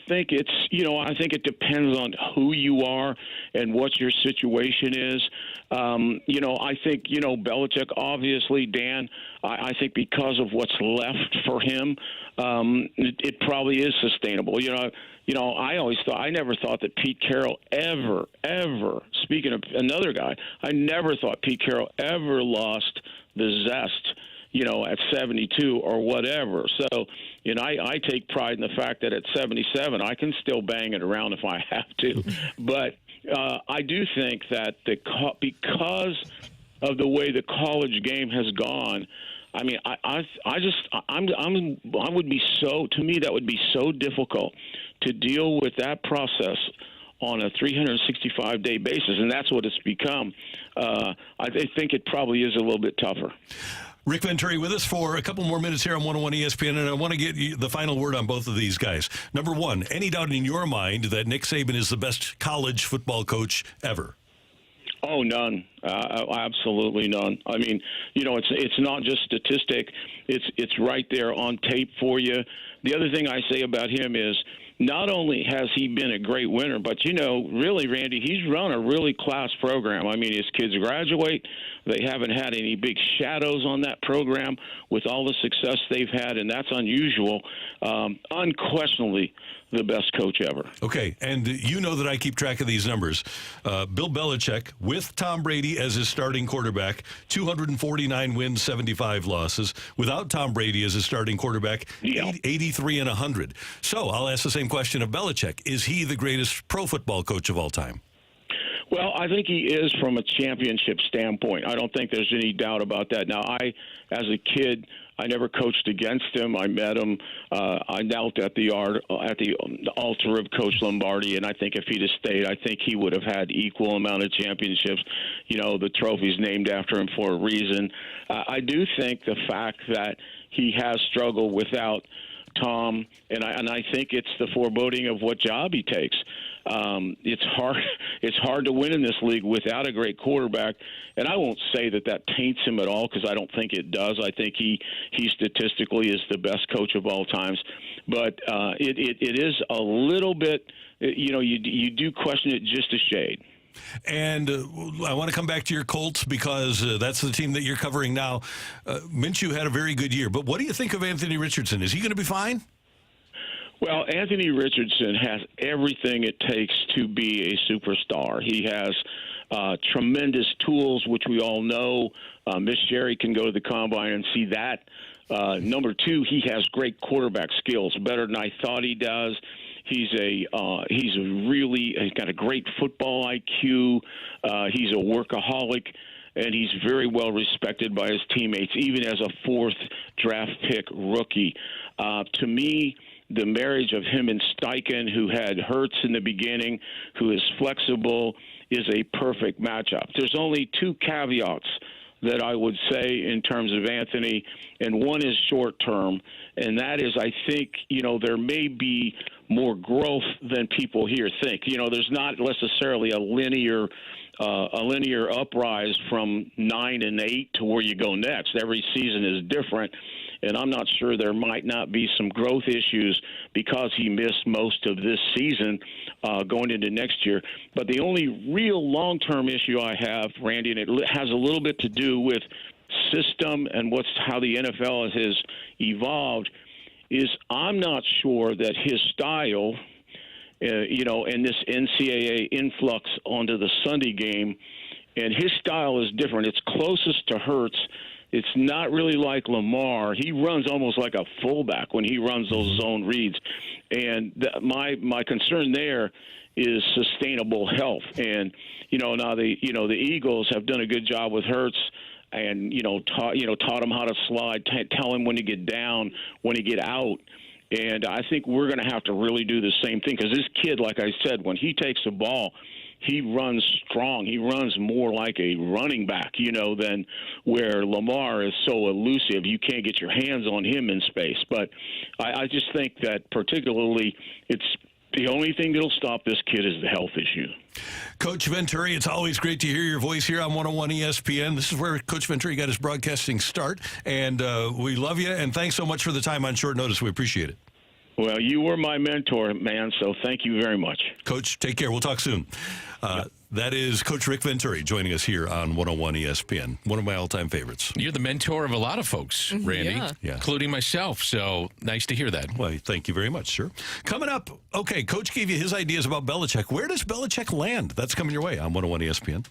think it's, I think it depends on who you are and what your situation is. I think, Belichick, obviously, Dan, I think because of what's left for him, it probably is sustainable. I never thought that Pete Carroll ever, speaking of another guy, I never thought Pete Carroll ever lost the zest at 72 or whatever. So, I take pride in the fact that at 77, I can still bang it around if I have to. But I do think that because of the way the college game has gone, I mean, I would be so, to me, that would be so difficult to deal with that process on a 365-day basis, and that's what it's become. I think it probably is a little bit tougher. Rick Venturi with us for a couple more minutes here on 101 ESPN, and I want to get you the final word on both of these guys. Number one, any doubt in your mind that Nick Saban is the best college football coach ever? Oh, none. Absolutely none. I mean, it's not just statistic. It's right there on tape for you. The other thing I say about him is not only has he been a great winner, but, really, Randy, he's run a really class program. I mean, his kids graduate. They haven't had any big shadows on that program with all the success they've had, and that's unusual. Unquestionably the best coach ever. Okay, and you know that I keep track of these numbers. Bill Belichick, with Tom Brady as his starting quarterback, 249 wins, 75 losses. Without Tom Brady as his starting quarterback, 83 and 100. So I'll ask the same question of Belichick. Is he the greatest pro football coach of all time? Well, I think he is from a championship standpoint. I don't think there's any doubt about that. Now, as a kid, I never coached against him. I met him. I knelt at the altar of Coach Lombardi, and I think if he'd have stayed, I think he would have had equal amount of championships. The trophy's named after him for a reason. I do think the fact that he has struggled without Tom, and I think it's the foreboding of what job he takes. It's hard to win in this league without a great quarterback, and I won't say that taints him at all because I don't think it does. I think he statistically is the best coach of all times, but it is a little bit, you do question it just a shade. And I want to come back to your Colts because that's the team that you're covering now. Minshew had a very good year, but what do you think of Anthony Richardson? Is he going to be fine? Well, Anthony Richardson has everything it takes to be a superstar. He has tremendous tools, which we all know. Miss Sherry can go to the combine and see that. Number two, he has great quarterback skills, better than I thought he does. He's got a great football IQ. He's a workaholic, and he's very well respected by his teammates, even as a fourth draft pick rookie. To me, the marriage of him and Steichen, who had Hurts in the beginning, who is flexible, is a perfect matchup. There's only two caveats that I would say in terms of Anthony, and one is short term, and that is I think, there may be more growth than people here think. There's not necessarily a linear uprise from 9 and 8 to where you go next. Every season is different. And I'm not sure there might not be some growth issues because he missed most of this season going into next year. But the only real long-term issue I have, Randy, and it has a little bit to do with system and how the NFL has evolved, is I'm not sure that his style, and this NCAA influx onto the Sunday game, and his style is different. It's closest to Hurts. It's not really like Lamar. He runs almost like a fullback when he runs those zone reads. And my concern there is sustainable health. And, now the Eagles have done a good job with Hurts and, taught him how to slide, tell him when to get down, when to get out. And I think we're going to have to really do the same thing because this kid, like I said, when he takes the ball, he runs strong. He runs more like a running back, than where Lamar is so elusive. You can't get your hands on him in space. But I just think that particularly it's the only thing that'll stop this kid is the health issue. Coach Venturi, it's always great to hear your voice here on 101 ESPN. This is where Coach Venturi got his broadcasting start. And we love you, and thanks so much for the time on short notice. We appreciate it. Well, you were my mentor, man, so thank you very much. Coach, take care. We'll talk soon. That is Coach Rick Venturi joining us here on 101 ESPN, one of my all-time favorites. You're the mentor of a lot of folks, Randy, including myself, so nice to hear that. Well, thank you very much, sir. Coming up, okay, Coach gave you his ideas about Belichick. Where does Belichick land? That's coming your way on 101 ESPN.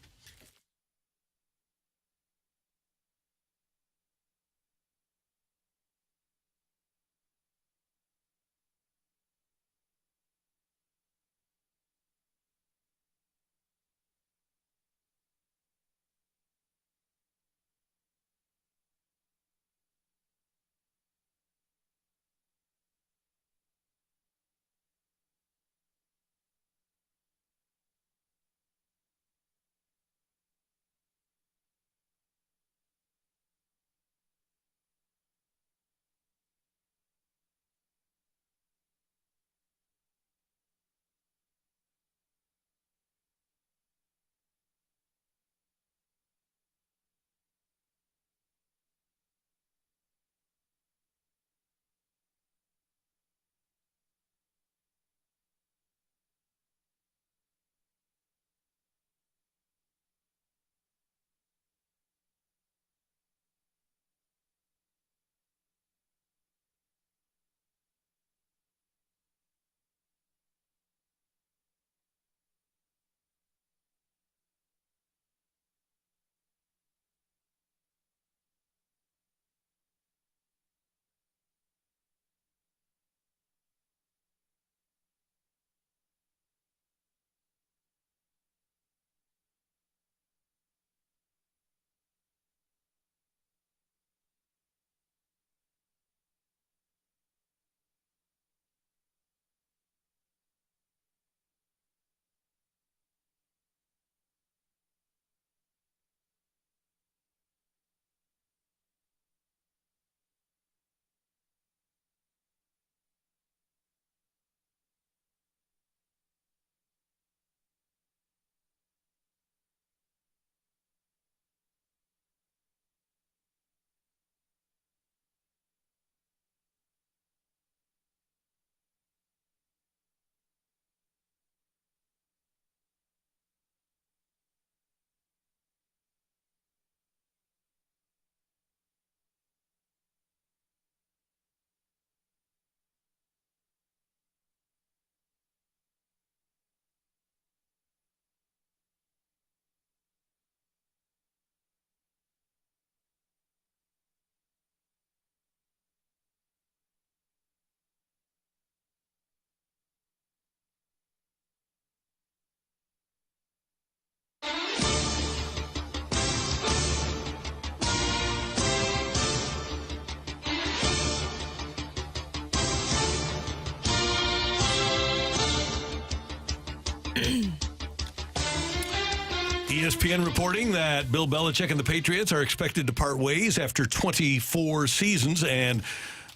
ESPN reporting that Bill Belichick and the Patriots are expected to part ways after 24 seasons, and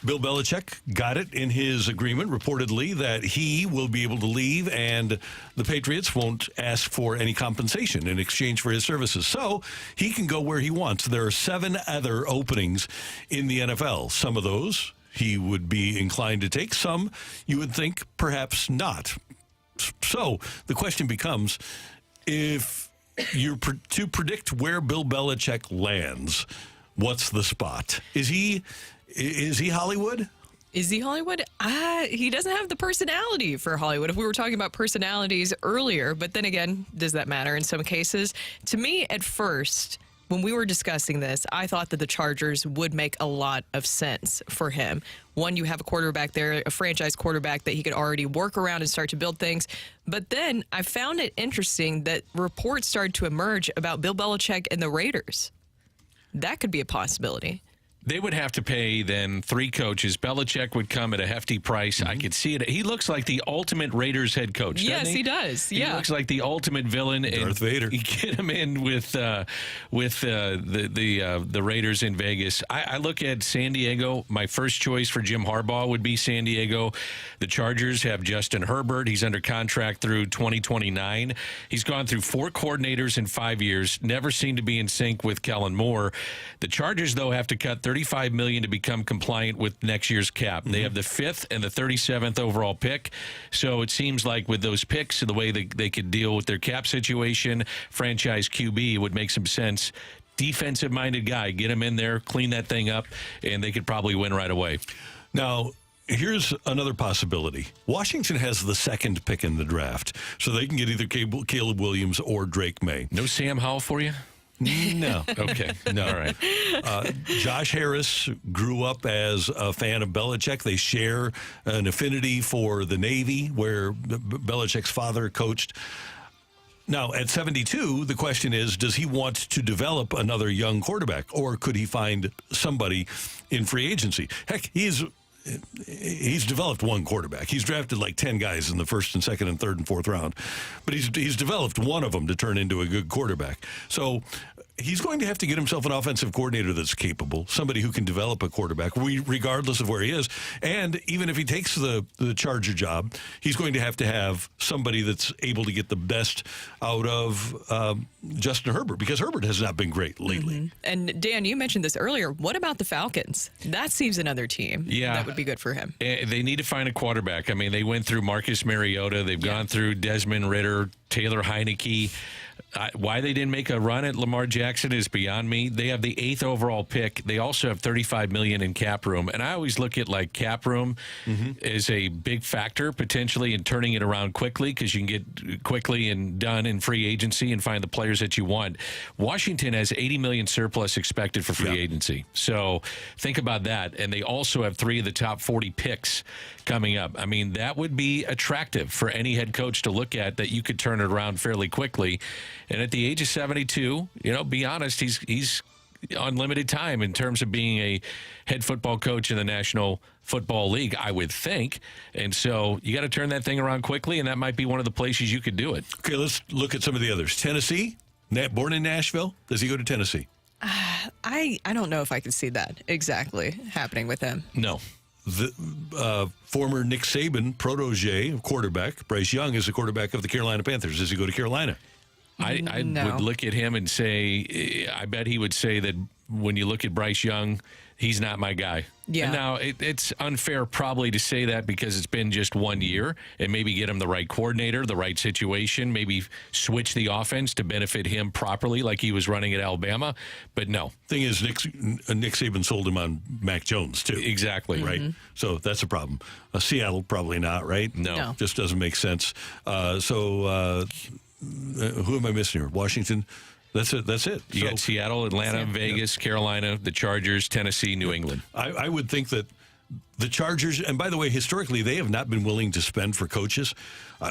Bill Belichick got it in his agreement, reportedly, that he will be able to leave and the Patriots won't ask for any compensation in exchange for his services. So he can go where he wants. There are 7 other openings in the NFL. Some of those he would be inclined to take. Some you would think perhaps not. So the question becomes, if you're to predict where Bill Belichick lands, what's the spot? Is he Hollywood? Is he Hollywood? He doesn't have the personality for Hollywood. If we were talking about personalities earlier, but then again, does that matter in some cases? To me, at first, when we were discussing this, I thought that the Chargers would make a lot of sense for him. One, you have a quarterback there, a franchise quarterback that he could already work around and start to build things. But then I found it interesting that reports started to emerge about Bill Belichick and the Raiders. That could be a possibility. They would have to pay then 3 coaches. Belichick would come at a hefty price. I could see it. He looks like the ultimate Raiders head coach. Yes, he does. He looks like the ultimate villain. Darth Vader. You get him in with the Raiders in Vegas. I look at San Diego. My first choice for Jim Harbaugh would be San Diego. The Chargers have Justin Herbert. He's under contract through 2029. He's gone through 4 coordinators in 5 years. Never seemed to be in sync with Kellen Moore. The Chargers, though, have to cut $35 million to become compliant with next year's cap. They have the 5th and the 37th overall pick. So it seems like with those picks and the way they could deal with their cap situation, franchise QB would make some sense. Defensive-minded guy, get him in there, clean that thing up, and they could probably win right away. Now, here's another possibility. Washington has the 2nd pick in the draft, so they can get either Caleb Williams or Drake May. No Sam Howell for you? No. Okay. No. All right. Josh Harris grew up as a fan of Belichick. They share an affinity for the Navy, where Belichick's father coached. Now, at 72, the question is, does he want to develop another young quarterback, or could he find somebody in free agency? Heck, he's developed one quarterback. He's drafted like 10 guys in the 1st and 2nd and 3rd and 4th round, but he's developed one of them to turn into a good quarterback. So he's going to have to get himself an offensive coordinator that's capable, somebody who can develop a quarterback, regardless of where he is. And even if he takes the Charger job, he's going to have somebody that's able to get the best out of Justin Herbert, because Herbert has not been great lately. Mm-hmm. And Dan, you mentioned this earlier. What about the Falcons? That seems another team that would be good for him. They need to find a quarterback. I mean, they went through Marcus Mariota. They've gone through Desmond Ridder, Taylor Heineke. Why they didn't make a run at Lamar Jackson is beyond me. They have the 8th overall pick. They also have $35 million in cap room. And I always look at like cap room as a big factor potentially in turning it around quickly, because you can get quickly and done in free agency and find the players that you want. Washington has $80 million surplus expected for free agency. So think about that. And they also have 3 of the top 40 picks coming up. I mean, that would be attractive for any head coach to look at, that you could turn it around fairly quickly. And at the age of 72, be honest, he's on limited time in terms of being a head football coach in the National Football League, I would think. And so you got to turn that thing around quickly, and that might be one of the places you could do it. Okay, let's look at some of the others. Tennessee, born in Nashville. Does he go to Tennessee? I don't know if I could see that exactly happening with him. No. The former Nick Saban protege, quarterback, Bryce Young, is the quarterback of the Carolina Panthers. Does he go to Carolina? I would look at him and say, I bet he would say that when you look at Bryce Young, he's not my guy. Yeah. And now, it's unfair probably to say that because it's been just 1 year, and maybe get him the right coordinator, the right situation, maybe switch the offense to benefit him properly like he was running at Alabama. But no. Thing is, Nick Saban sold him on Mac Jones, too. Exactly. Right? So that's a problem. Seattle, probably not, right? No. Just doesn't make sense. Who am I missing here? Washington? That's it. You got Seattle, Atlanta, Vegas, Carolina, the Chargers, Tennessee, New England. I would think that The Chargers, and by the way, historically, they have not been willing to spend for coaches.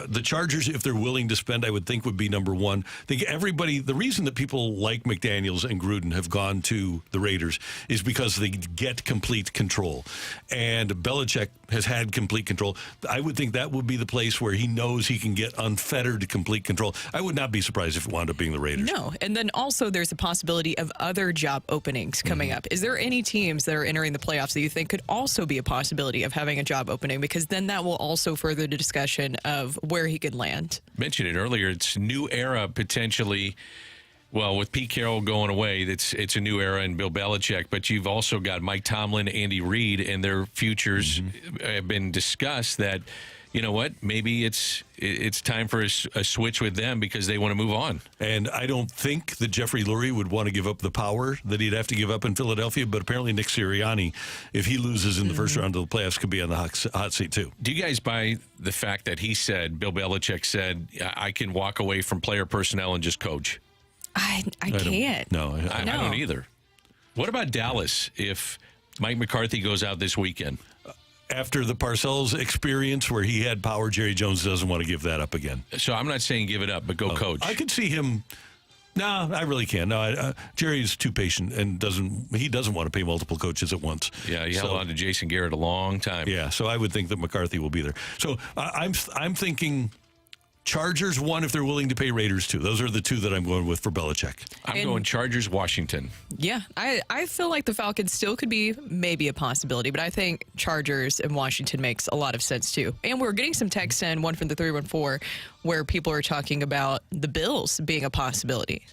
The Chargers, if they're willing to spend, I would think would be number one. I think the reason that people like McDaniels and Gruden have gone to the Raiders is because they get complete control. And Belichick has had complete control. I would think that would be the place where he knows he can get unfettered complete control. I would not be surprised if it wound up being the Raiders. No, and then also there's a possibility of other job openings coming up. Is there any teams that are entering the playoffs that you think could also be a possibility of having a job opening? Because then that will also further the discussion of where he could land. Mentioned it earlier. It's new era potentially. Well, with Pete Carroll going away, it's a new era in Bill Belichick. But you've also got Mike Tomlin, Andy Reid, and their futures have been discussed. That, you know what, maybe it's time for a switch with them because they want to move on. And I don't think that Jeffrey Lurie would want to give up the power that he'd have to give up in Philadelphia, but apparently Nick Sirianni, if he loses in the first round of the playoffs, could be on the hot seat too. Do you guys buy the fact that Bill Belichick said, I can walk away from player personnel and just coach? I can't. No, I don't either. What about Dallas if Mike McCarthy goes out this weekend? After the Parcells experience where he had power, Jerry Jones doesn't want to give that up again. So I'm not saying give it up, but go coach. I could see him. No, I really can't. No, Jerry's too patient and doesn't want to pay multiple coaches at once. Yeah, he held on to Jason Garrett a long time. Yeah, so I would think that McCarthy will be there. So I'm thinking Chargers 1 if they're willing to pay Raiders 2. Those are the two that I'm going with for Belichick. I'm going Chargers, Washington. Yeah, I feel like the Falcons still could be maybe a possibility, but I think Chargers and Washington makes a lot of sense too. And we're getting some texts in, one from the 314, where people are talking about the Bills being a possibility.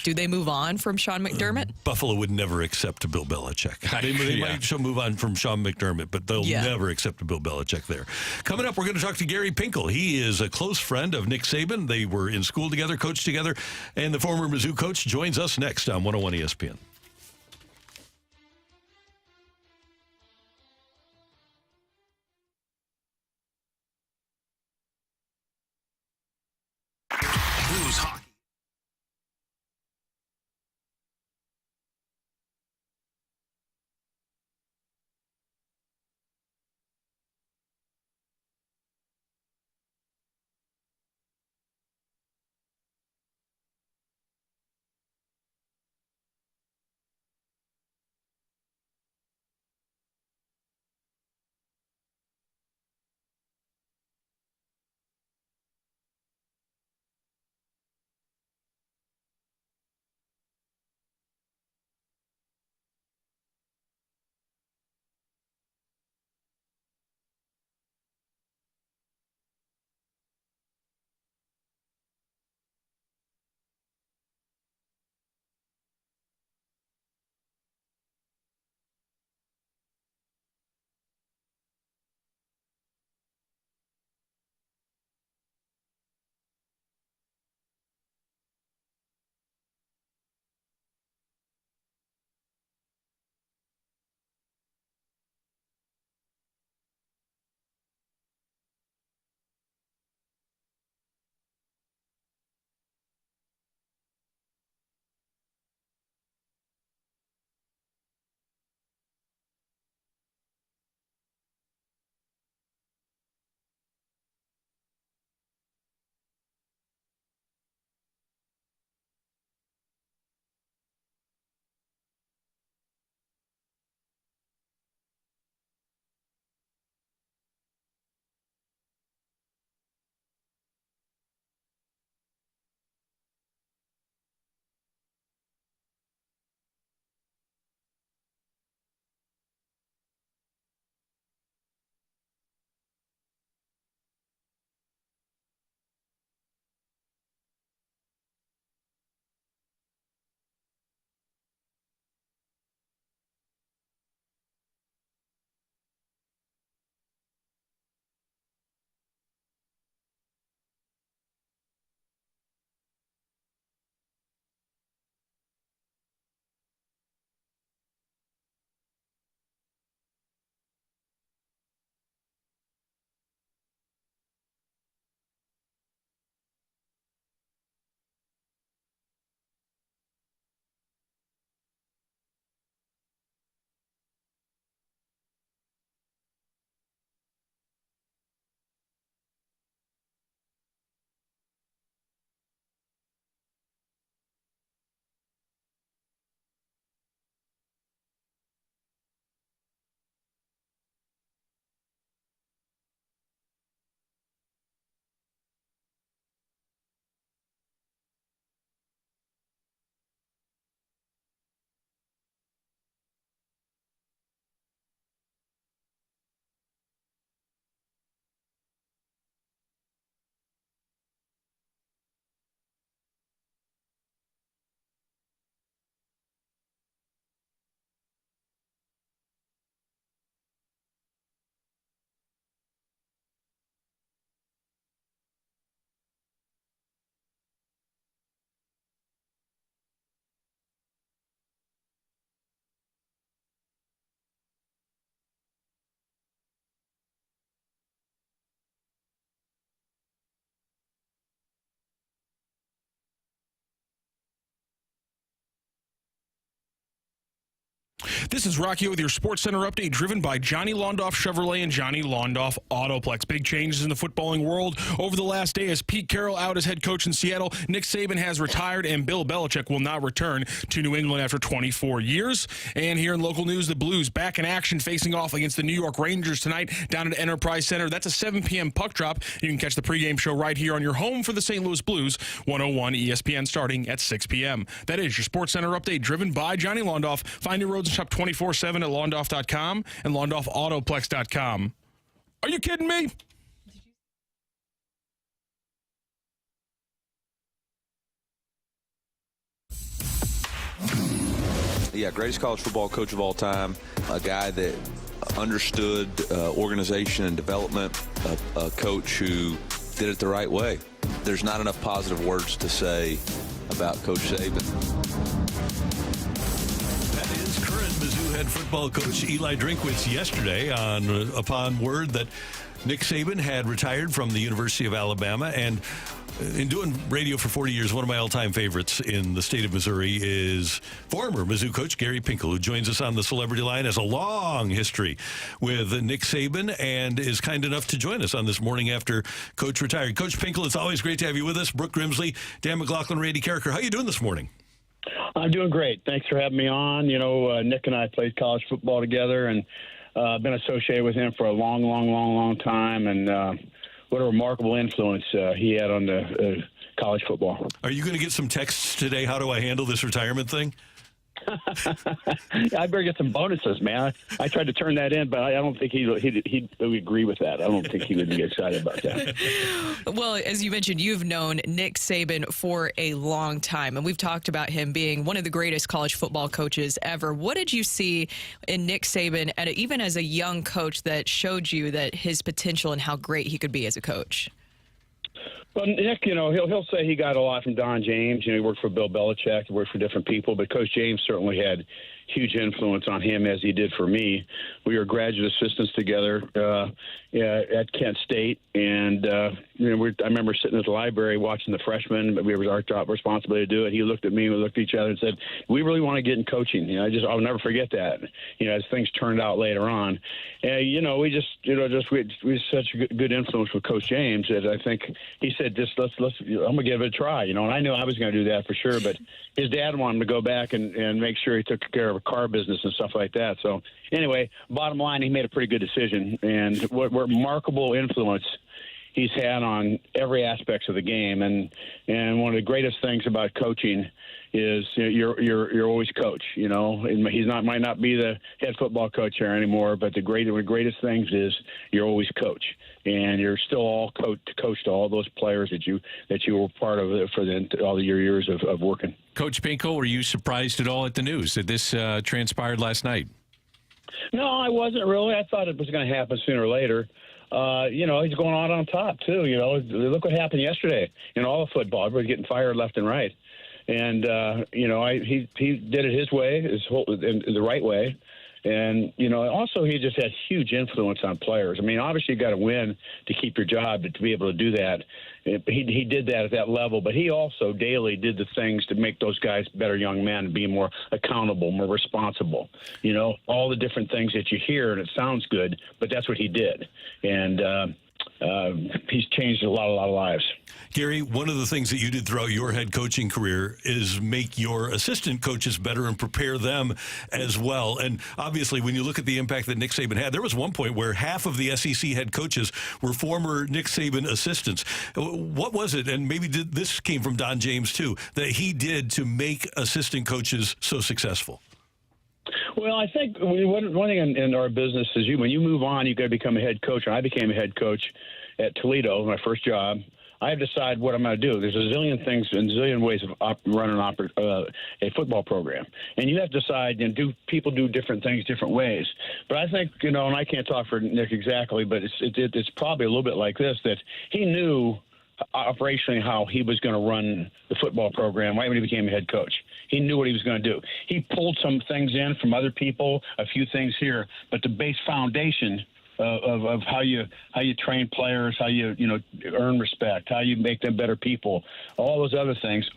Do they move on from Sean McDermott? Buffalo would never accept a Bill Belichick. They might move on from Sean McDermott, but they'll never accept a Bill Belichick there. Coming up, we're going to talk to Gary Pinkle. He is a close friend of Nick Saban. They were in school together, coached together, and the former Mizzou coach joins us next on 101 ESPN. Blues hockey. This is Rocky with your Sports Center update, driven by Johnny Londoff Chevrolet and Johnny Londoff Autoplex. Big changes in the footballing world over the last day as Pete Carroll out as head coach in Seattle. Nick Saban has retired, and Bill Belichick will not return to New England after 24 years. And here in local news, the Blues back in action, facing off against the New York Rangers tonight down at Enterprise Center. That's a 7 p.m. puck drop. You can catch the pregame show right here on your home for the St. Louis Blues, 101 ESPN, starting at 6 p.m. That is your Sports Center update, driven by Johnny Londoff. Find your roads and shop 24/7 at londoff.com and londoffautoplex.com. Are you kidding me? Yeah, greatest college football coach of all time, a guy that understood organization and development, a coach who did it the right way. There's not enough positive words to say about Coach Saban. That is current Mizzou head football coach Eli Drinkwitz yesterday upon word that Nick Saban had retired from the University of Alabama. And in doing radio for 40 years, one of my all-time favorites in the state of Missouri is former Mizzou coach Gary Pinkle, who joins us on the Celebrity Line, has a long history with Nick Saban and is kind enough to join us on this morning after Coach retired. Coach Pinkle, it's always great to have you with us. Brooke Grimsley, Dan McLaughlin, Randy Karraker. How you doing this morning? I'm doing great. Thanks for having me on. You know, Nick and I played college football together, and been associated with him for a long time, and what a remarkable influence he had on the college football. Are you going to get some texts today? How do I handle this retirement thing? I better get some bonuses, man. I tried to turn that in, but I don't think he'd agree with that. I don't think he would be excited about that. Well, as you mentioned, you've known Nick Saban for a long time, and we've talked about him being one of the greatest college football coaches ever. What did you see in Nick Saban, even as a young coach, that showed you that his potential and how great he could be as a coach? Well, Nick, you know, he'll say he got a lot from Don James. You know, he worked for Bill Belichick, he worked for different people, but Coach James certainly had huge influence on him, as he did for me. We were graduate assistants together at Kent State, and you know, I remember sitting at the library watching the freshmen. But it was our job responsibility to do it. He looked at me, we looked at each other, and said, "We really want to get in coaching." You know, I'll never forget that. You know, as things turned out later on, you know, we such a good influence with Coach James that I think he said, "Just let's I'm gonna give it a try." You know, and I knew I was going to do that for sure, but his dad wanted him to go back and make sure he took care of a car business and stuff like that. So anyway, bottom line, he made a pretty good decision, and what remarkable influence he's had on every aspect of the game. And one of the greatest things about coaching is you're always coach. You know, he's might not be the head football coach here anymore, but one of the greatest things is you're always coach, and you're still all coach to all those players that you were part of for all your years of working. Coach Pinkle, were you surprised at all at the news that this transpired last night? No, I wasn't really. I thought it was going to happen sooner or later. You know, he's going on top too. You know, look what happened yesterday in all the football. Everybody's getting fired left and right. And you know, he did it his way, the right way. And, you know, also he just had huge influence on players. I mean, obviously you got to win to keep your job, to be able to do that. He did that at that level, but he also daily did the things to make those guys better young men, be more accountable, more responsible. You know, all the different things that you hear, and it sounds good, but that's what he did. And he's changed a lot of lives. Gary, one of the things that you did throughout your head coaching career is make your assistant coaches better and prepare them as well. And obviously, when you look at the impact that Nick Saban had, there was one point where half of the SEC head coaches were former Nick Saban assistants. What was it, and maybe this came from Don James too, that he did to make assistant coaches so successful? Well, I think one thing in our business is when you move on, you've got to become a head coach. And I became a head coach at Toledo, my first job. I have to decide what I'm going to do. There's a zillion things and a zillion ways of running a football program. And you have to decide, and people do different things different ways. But I think, you know, and I can't talk for Nick exactly, but it's probably a little bit like this, that he knew operationally how he was going to run the football program right when he became a head coach. He knew what he was going to do. He pulled some things in from other people, a few things here, but the base foundation of how you train players, how you earn respect, how you make them better people, all those other things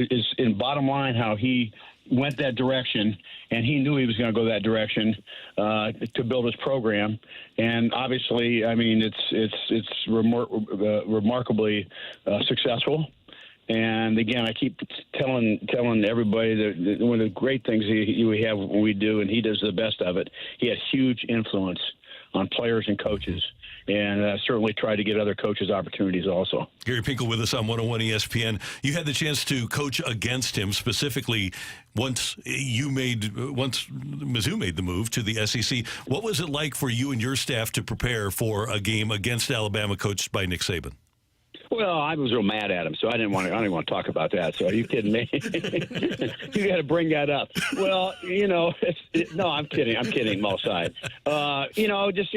is in bottom line how he went that direction, and he knew he was going to go that direction to build his program. And obviously, I mean, it's remarkably successful. And again, I keep telling everybody that one of the great things we have when we do, and he does the best of it. He has huge influence on players and coaches, and certainly try to get other coaches opportunities also. Gary Pinkle with us on 101 ESPN. You had the chance to coach against him, specifically once Mizzou made the move to the SEC. What was it like for you and your staff to prepare for a game against Alabama coached by Nick Saban? Well, I was real mad at him, so I didn't want to talk about that. So are you kidding me? You got to bring that up. Well, no, I'm kidding. I'm kidding, Mo side. Just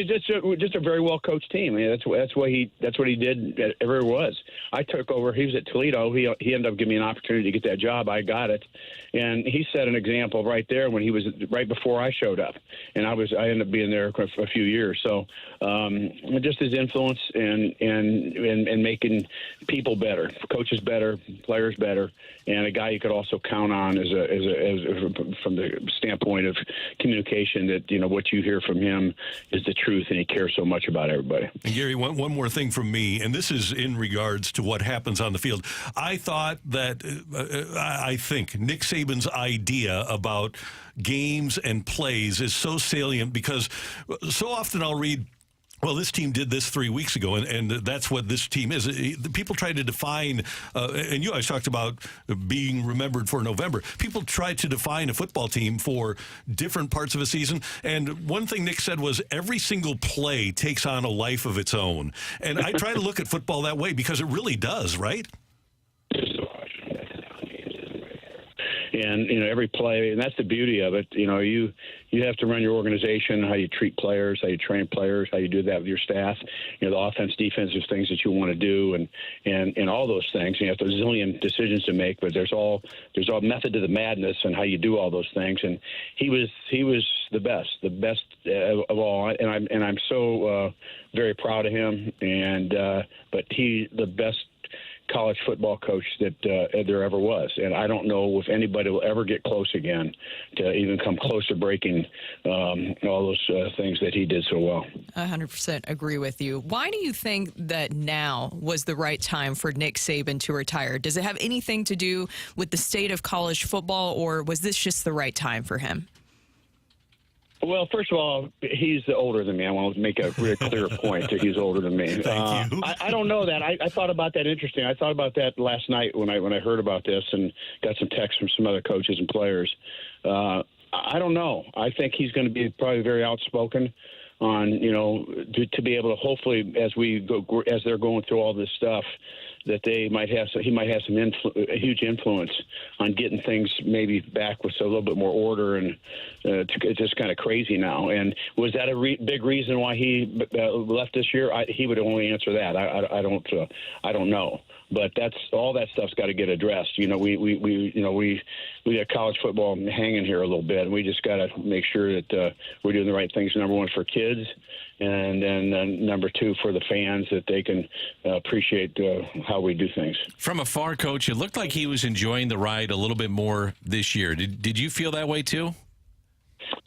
a very well coached team. I mean, that's what he did everywhere he was. I took over. He was at Toledo. He ended up giving me an opportunity to get that job. I got it, and he set an example right there when he was right before I showed up, and I ended up being there for a few years. So just his influence and making people better, coaches better, players better, and a guy you could also count on as from the standpoint of communication, that what you hear from him is the truth, and he cares so much about everybody. And Gary, one more thing from me, and this is in regards to what happens on the field. I thought that I think Nick Saban's idea about games and plays is so salient, because so often I'll read, well, this team did this 3 weeks ago, and that's what this team is. People try to define, and you guys talked about being remembered for November. People try to define a football team for different parts of a season. And one thing Nick said was every single play takes on a life of its own. And I try to look at football that way, because it really does, right? And every play, and that's the beauty of it. You have to run your organization, how you treat players, how you train players, how you do that with your staff. The offense, defensive things that you want to do, and all those things. You have a zillion decisions to make, but there's all method to the madness and how you do all those things. And he was the best of all. And I'm so very proud of him. But he the best college football coach that there ever was, and I don't know if anybody will ever get close again to even come close to breaking all those things that he did so well. 100% agree with you. Why do you think that now was the right time for Nick Saban to retire? Does it have anything to do with the state of college football, or was this just the right time for him? Well, first of all, he's older than me. I want to make a really clear point that he's older than me. Thank you. I don't know that. I thought about that interesting. I thought about that last night when I heard about this and got some texts from some other coaches and players. I don't know. I think he's going to be probably very outspoken on, to be able to hopefully, as they're going through all this stuff, that he might have some huge influence on getting things maybe back with a little bit more order. And it's just kind of crazy now. And was that a big reason why he left this year? He would only answer that. I don't know. But that's all that stuff's got to get addressed. We got college football hanging here a little bit, and we just got to make sure that we're doing the right things. Number one, for kids, and then number two, for the fans, that they can appreciate how we do things. From afar, Coach, it looked like he was enjoying the ride a little bit more this year. Did you feel that way too?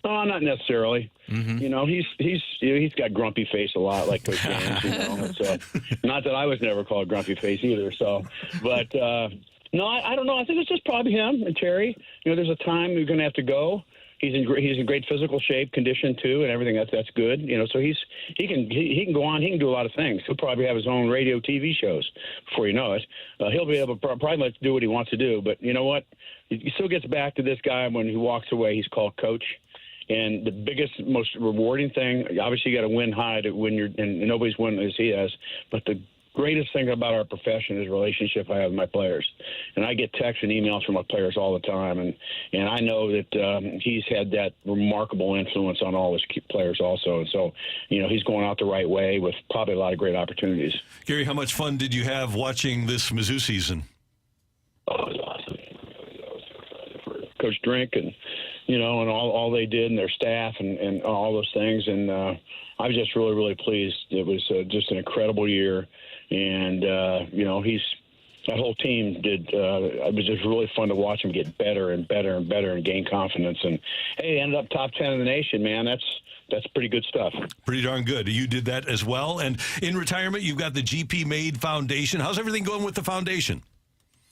Oh, not necessarily. Mm-hmm. He's got grumpy face a lot, like Coach James. So, not that I was never called grumpy face either. So, but no, I don't know. I think it's just probably him and Terry. There's a time you're going to have to go. He's in great physical shape, condition too, and everything. That's good. So he can go on. He can do a lot of things. He'll probably have his own radio, TV shows before you know it. He'll be able to probably do what he wants to do. But you know what? He still gets back to this guy when he walks away. He's called Coach. And the biggest, most rewarding thing, obviously, you got to win high to win and nobody's won as he has. But the greatest thing about our profession is the relationship I have with my players. And I get texts and emails from my players all the time. And I know that he's had that remarkable influence on all his players also. And so, he's going out the right way with probably a lot of great opportunities. Gary, how much fun did you have watching this Mizzou season? Oh, it was awesome. Coach Drink and and all they did and their staff and all those things. And I was just really, really pleased. It was just an incredible year. And, that whole team did. It was just really fun to watch them get better and better and better and gain confidence. And hey, ended up top 10 in the nation, man. That's pretty good stuff. Pretty darn good. You did that as well. And in retirement, you've got the GP Made Foundation. How's everything going with the foundation?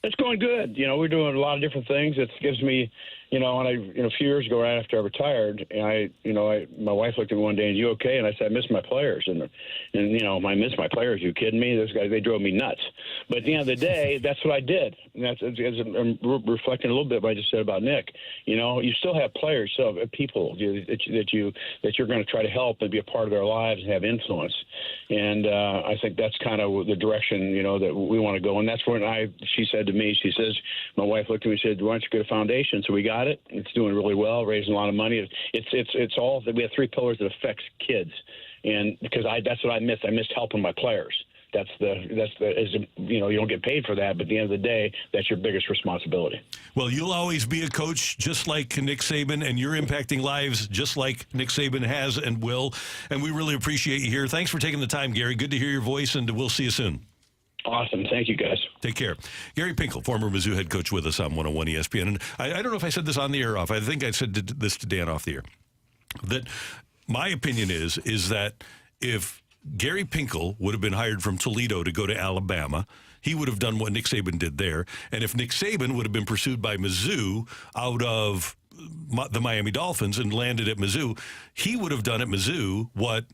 It's going good. We're doing a lot of different things. It gives me, when a few years ago, right after I retired, and my wife looked at me one day, and you okay? And I said, I miss my players. And I miss my players. You kidding me? Those guys, they drove me nuts. But at the end of the day, that's what I did. And that's, I'm reflecting a little bit what I just said about Nick. You still have players, so people that you're going to try to help and be a part of their lives and have influence. And I think that's kind of the direction, that we want to go. And that's when she said to me, she says, my wife looked at me and said, why don't you get a foundation? So we got it. It's doing really well, raising a lot of money. It's all, we have 3 pillars that affects kids. And because that's what I missed. I missed helping my players. You don't get paid for that, but at the end of the day, that's your biggest responsibility. Well, you'll always be a coach just like Nick Saban, and you're impacting lives just like Nick Saban has and will. And we really appreciate you here. Thanks for taking the time, Gary. Good to hear your voice, and we'll see you soon. Awesome. Thank you, guys. Take care. Gary Pinkle, former Mizzou head coach, with us on 101 ESPN. And I don't know if I said this on the air or off. I think I said this to Dan off the air. That my opinion is that if Gary Pinkle would have been hired from Toledo to go to Alabama, he would have done what Nick Saban did there. And if Nick Saban would have been pursued by Mizzou out of the Miami Dolphins and landed at Mizzou, he would have done at Mizzou what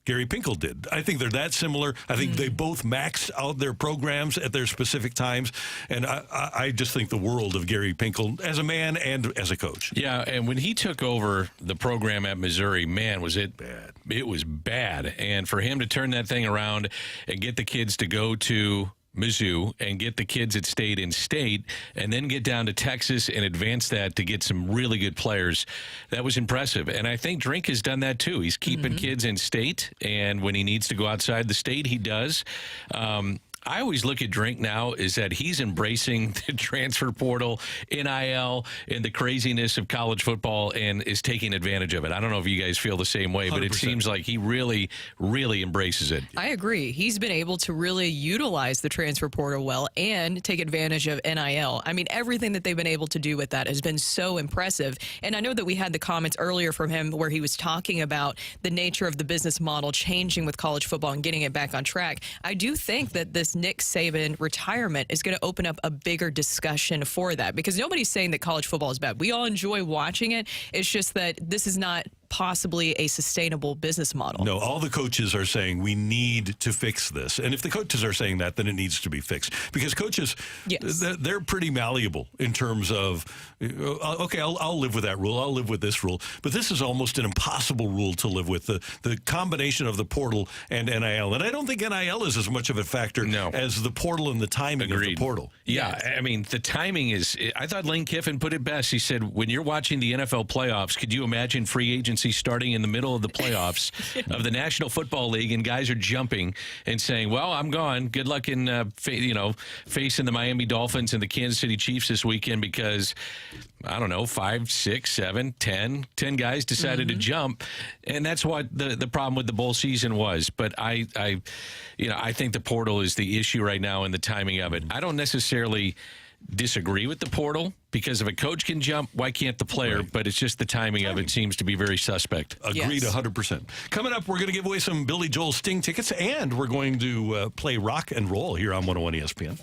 Gary Pinkle did. I think they're that similar. I think they both maxed out their programs at their specific times. And I just think the world of Gary Pinkle as a man and as a coach. Yeah, and when he took over the program at Missouri, man, was it bad. It was bad. And for him to turn that thing around and get the kids to go to Mizzou and get the kids that stayed in state and then get down to Texas and advance that to get some really good players, that was impressive. And I think Drink has done that too. He's keeping kids in state, and when he needs to go outside the state, he does. I always look at Drink now is that he's embracing the transfer portal, NIL, and the craziness of college football and is taking advantage of it. I don't know if you guys feel the same way, but 100%. It seems like he really, really embraces it. I agree. He's been able to really utilize the transfer portal well and take advantage of NIL. I mean, everything that they've been able to do with that has been so impressive. And I know that we had the comments earlier from him where he was talking about the nature of the business model changing with college football and getting it back on track. I do think that this Nick Saban retirement is going to open up a bigger discussion for that, because nobody's saying that college football is bad. We all enjoy watching it. It's just that this is not possibly a sustainable business model. No, all the coaches are saying we need to fix this. And if the coaches are saying that, then it needs to be fixed. Because coaches, they're pretty malleable in terms of, okay, I'll live with that rule. I'll live with this rule. But this is almost an impossible rule to live with, the combination of the portal and NIL. And I don't think NIL is as much of a factor as the portal and the timing of the portal. Yeah, I mean, the timing is, I thought Lane Kiffin put it best. He said, when you're watching the NFL playoffs, could you imagine free agency starting in the middle of the playoffs of the National Football League, and guys are jumping and saying, well, I'm gone. Good luck in, facing the Miami Dolphins and the Kansas City Chiefs this weekend because, I don't know, 5, 6, 7, 10 guys decided to jump. And that's what the problem with the bowl season was. But I think the portal is the issue right now and the timing of it. I don't necessarily disagree with the portal, because if a coach can jump, why can't the player? Right. But it's just the timing of it seems to be very suspect. Agreed 100%. Coming up, we're going to give away some Billy Joel Sting tickets, and we're going to play rock and roll here on 101 ESPN.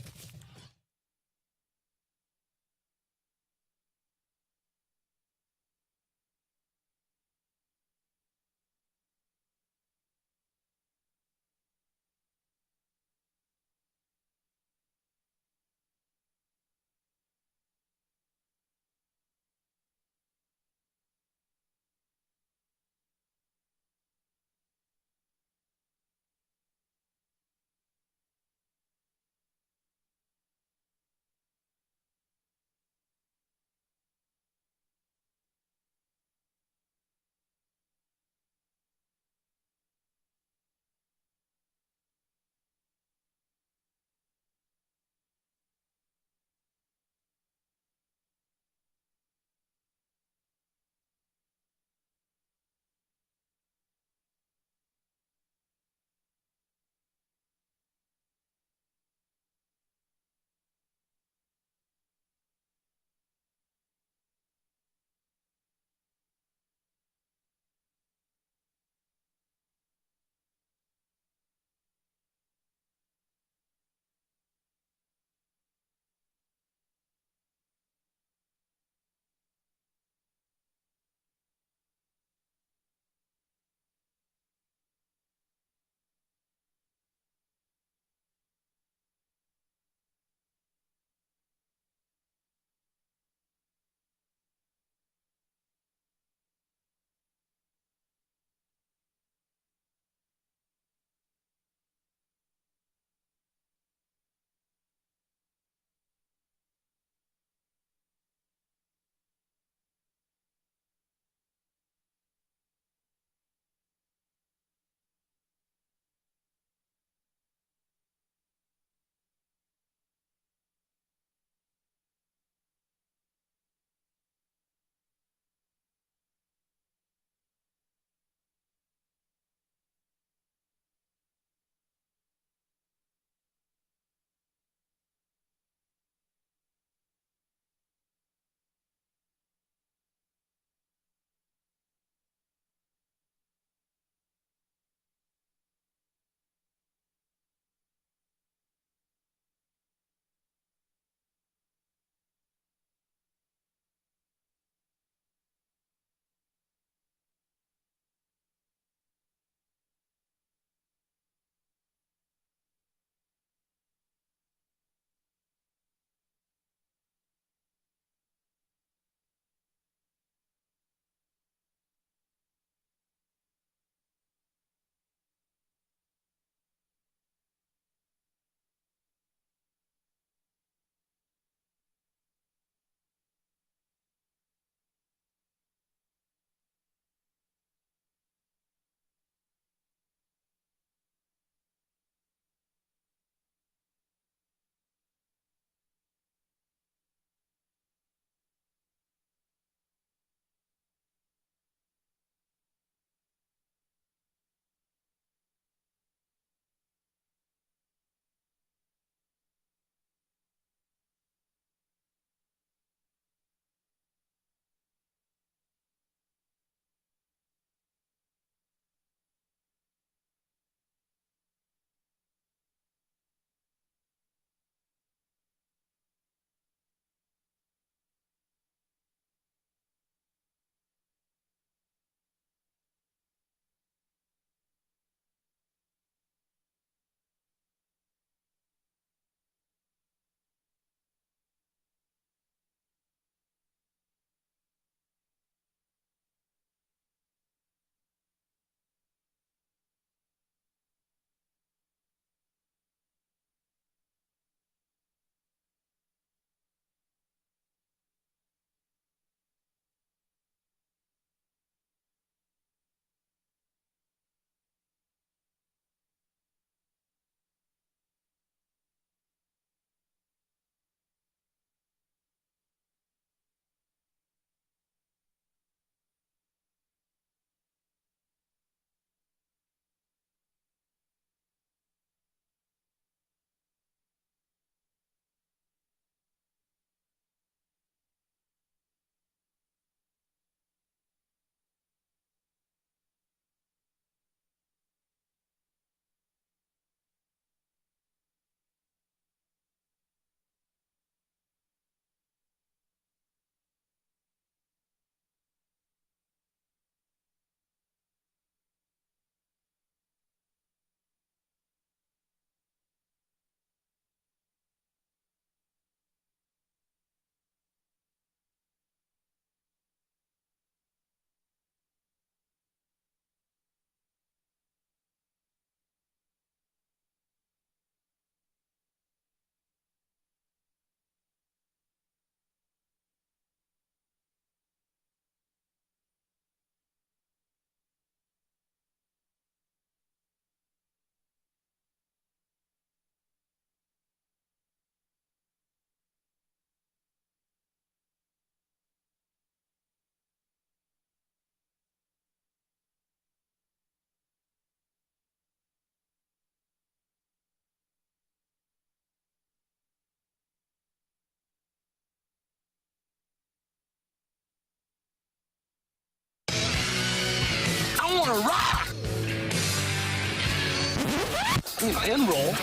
enroll.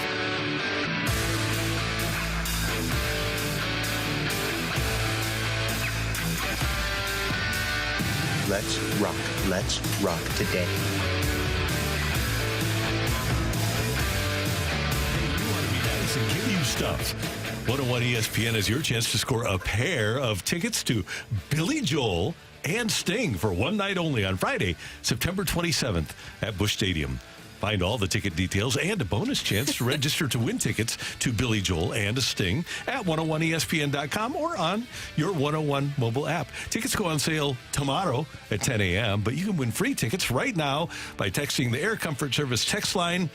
Let's rock. Let's rock today. And give you stuff. 101 ESPN is your chance to score a pair of tickets to Billy Joel and Sting for one night only on Friday, September 27th at Busch Stadium. Find all the ticket details and a bonus chance to register to win tickets to Billy Joel and a Sting at 101ESPN.com or on your 101 mobile app. Tickets go on sale tomorrow at 10 a.m., but you can win free tickets right now by texting the Air Comfort Service text line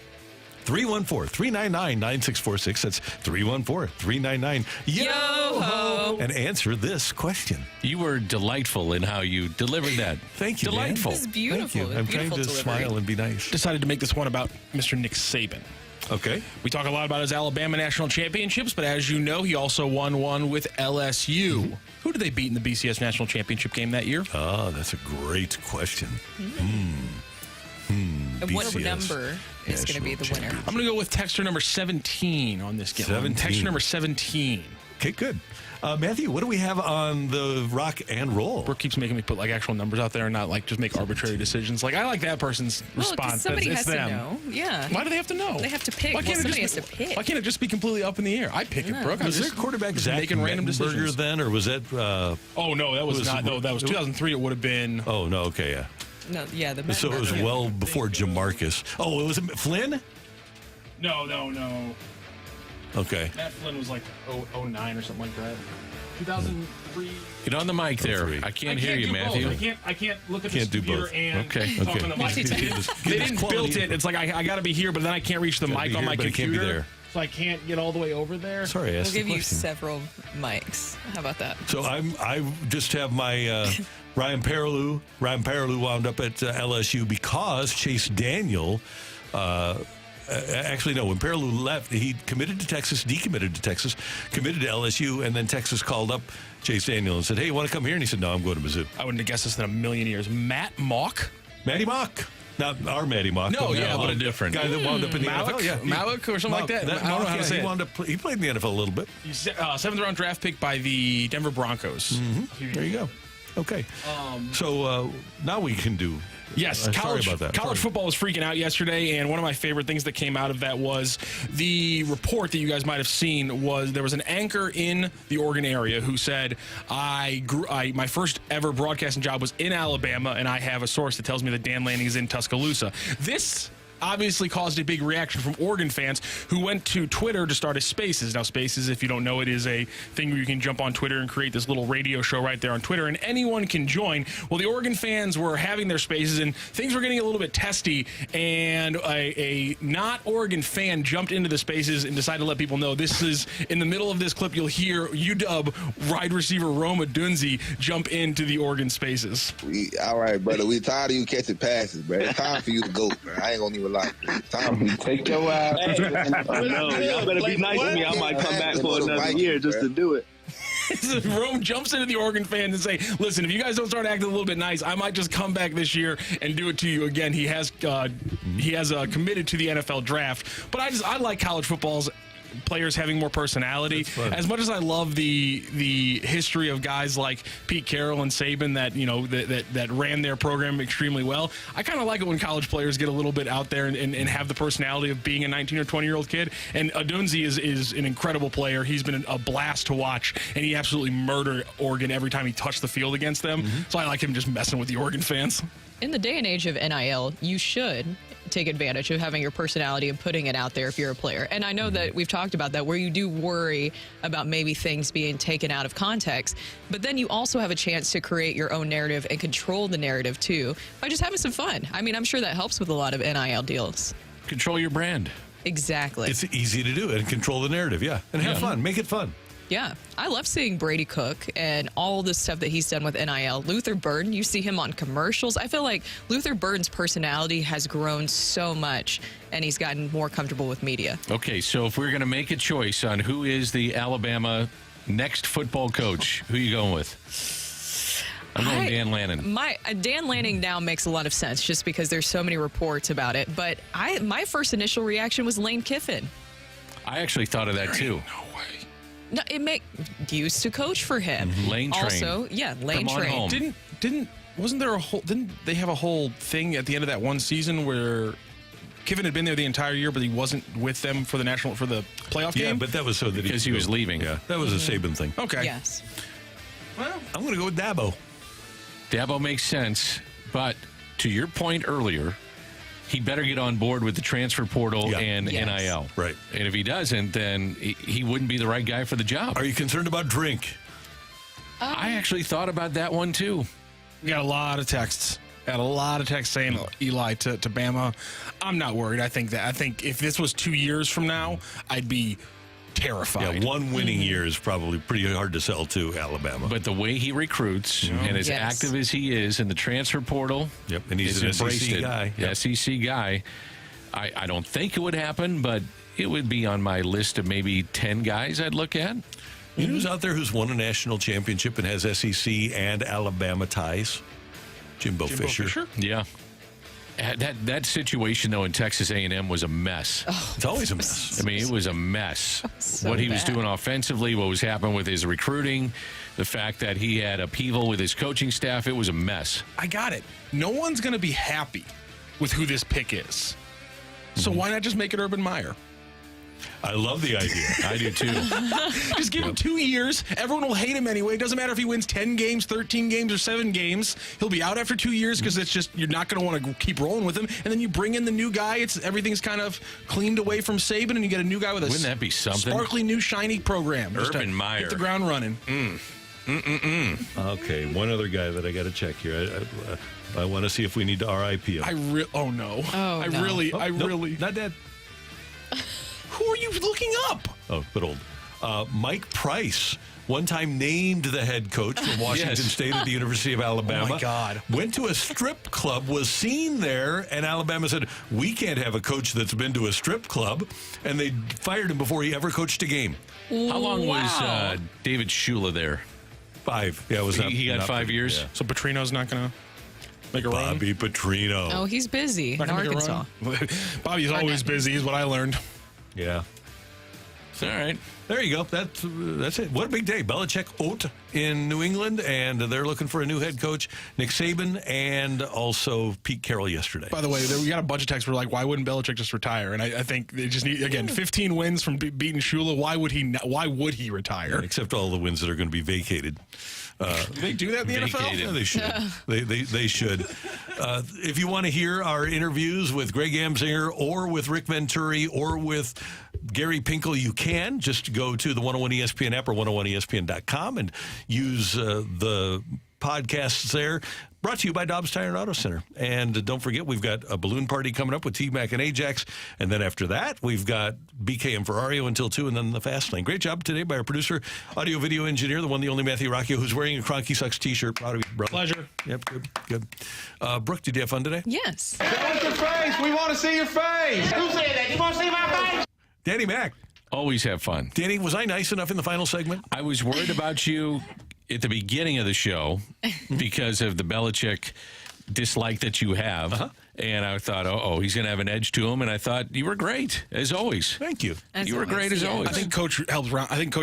314-399-9646. That's 314-399-YO-HO. And answer this question. You were delightful in how you delivered that. Thank you, Delightful. Dan. This is beautiful. Thank you. I'm trying to Beautiful smile and be nice. Decided to make this one about Mr. Nick Saban. Okay. We talk a lot about his Alabama national championships, but as you know, he also won one with LSU. Mm-hmm. Who did they beat in the BCS national championship game that year? Oh, that's a great question. And what number is going to be the winner? I'm going to go with texter number 17 on this game. 17. Texter number 17. Okay, good. Matthew, what do we have on the rock and roll? Brooke keeps making me put like actual numbers out there and not like just make arbitrary decisions. Like I like that person's response. Somebody it's has them. to know. Yeah. Why do they have to know? They have to pick. Why can't Somebody it just has to pick. Why can't it just be completely up in the air? I pick it, Brooke. Was there quarterback Zach making random Mettenberger decisions then, or was that? Oh no, that was not. No, that was 2003. It would have been. Oh no, okay, yeah. No, yeah. So it was well before Jamarcus. Oh, it was Flynn? No. Okay. Matt Flynn was like 09 or something like that. 2003. Get on the mic there. I can't hear you, do Matthew. both. I can't look at Can't this do computer both. and Okay. talk on the mic. They didn't build it. It's like I got to be here, but then I can't reach the mic on my but it can't be computer. there. So I can't get all the way over there. Sorry, I We'll asked the give you question. several mics. How about that? So I just have my Ryan Paralleau. Ryan Paralleau wound up at LSU because Chase Daniel. Actually, no. When Paralleau left, he committed to Texas, decommitted to Texas, committed to LSU, and then Texas called up Chase Daniel and said, "Hey, you want to come here?" And he said, "No, I'm going to Mizzou." I wouldn't have guessed this in a million years. Matt Mock? Matty Mock. Not our Matty Mock. No, yeah, but a different guy that wound up in the NFL. Yeah, Malik or something like that. I don't know how to say it. He played in the NFL a little bit. He's seventh round draft pick by the Denver Broncos. Mm-hmm. There you go. Okay. So now we can do. Yes, sorry about that. College football was freaking out yesterday, and one of my favorite things that came out of that was the report that you guys might have seen was there was an anchor in the Oregon area who said, my first ever broadcasting job was in Alabama, and I have a source that tells me that Dan Lanning is in Tuscaloosa. This obviously caused a big reaction from Oregon fans who went to Twitter to start a Spaces. Now, Spaces, if you don't know, it is a thing where you can jump on Twitter and create this little radio show right there on Twitter, and anyone can join. Well, the Oregon fans were having their Spaces, and things were getting a little bit testy, and a not Oregon fan jumped into the Spaces and decided to let people know this is, in the middle of this clip, you'll hear UW wide receiver Roma Dunze jump into the Oregon Spaces. All right, brother. We tired of you catching passes, bro. It's time for you to go, man. I ain't gonna even lie. Time for you. Take your ass. Oh, no. Y'all better be nice to me. I might come back for another year just to do it. Rome jumps into the Oregon fans and say, listen, if you guys don't start acting a little bit nice, I might just come back this year and do it to you again. He has committed to the NFL draft. But I like college football's players having more personality. As much as I love the history of guys like Pete Carroll and Saban that ran their program extremely well, I kind of like it when college players get a little bit out there and have the personality of being a 19 or 20-year-old kid. And Dunze is an incredible player. He's been a blast to watch, and he absolutely murdered Oregon every time he touched the field against them. So I like him just messing with the Oregon fans. In the day and age of NIL, you should take advantage of having your personality and putting it out there if you're a player. And I know that we've talked about that, where you do worry about maybe things being taken out of context, but then you also have a chance to create your own narrative and control the narrative too by just having some fun. I mean, I'm sure that helps with a lot of NIL deals. Control your brand. Exactly. It's easy to do and control the narrative, yeah. And have fun. Make it fun. Yeah, I love seeing Brady cook and all the stuff that he's done with NIL. Luther Burden, you see him on commercials. I feel like Luther Burden's personality has grown so much, and he's gotten more comfortable with media. Okay, so if we're going to make a choice on who is the Alabama next football coach, who are you going with? I'm going Dan Lanning. Dan Lanning now makes a lot of sense just because there's so many reports about it. But my first initial reaction was Lane Kiffin. I actually thought of that too. No way. No, used to coach for him. Lane Train. Also, Lane Come on Train. home. Didn't they have a whole thing at the end of that one season where Kiffin had been there the entire year, but he wasn't with them for the playoff game? Yeah, but that was so that because he was leaving. Yeah, that was a Saban thing. Okay. Yes. Well, I'm going to go with Dabo. Dabo makes sense, but to your point earlier, he better get on board with the transfer portal and NIL. Right. And if he doesn't, then he wouldn't be the right guy for the job. Are you concerned about Drink? I actually thought about that one too. We got a lot of texts. Saying Eli to Bama. I'm not worried. I think if this was 2 years from now, I'd be terrified. Yeah, one winning year is probably pretty hard to sell to Alabama. But the way he recruits and as active as he is in the transfer portal, and he's an SEC guy. SEC guy. I don't think it would happen, but it would be on my list of maybe 10 guys I'd look at. You know who's out there who's won a national championship and has SEC and Alabama ties? Jimbo Fisher. Yeah. That situation, though, in Texas A&M was a mess. It's always a mess. I mean, it was a mess. What he was doing offensively, what was happening with his recruiting, the fact that he had upheaval with his coaching staff, it was a mess. I got it. No one's going to be happy with who this pick is. So why not just make it Urban Meyer? I love the idea. I do too. Just give him 2 years. Everyone will hate him anyway. It doesn't matter if he wins 10 games, 13 games, or 7 games. He'll be out after 2 years because it's just you're not going to want to keep rolling with him. And then you bring in the new guy. Everything's kind of cleaned away from Saban, and you get a new guy with Wouldn't that be something? Sparkly new shiny program. Urban Meyer. Hit the ground running. Okay, one other guy that I got to check here. I want to see if we need to RIP him. Oh no. I Nope, really. Not dead. Who are you looking up? Oh, but old. Mike Price, one time named the head coach from Washington State at the University of Alabama. Oh, my God. Went to a strip club, was seen there, and Alabama said, we can't have a coach that's been to a strip club. And they fired him before he ever coached a game. How long was David Shula there? 5. Yeah, it was he got 5 years. Yeah. So Petrino's not going to make a run? Bobby Petrino. Oh, he's busy in Arkansas. Bobby's always busy is what I learned. Yeah. All right. There you go. That's it. What a big day. Belichick out in New England, and they're looking for a new head coach, Nick Saban, and also Pete Carroll yesterday. By the way, we got a bunch of texts were like, why wouldn't Belichick just retire? And I think they just need, again, 15 wins from beating Shula. Why would he retire? Except all the wins that are going to be vacated. They do that in the NFL? Yeah, they should. They should. If you want to hear our interviews with Greg Amsinger or with Rick Venturi or with Gary Pinkle, you can just go to the 101 ESPN app or 101ESPN.com and use the podcasts there. Brought to you by Dobbs Tire and Auto Center. And don't forget, we've got a balloon party coming up with T-Mac and Ajax. And then after that, we've got BK and Ferrario until 2, and then the Fast Lane. Great job today by our producer, audio video engineer, the one, the only Matthew Rocchio, who's wearing a Cronky Sucks t-shirt. Proud of you, brother. Pleasure. Yep, good. Brooke, did you have fun today? Yes. Show us your face. We want to see your face. Who said that? You want to see my face? Danny Mac. Always have fun. Danny, was I nice enough in the final segment? I was worried about you at the beginning of the show because of the Belichick dislike that you have. And I thought, he's going to have an edge to him. And I thought you were great, as always. Thank you. You were great, as always. I think Coach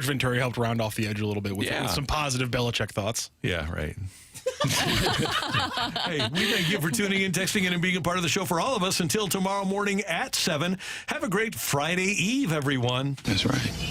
Venturi helped round off the edge a little bit with some positive Belichick thoughts. Yeah, right. Hey, we thank you for tuning in, texting in, and being a part of the show for all of us until tomorrow morning at 7. Have a great Friday Eve, everyone. That's right.